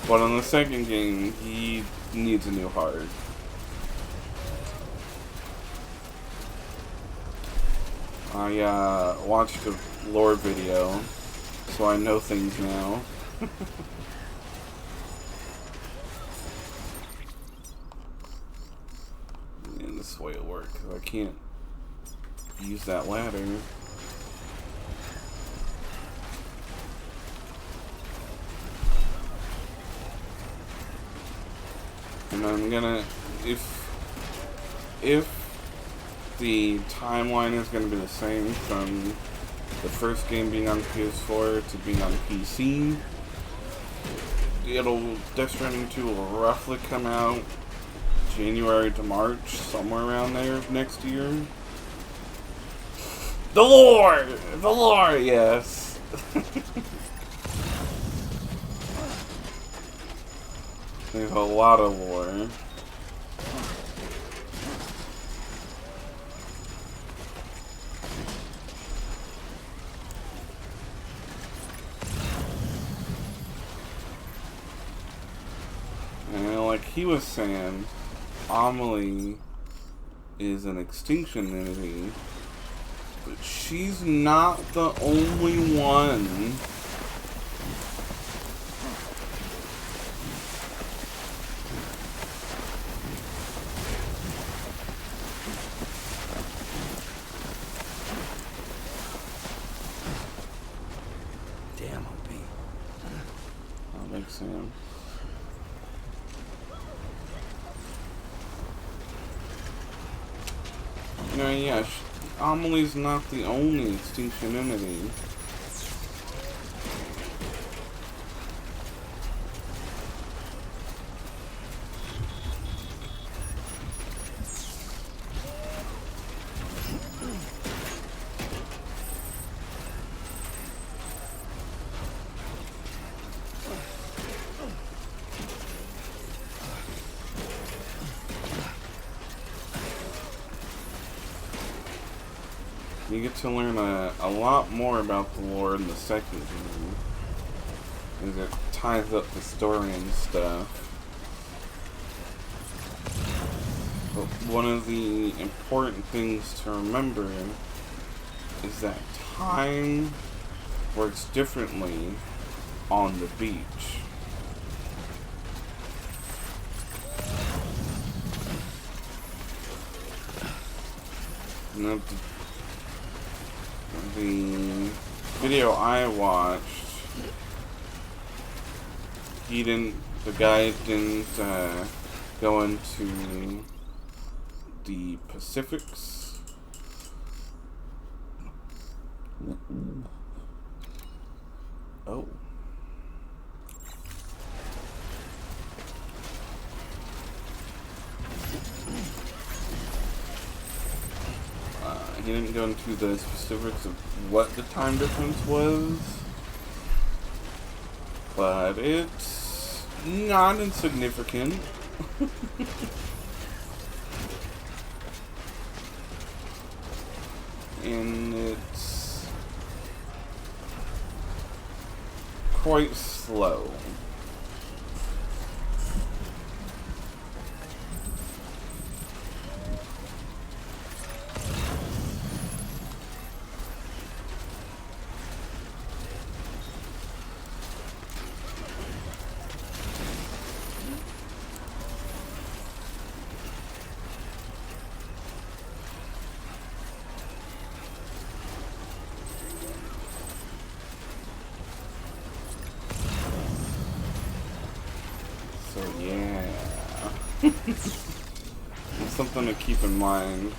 But on the second game, he needs a new heart. I watched a lore video, so I know things now. And this way it'll work, because I can't use that ladder. And I'm gonna, if the timeline is gonna be the same from the first game being on PS4 to being on PC, Death Stranding 2 will roughly come out January to March, somewhere around there next year. The lore! The lore, yes! There's a lot of lore. And like he was saying, Amelie is an extinction entity, but she's not the only one. Damn, OP. That makes sense. You know, yeah, Amelie's not the only extinction entity. You get to learn a lot more about the lore in the second game, as it ties up the story and stuff. But one of the important things to remember is that time works differently on the beach. You know, the video I watched, the guy didn't go into the Pacifics. Oh. He didn't go into the specifics of what the time difference was, but it's not insignificant. And it's quite slow. So yeah, it's something to keep in mind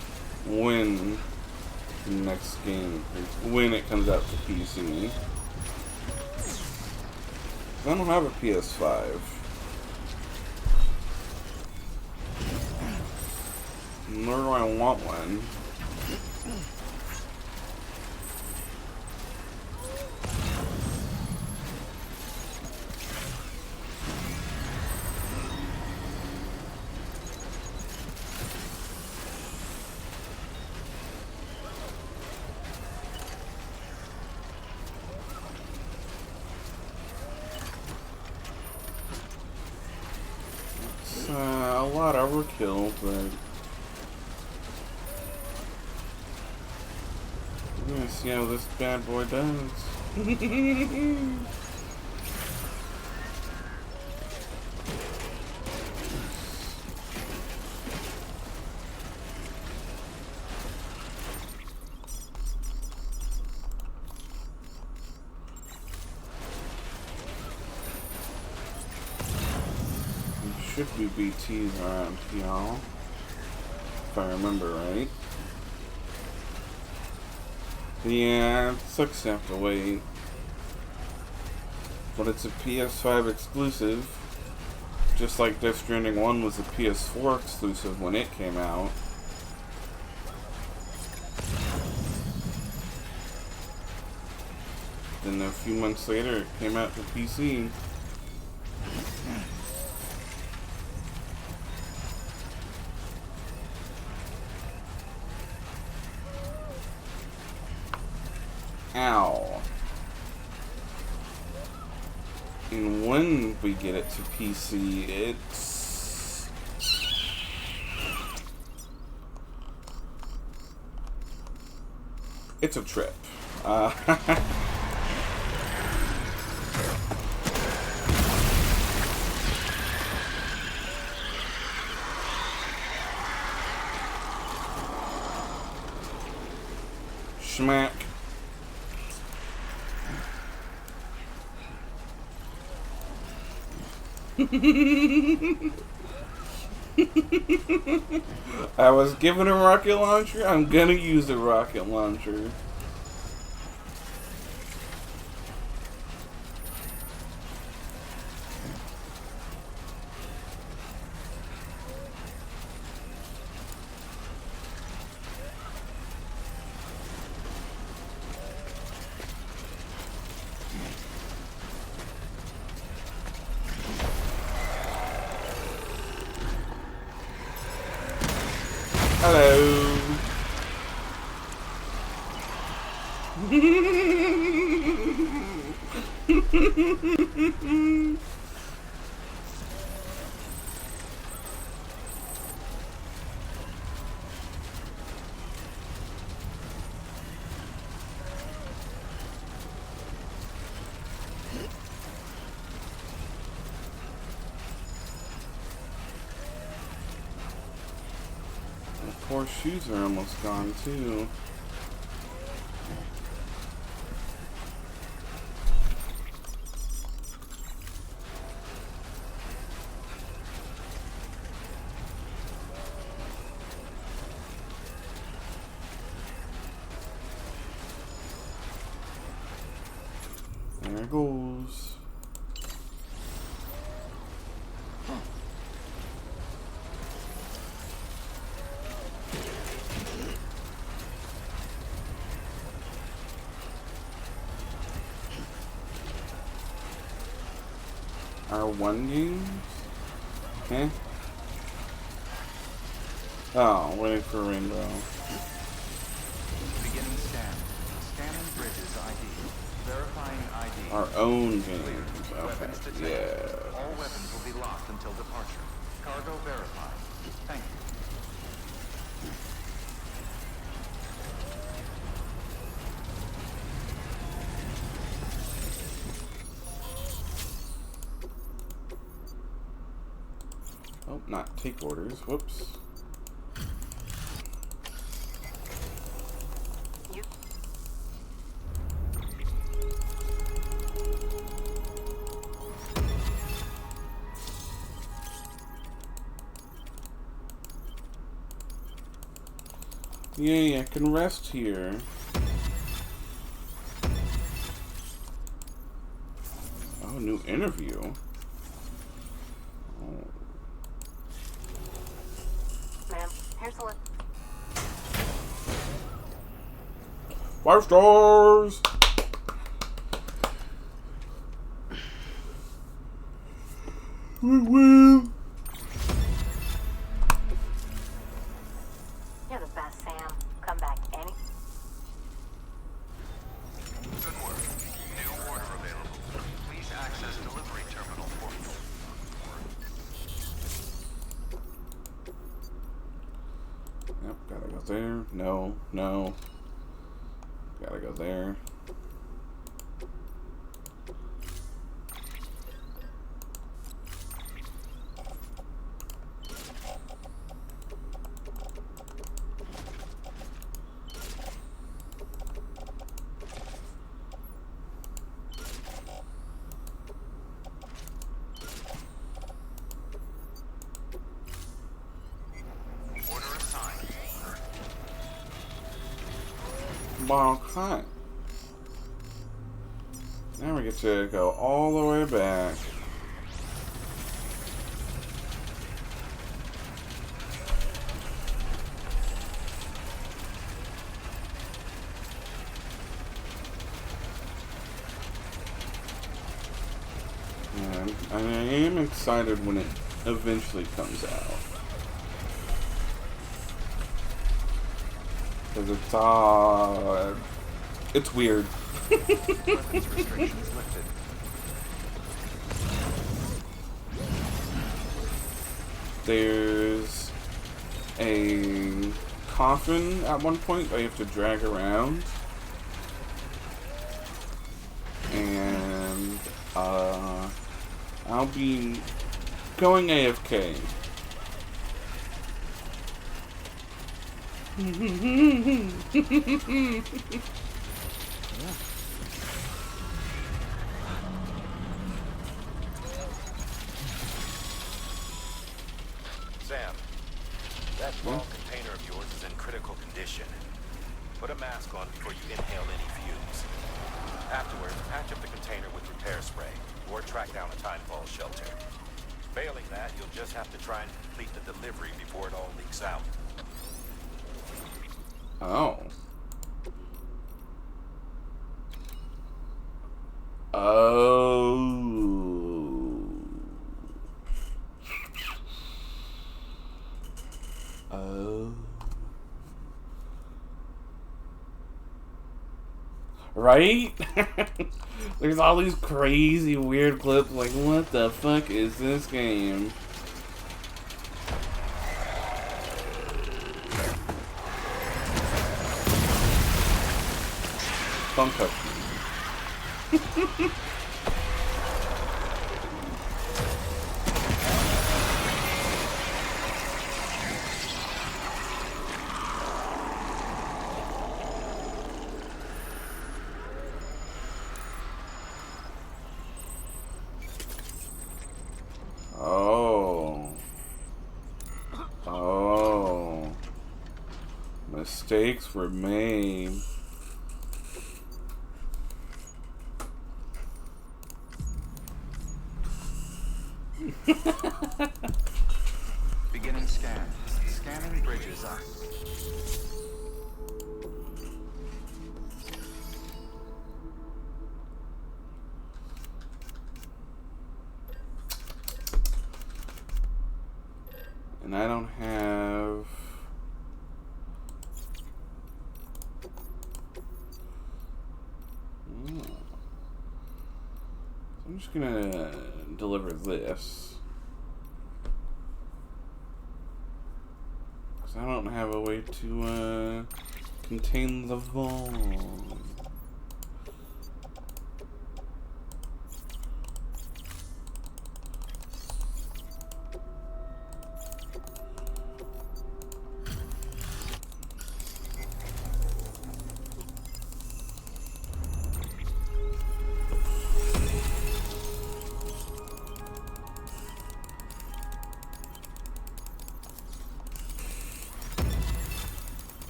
when the next game, when it comes out to PC. I don't have a PS5. Nor do I want one. lot overkill, but we're gonna see how this bad boy does. Should be BTs around here, if I remember right. Yeah, it sucks to have to wait. But it's a PS5 exclusive, just like Death Stranding 1 was a PS4 exclusive when it came out. Then a few months later, it came out to PC. Ow. And when we get it to PC, it's a trip. Schmack. I was given a rocket launcher, I'm gonna use the rocket launcher. Hello. Poor shoes are almost gone too. There it goes. R1 games? Eh? Oh, waiting for Rainbow. Beginning scan. Scanning bridges ID. Verifying ID. Our own games. Weapons Okay, detected. yeah. All weapons will be locked until departure. Cargo verified. Thank you. Oh, not take orders. Whoops. Yay, I can rest here. Oh, new interview. Oh. Ma'am, here's the list. 5 stars! Woo woo! You're the best, Sam. Come back any. Good work. New order available. Please access delivery terminal for there? No, no. Gotta go there. Okay. Now we get to go all the way back. And I am excited when it eventually comes out. Because it's weird. Weapons restrictions lifted. There's a coffin at one point that you have to drag around. And I'll be going AFK. Sam, that small container of yours is in critical condition. Put a mask on before you inhale any fumes. Afterwards, patch up the container with repair spray, or track down a timefall shelter. Failing that, you'll just have to try and complete the delivery before it all leaks out. Oh. Oh. Oh. Right? There's all these crazy weird clips like, what the fuck is this game? Don't touch me. Oh. Oh. Mistakes were made. Beginning scan. Scanning bridges up. And I don't have... I'm just gonna deliver this. Because I don't have a way to contain the vault.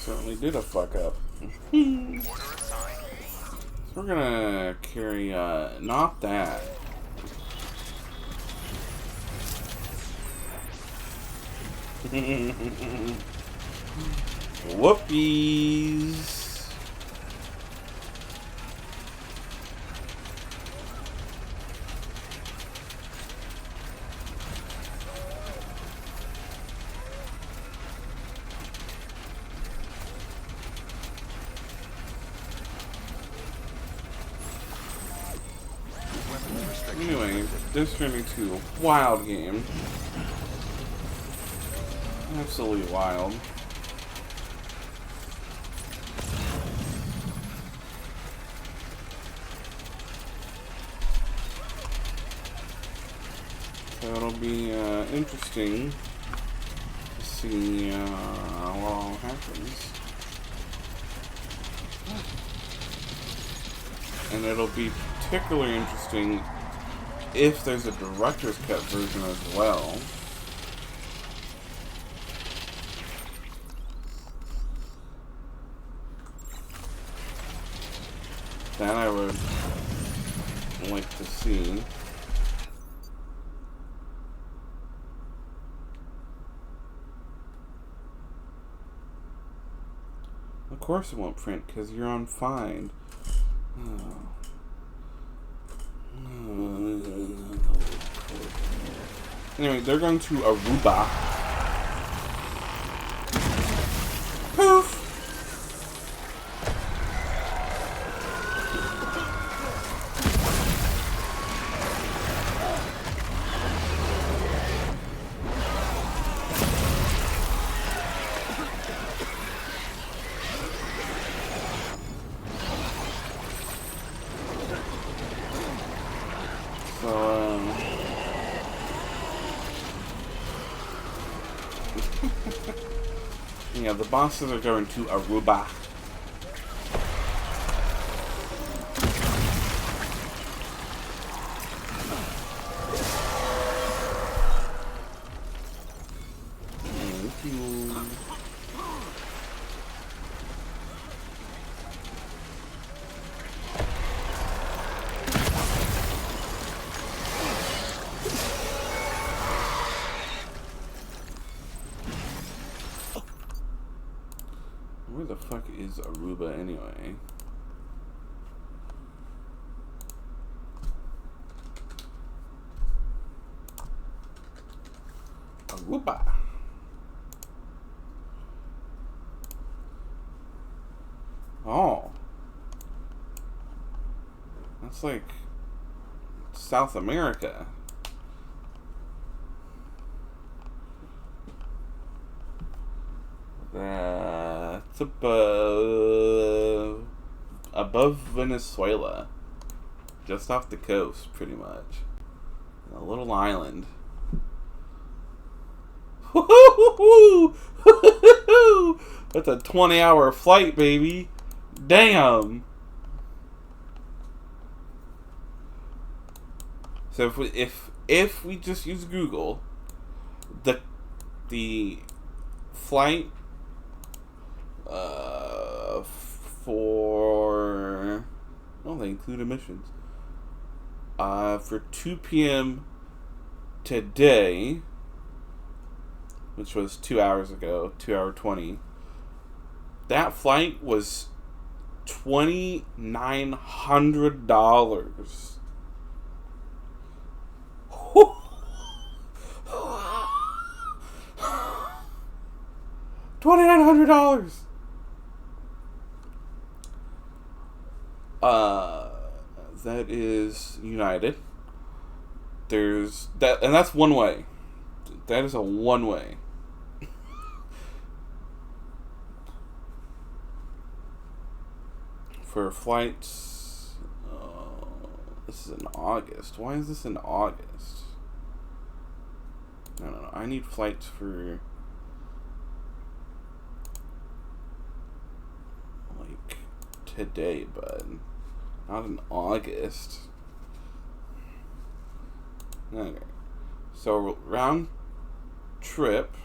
certainly did a fuck up. Order assigned. So we're gonna carry, not that. Whoopies! Anyway, this turned into a wild game. Absolutely wild. So it'll be interesting to see what all happens. And it'll be particularly interesting if there's a director's cut version as well. That I would like to see. Of course it won't print, because you're on fine. Oh. Anyway, they're going to Aruba. Poof! Yeah, the bosses are going to Aruba. Thank you. Where the fuck is Aruba anyway? Aruba. Oh. That's like South America. That's above Venezuela. Just off the coast, pretty much. A little island. That's a 20-hour flight, baby. Damn. So if we just use Google, the flight for, well, they include emissions, for 2 p.m. today, which was 2 hours ago, 2 hour 20, that flight was $2,900. $2,900. That is United. There's that, and that's one way. That is a one way. For flights, this is in August. Why is this in August? No. I need flights for like today, bud. Not in August. Okay. So round trip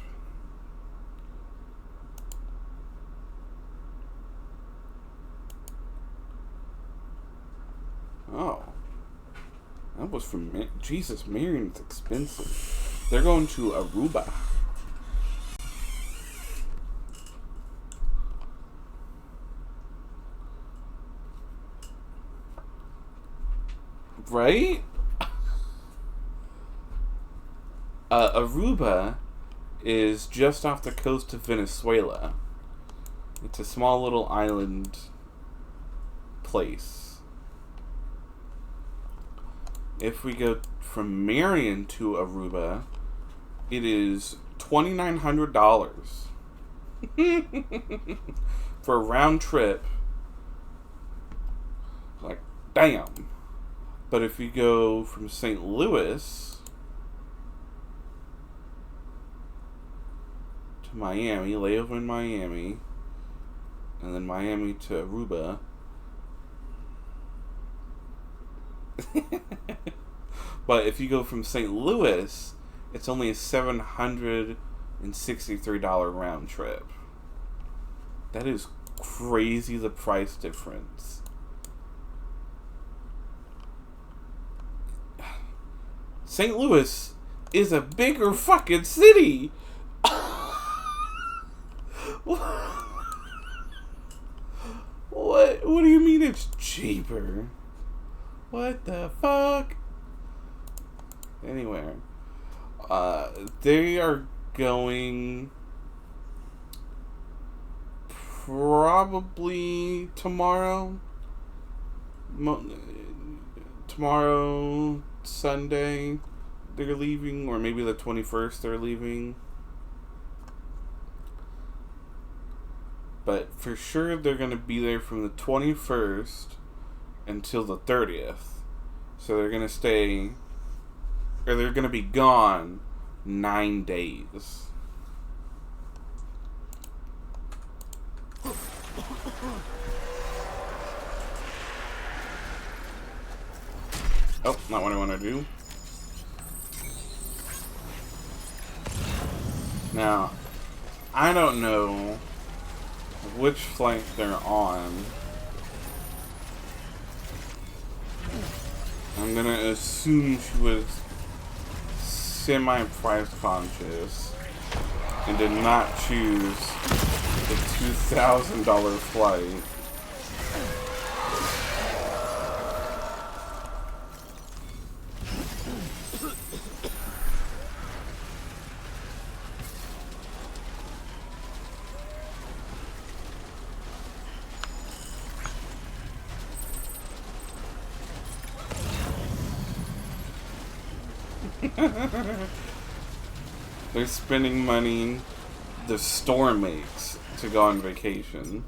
That was from Jesus. Marion's expensive. They're going to Aruba. Right? Aruba is just off the coast of Venezuela. It's a small little island place. If we go from Marion to Aruba, it is $2,900 for a round trip. Like, damn. But if you go from St. Louis to Miami, layover in Miami, and then Miami to Aruba, but if you go from St. Louis, it's only a $763 round trip. That is crazy, the price difference. St. Louis is a bigger fucking city. What do you mean it's cheaper? What the fuck? Anyway, they are going probably tomorrow. Tomorrow, Sunday, they're leaving, or maybe the 21st they're leaving. But for sure they're going to be there from the 21st until the 30th. So they're going to stay, or they're going to be gone 9 days. Oh, not what I want to do. Now, I don't know which flight they're on. I'm gonna assume she was semi-price conscious and did not choose the $2,000 flight. They're spending money the store makes to go on vacation.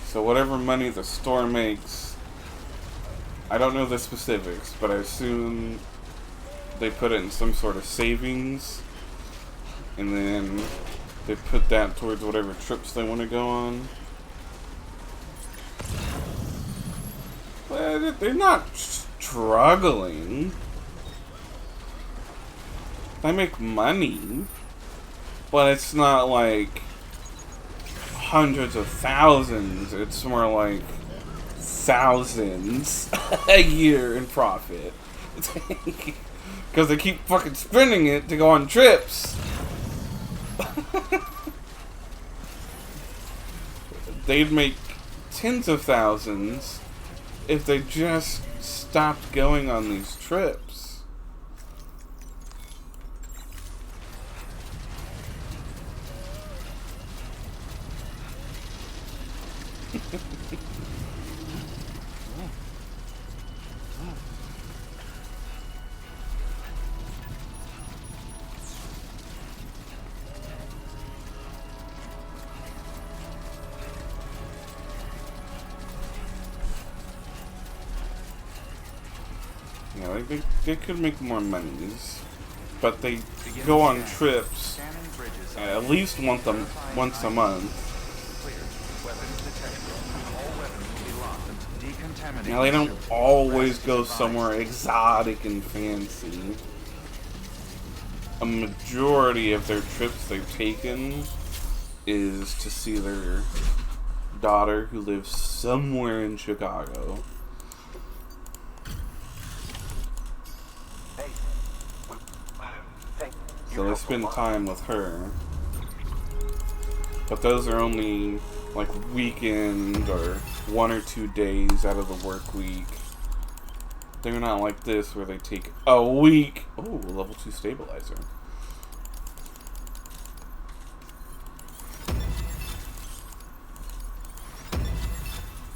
So whatever money the store makes, I don't know the specifics, but I assume they put it in some sort of savings, and then they put that towards whatever trips they want to go on. Well, they're not struggling. They make money, but it's not like hundreds of thousands. It's more like thousands a year in profit. Because they keep fucking spending it to go on trips. They'd make tens of thousands if they just stopped going on these trips. Yeah, like they could make more monies, but they go on trips at least once a month. Now they don't always go somewhere exotic and fancy. A majority of their trips they've taken is to see their daughter who lives somewhere in Chicago. Hey, thank you. So they spend time with her. But those are only like weekend or 1 or 2 days out of the work week. They're not like this where they take a week. Oh, level 2 stabilizer.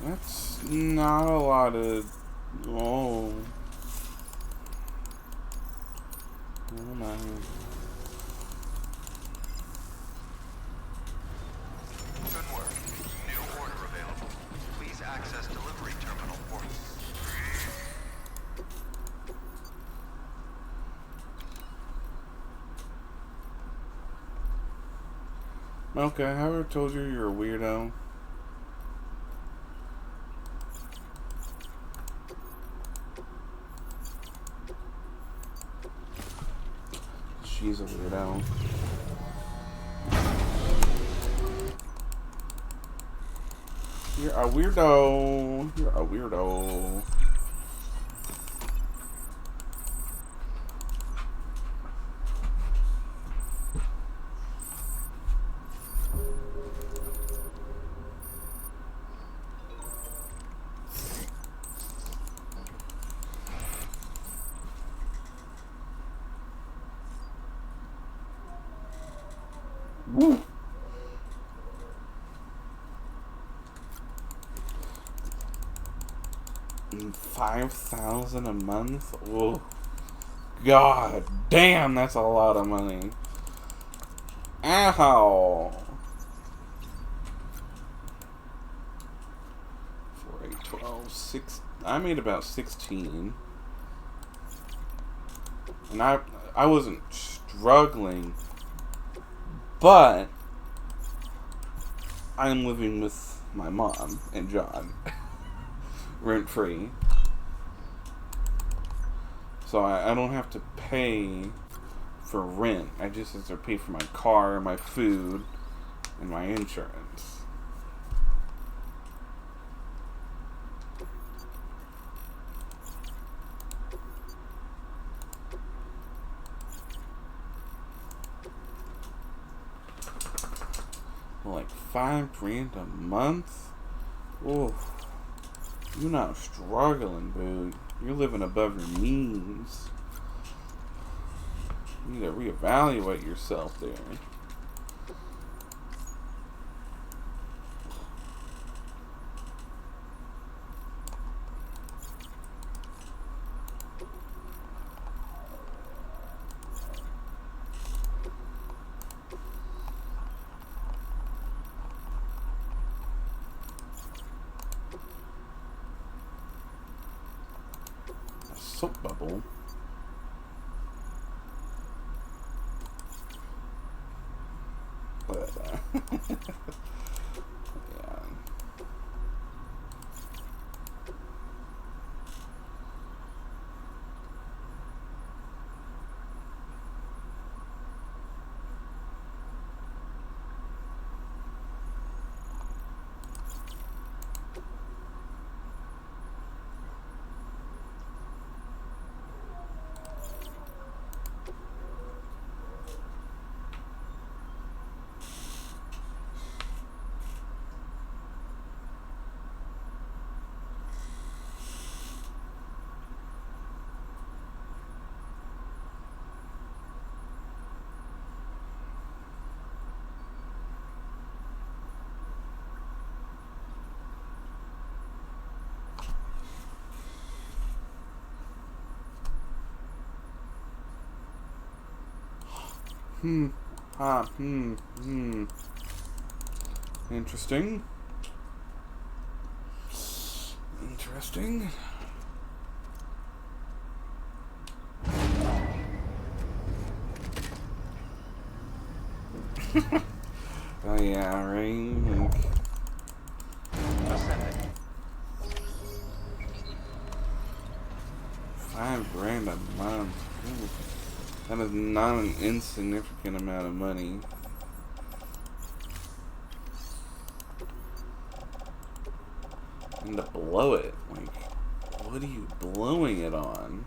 That's not a lot of... Oh. Oh my. Good work. New order available. Please access delivery terminal for... Okay, have I ever told you you're a weirdo? She's a weirdo. You're a weirdo. You're a weirdo. Woo. $5,000 a month? Oh, God damn, that's a lot of money. Ow. 4, 8, 12, 6. I made about 16. And I wasn't struggling, but I'm living with my mom and John, rent free. So I don't have to pay for rent. I just have to pay for my car, my food, and my insurance. Like $5,000 a month? Oh, you're not struggling, dude. You're living above your means. You need to reevaluate yourself there. Soap bubble. Whatever. Yeah. Interesting. Interesting. Oh yeah, right? Like... $5,000 a month. Ooh. That is not an insignificant amount of money. And to blow it. Like, what are you blowing it on?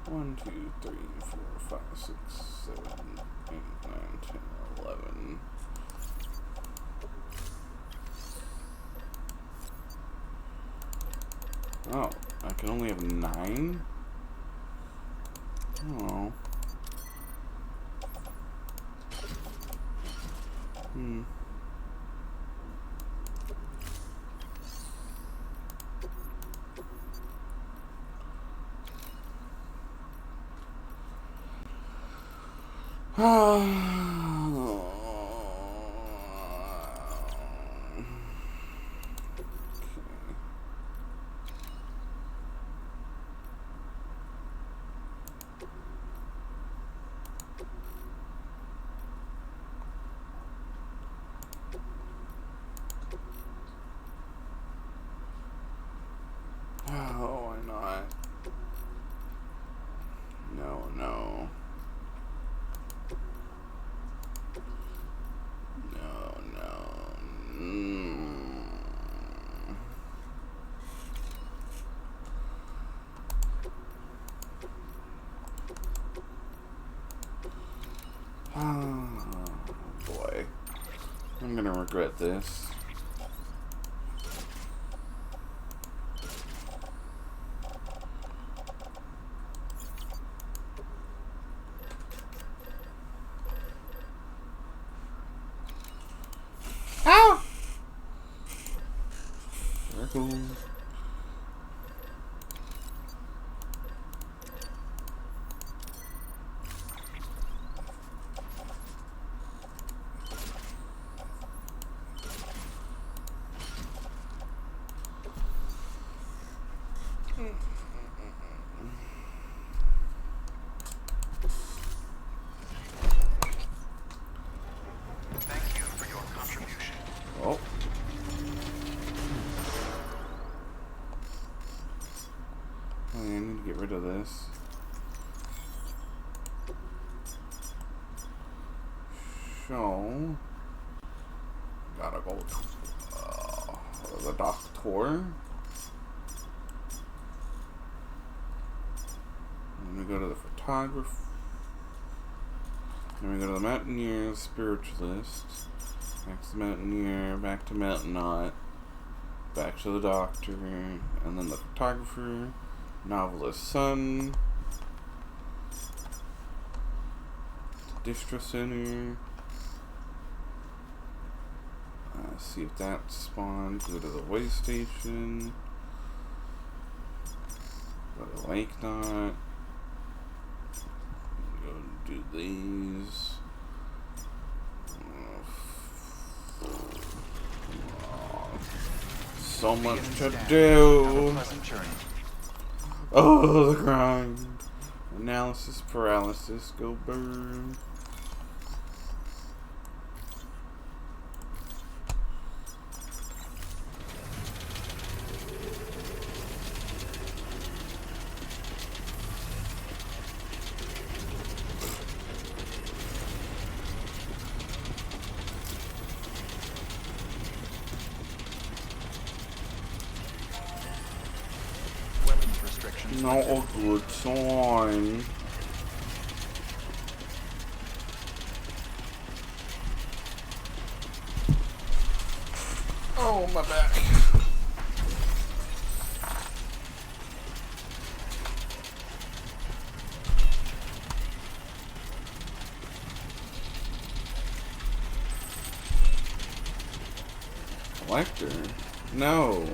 One, 2, 3, 4, 5, 6, 7, 8, 9, 10, 11. Oh, I can only have 9? Oh. Oh, why not? No, no. No, no. Oh, boy. I'm gonna regret this. Ow! Circle. Thank you for your contribution. Oh. I need to get rid of this. So, gotta go to the doctor. Then we go to the photographer. Then we go to the mountaineer, spiritualist. Back to the mountaineer, back to mountainaut. Back to the doctor, and then the photographer, novelist son, distro center. See if that spawns. Go to the way station. Go to Lake Knot. Go do these. So much to do. Oh, the grind. Analysis paralysis. Go burn. Not a good sign. Oh, my back. Collector? No.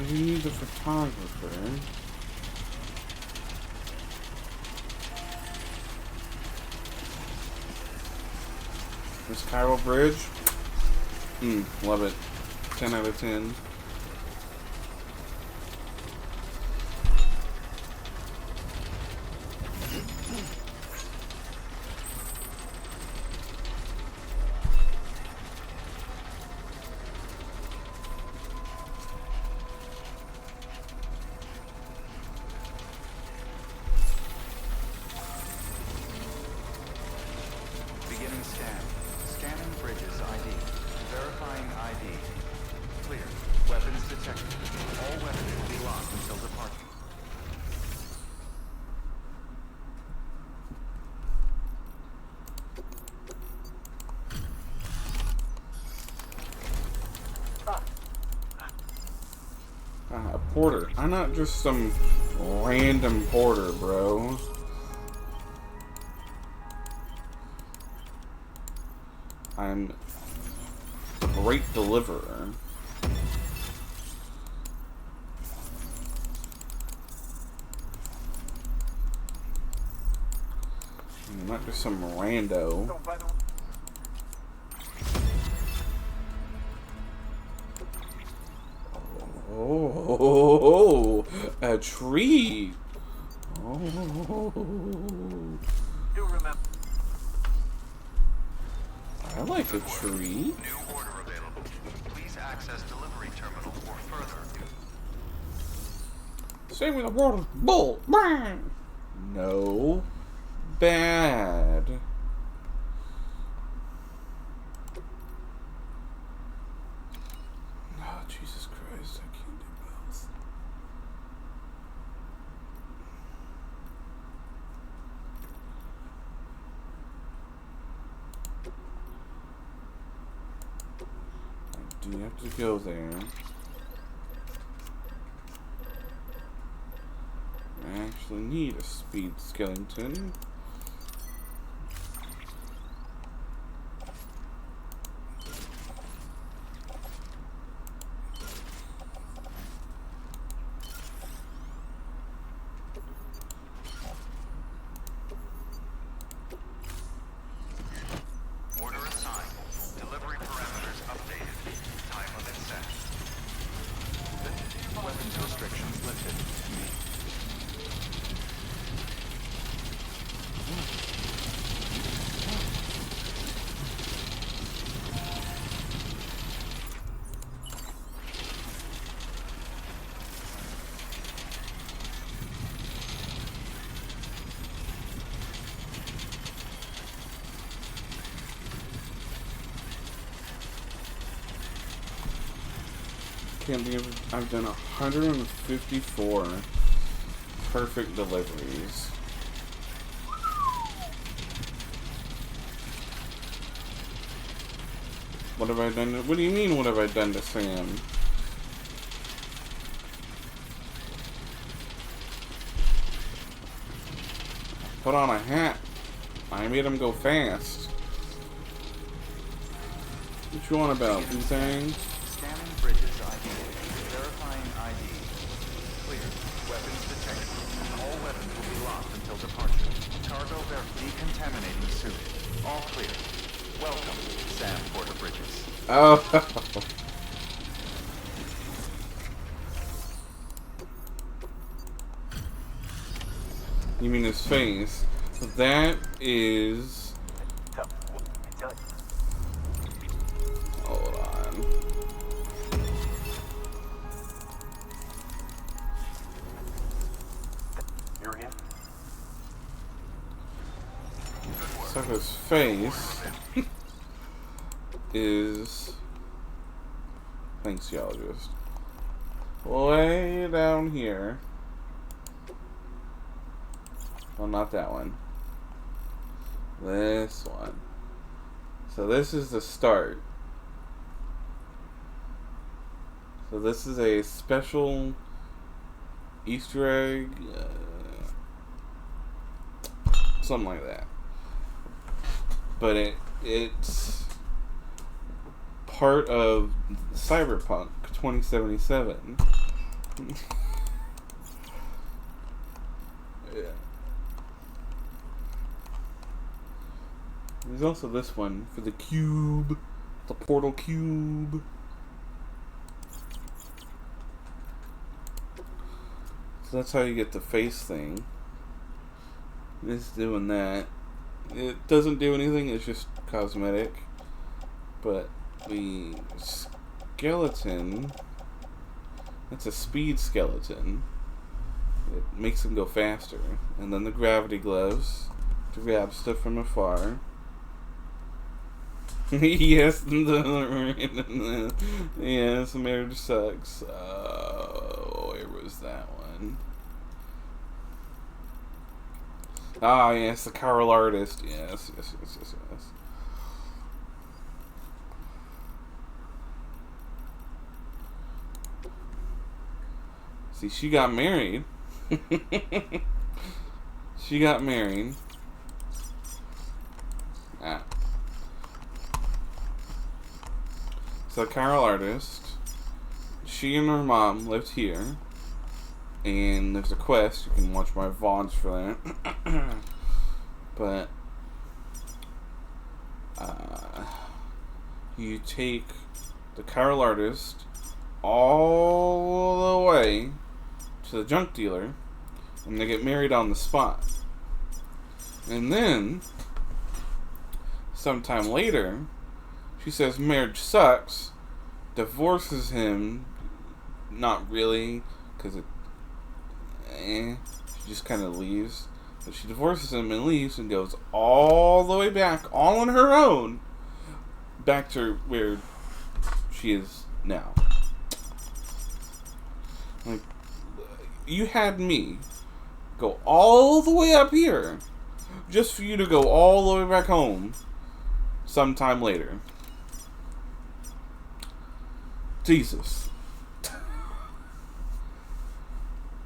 You need the photographer. This Cairo Bridge. Love it. 10 out of 10. Beginning scan. Scanning bridges ID. Verifying ID. Clear. Weapons detected. All weapons will be locked until departure. A porter. I'm not just some random porter, bro. I'm a great deliverer. I'm not just some rando. Oh, a tree. Oh. Do remember. I like a tree. New order available. Please access delivery terminal for further. Save me the water. Bull. Bang. No. Bad. Oh, Jesus Christ. I can't do both. I do have to go there. I actually need a speed skeleton. Order assigned. Delivery parameters updated. Time limit set. Weapons restrictions lifted. Can't believe I've done 154 perfect deliveries. What have I done what do you mean, what have I done to Sam? Put on a hat. I made him go fast. What you on about, Wu-Tang? Scanning bridges ID. Verifying ID. Clear. Weapons detected. All weapons will be locked until departure. Cargo decontaminating suit. All clear. Welcome, Sam Porter Bridges. Oh. You mean his face? That is... Hold on. You're in? So his face is... Thanks, geologist. Way down here. Well, not that one. This one. So this is the start. So this is a special Easter egg. Something like that. But it's part of Cyberpunk 2077. Yeah. There's also this one for the cube. The portal cube. So that's how you get the face thing. It's doing that. It doesn't do anything, it's just cosmetic. But the skeleton, it's a speed skeleton. It makes him go faster. And then the gravity gloves to grab stuff from afar. Yes, yes, marriage sucks. Where was that one? Ah, yes, the Carl artist. Yes. See, she got married. She got married. Ah. So, Carol artist, she and her mom lived here, and there's a quest. You can watch my VODs for that. But you take the Carol artist all the way to the junk dealer, and they get married on the spot. And then, sometime later, she says marriage sucks, divorces him, not really, because she just kind of leaves. But she divorces him and leaves and goes all the way back, all on her own, back to where she is now. Like, you had me go all the way up here, just for you to go all the way back home sometime later. Jesus.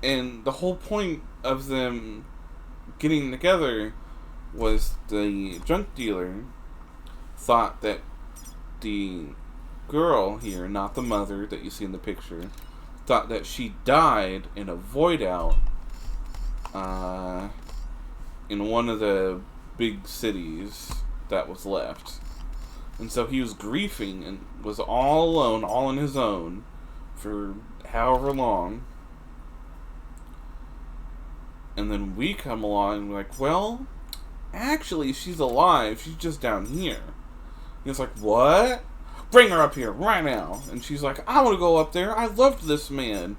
And the whole point of them getting together was the junk dealer thought that the girl here, not the mother that you see in the picture, thought that she died in a void out in one of the big cities that was left. And so he was grieving and was all alone, all on his own, for however long. And then we come along and we're like, well, actually, she's alive. She's just down here. And it's like, what? Bring her up here right now. And she's like, I want to go up there. I loved this man.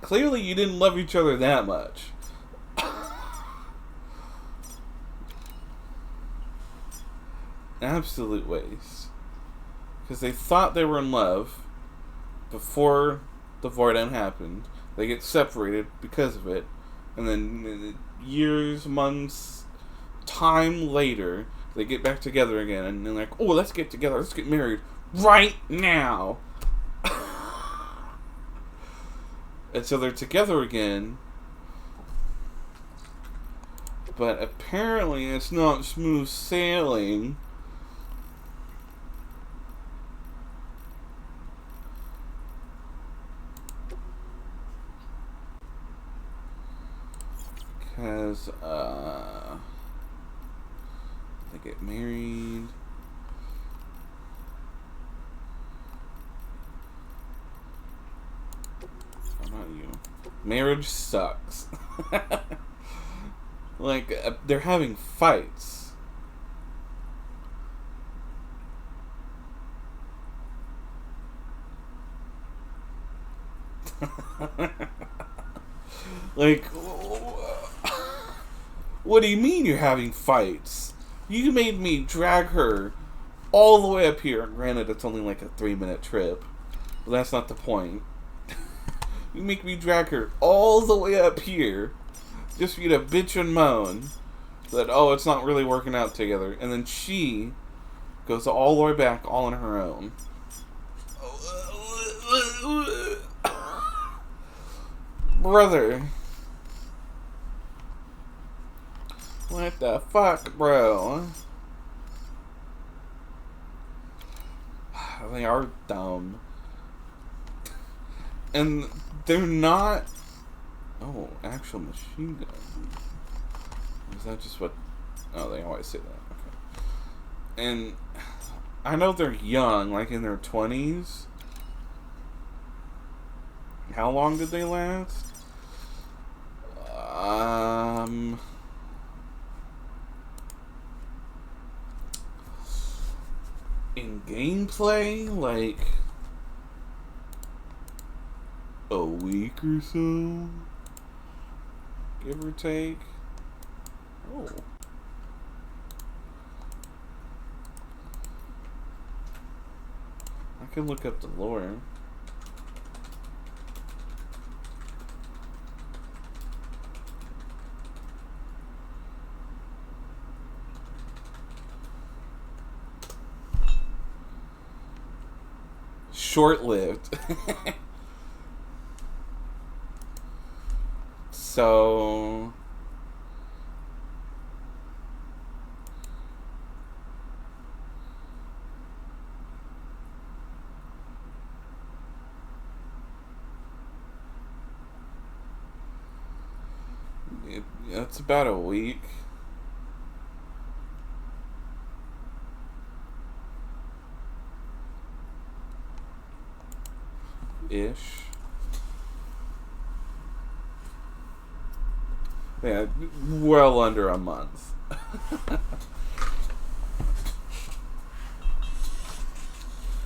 Clearly, you didn't love each other that much. Absolute waste. Because they thought they were in love before the void end happened. They get separated because of it. And then years, months, time later, they get back together again. And they're like, oh, let's get together. Let's get married right now. And so they're together again. But apparently it's not smooth sailing. Because, they get married. Oh, not you. Marriage sucks. Like, they're having fights. Like, what do you mean you're having fights? You made me drag her all the way up here. Granted, it's only like a 3-minute trip. But that's not the point. You make me drag her all the way up here just for you to bitch and moan that, oh, it's not really working out together. And then she goes all the way back all on her own. Brother. What the fuck, bro? They are dumb. And they're not... Oh, actual machine gun. Is that just what... Oh, they always say that. Okay. And I know they're young, like in their 20s. How long did they last? In gameplay, like a week or so, give or take. Oh. I can look up the lore. Short-lived. So it's about a week. Ish. Yeah, well under a month.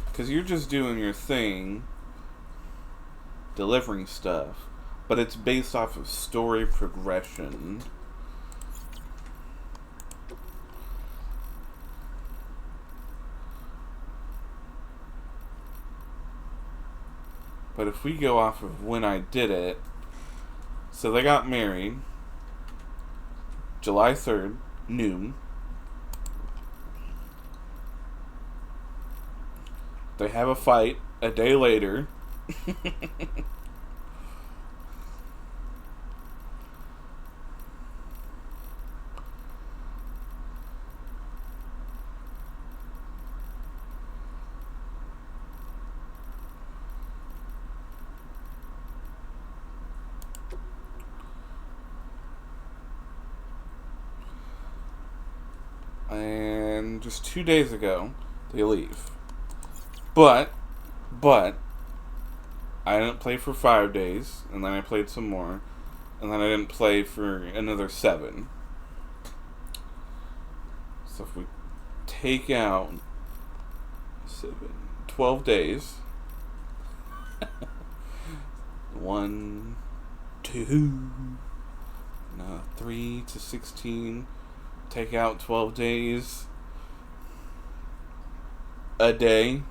Because you're just doing your thing, delivering stuff, but it's based off of story progression. But if we go off of when I did it, so they got married July 3rd, noon. They have a fight a day later. And just 2 days ago, they leave. But, I didn't play for 5 days, and then I played some more, and then I didn't play for another 7. So if we take out 12 days, 1, 2, 3 to 16, take out 12 days, a day.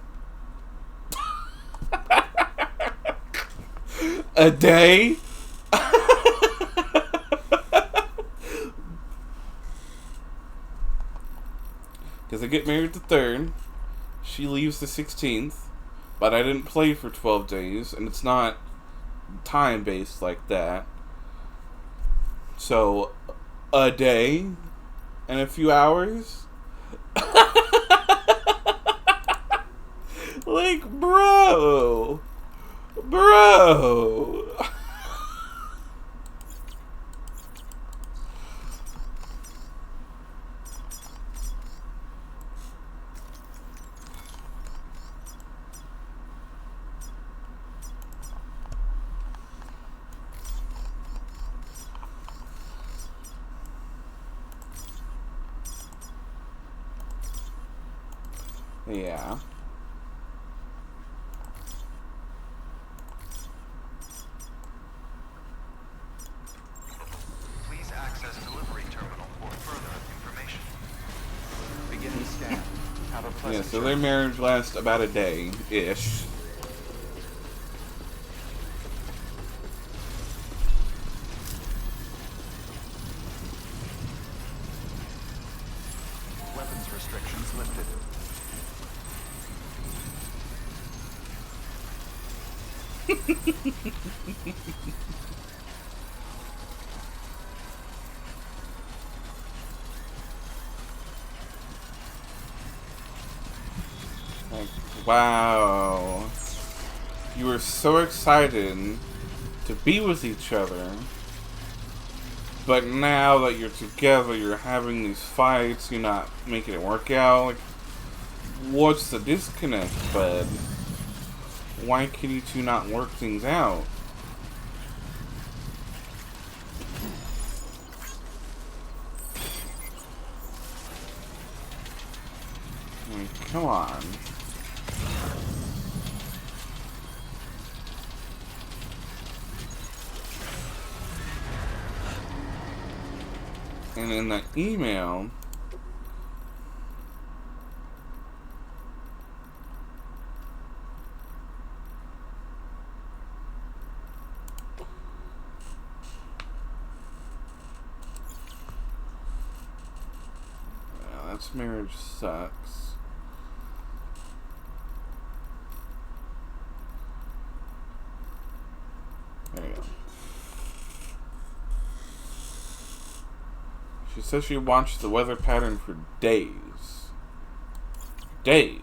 A day? Because I get married the 3rd, she leaves the 16th, but I didn't play for 12 days, and it's not time-based like that. So, a day and a few hours? Like, bro! Yeah. Please access delivery terminal for further information. Beginning scan. Have a pleasant Yeah, so their marriage lasts about a day-ish. Weapons restrictions lifted. Like, wow. You were so excited to be with each other. But now that you're together, you're having these fights, you're not making it work out. Like, what's the disconnect, bud? Why can you two not work things out? I mean, come on. And in that email, yeah, that's marriage sucks. There you go. She says she watched the weather pattern for days. Days.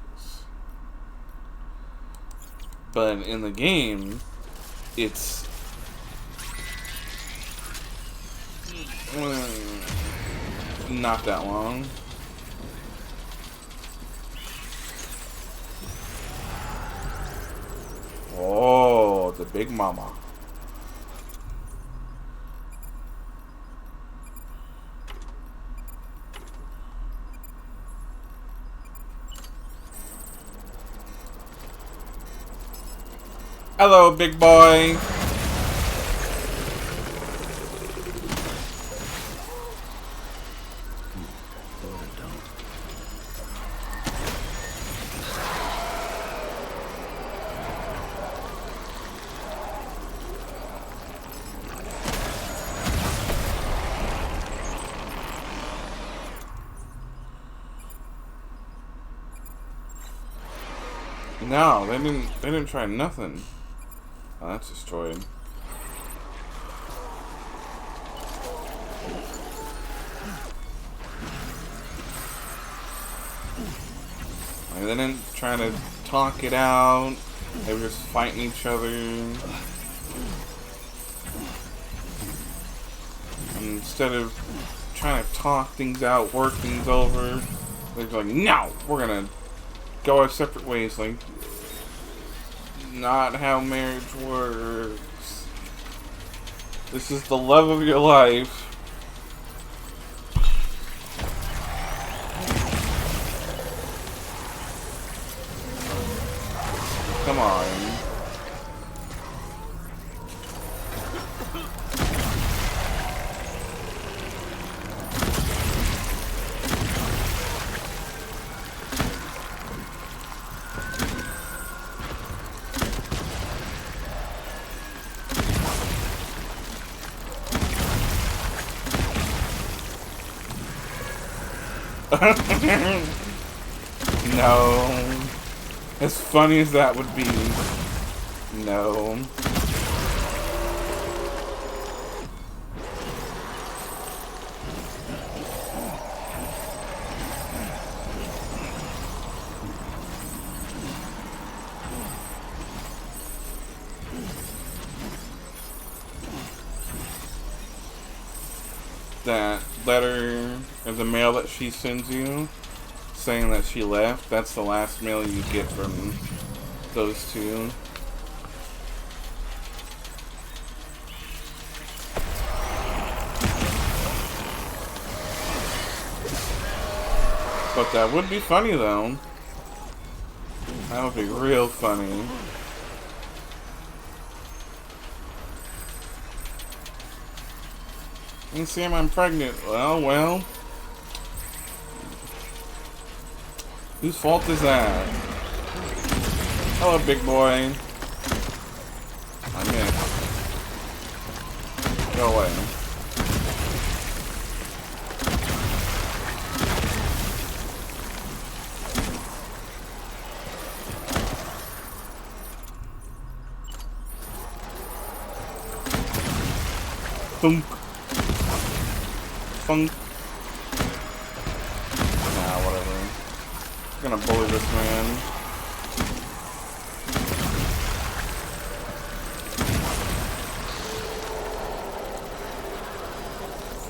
But in the game, it's not that long. Oh, the big mama. Hello, big boy. No, they didn't try nothing. Oh, that's destroyed. Like, they didn't try to talk it out. They were just fighting each other. And instead of trying to talk things out, work things over, they're like, no, we're gonna go our separate ways. Like, not how marriage works. This is the love of your life. Come on. No. As funny as that would be. No. That letter or the mail that she sends you saying that she left, that's the last mail you get from those two. But that would be funny though. That would be real funny. And Sam, I'm pregnant. Well. Whose fault is that? Hello, big boy. I missed. Go away. Thunk. Funk. Nah, whatever. I'm gonna bully this man.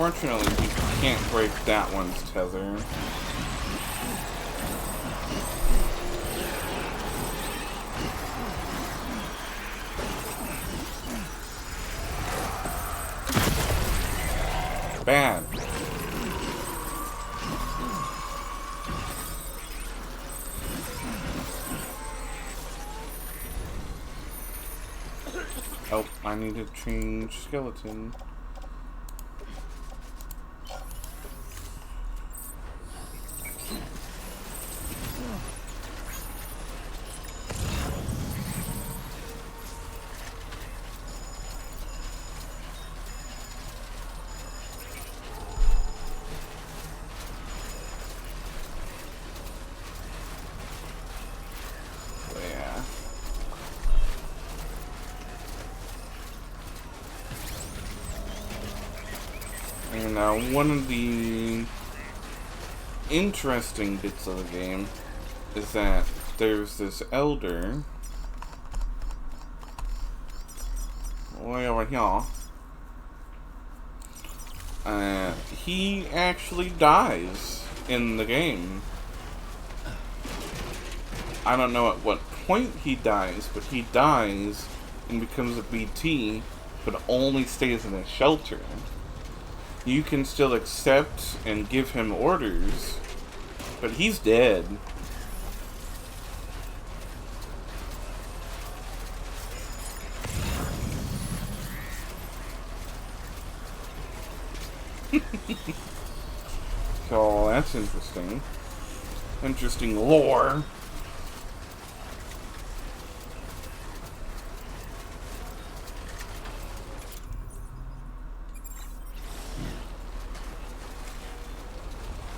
Unfortunately, you can't break that one's tether. Bad. Oh, I need to change skeleton. And one of the interesting bits of the game is that there's this elder way over here. He actually dies in the game. I don't know at what point he dies, but he dies and becomes a BT, but only stays in a shelter. You can still accept and give him orders, but he's dead. So that's interesting. Interesting lore.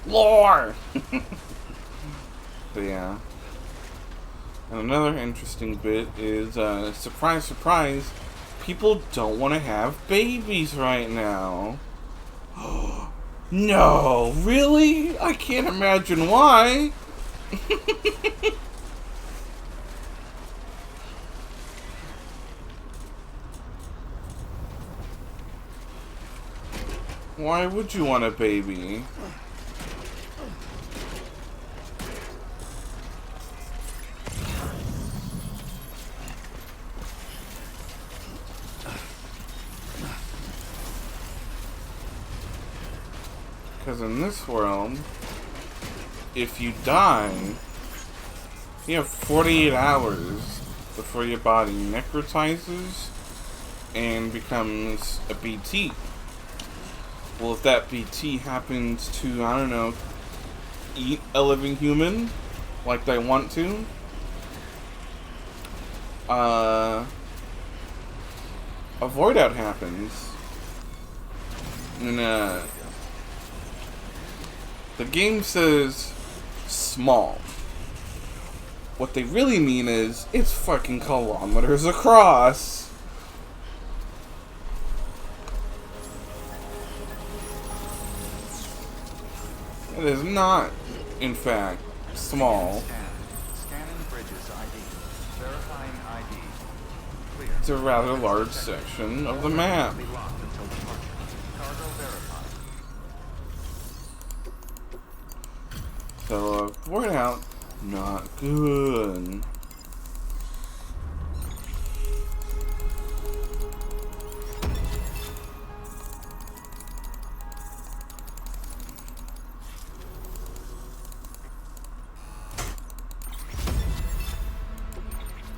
Lore! But yeah. And another interesting bit is, surprise, surprise, people don't want to have babies right now. No, really? I can't imagine why. Why would you want a baby? Because in this world, if you die, you have 48 hours before your body necrotizes and becomes a BT. Well, if that BT happens to, I don't know, eat a living human, like they want to, a void out happens. And, the game says small. What they really mean is it's fucking kilometers across. It is not, in fact, small. Scanning bridges ID. Verifying ID. Clear. It's a rather large section of the map. Be locked until departure. Cargo verified. So, word out, not good.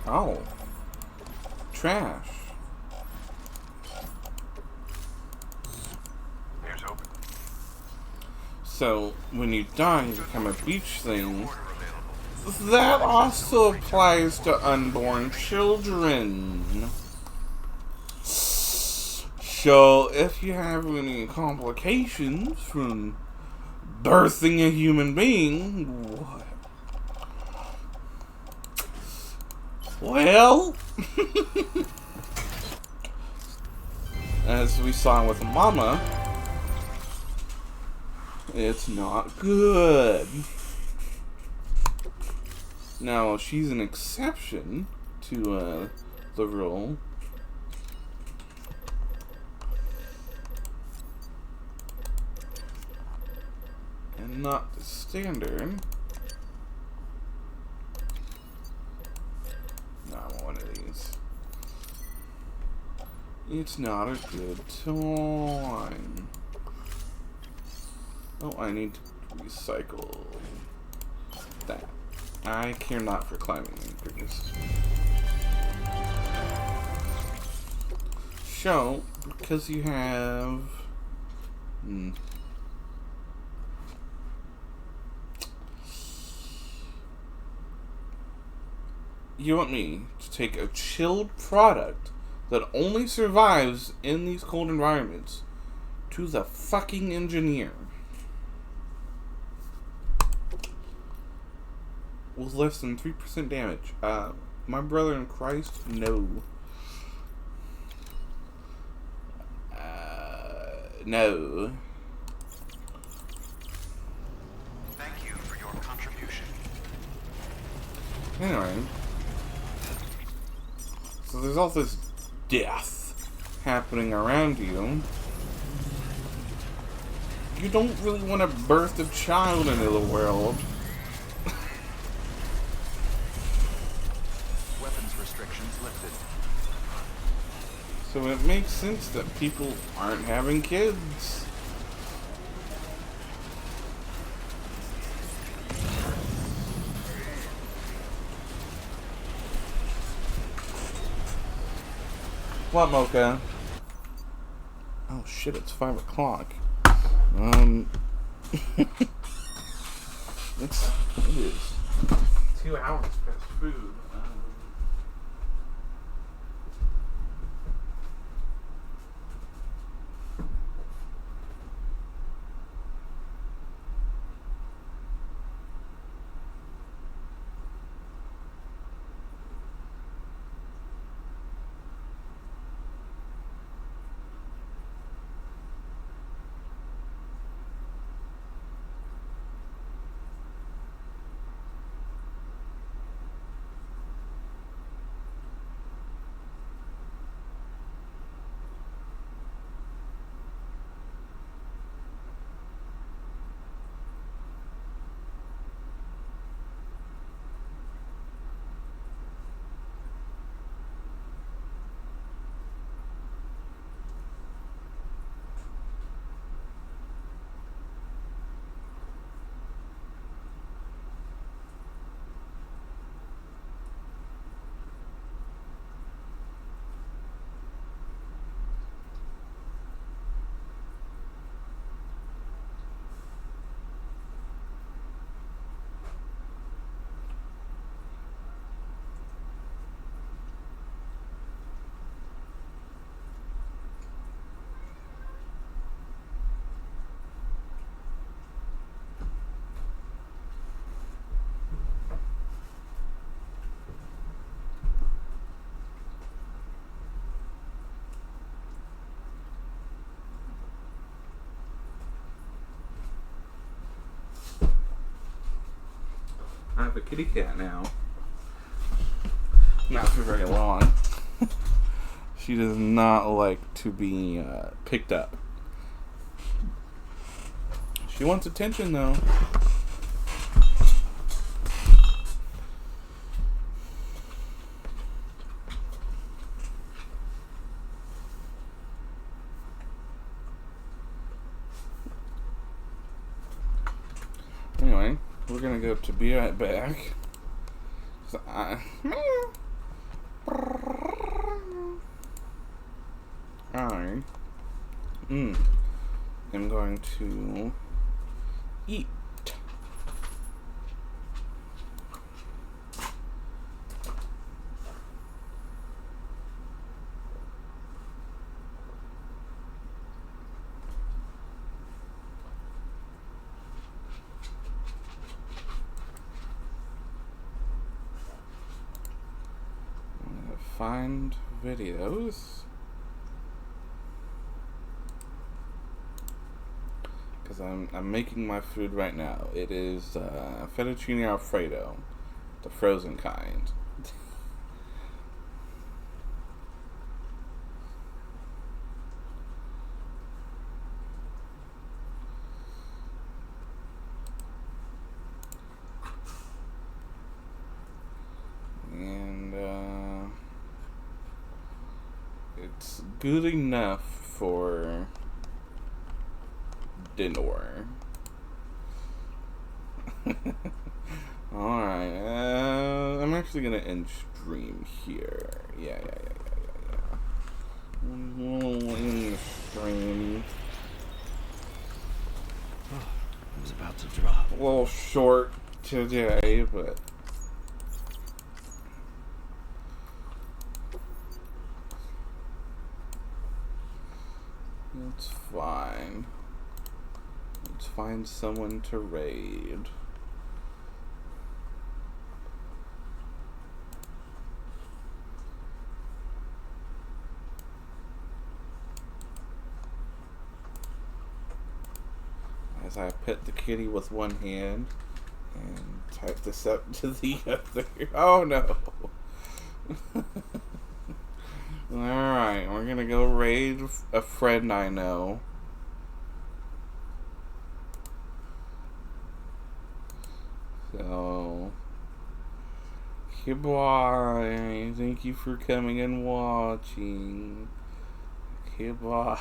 Oh. Trash. Here's open. So, when you die, you become a beach thing. That also applies to unborn children. So, if you have any complications from birthing a human being, what? Well, as we saw with Mama, it's not good. Now, she's an exception to the rule. not the standard. No, I want one of these. It's not a good time. Oh, I need to recycle that. I care not for climbing anchors. So, because you have... You want me to take a chilled product that only survives in these cold environments to the fucking engineer with less than 3% damage? My brother in Christ, no. No. Thank you for your contribution. Anyway. So there's all this death happening around you. You don't really want to birth a child into the world. Weapons restrictions lifted. So it makes sense that people aren't having kids. What, Mocha? Oh shit, it's 5 o'clock. It is 2 hours past food. I have a kitty cat now. Not for very long. She does not like to be picked up. She wants attention though. Anyway, we're gonna go to be right back. I'm going to eat. I'm gonna find videos. Because I'm making my food right now. It is fettuccine alfredo, the frozen kind. It's good enough for dinner. Alright, I'm actually gonna end stream here. Yeah. End stream. I was about to drop. A little short today, but it's fine. Let's find someone to raid. As I pet the kitty with one hand and type this up to the other. Oh no! Alright, we're gonna go raid a friend I know. So, goodbye. Thank you for coming and watching. Goodbye.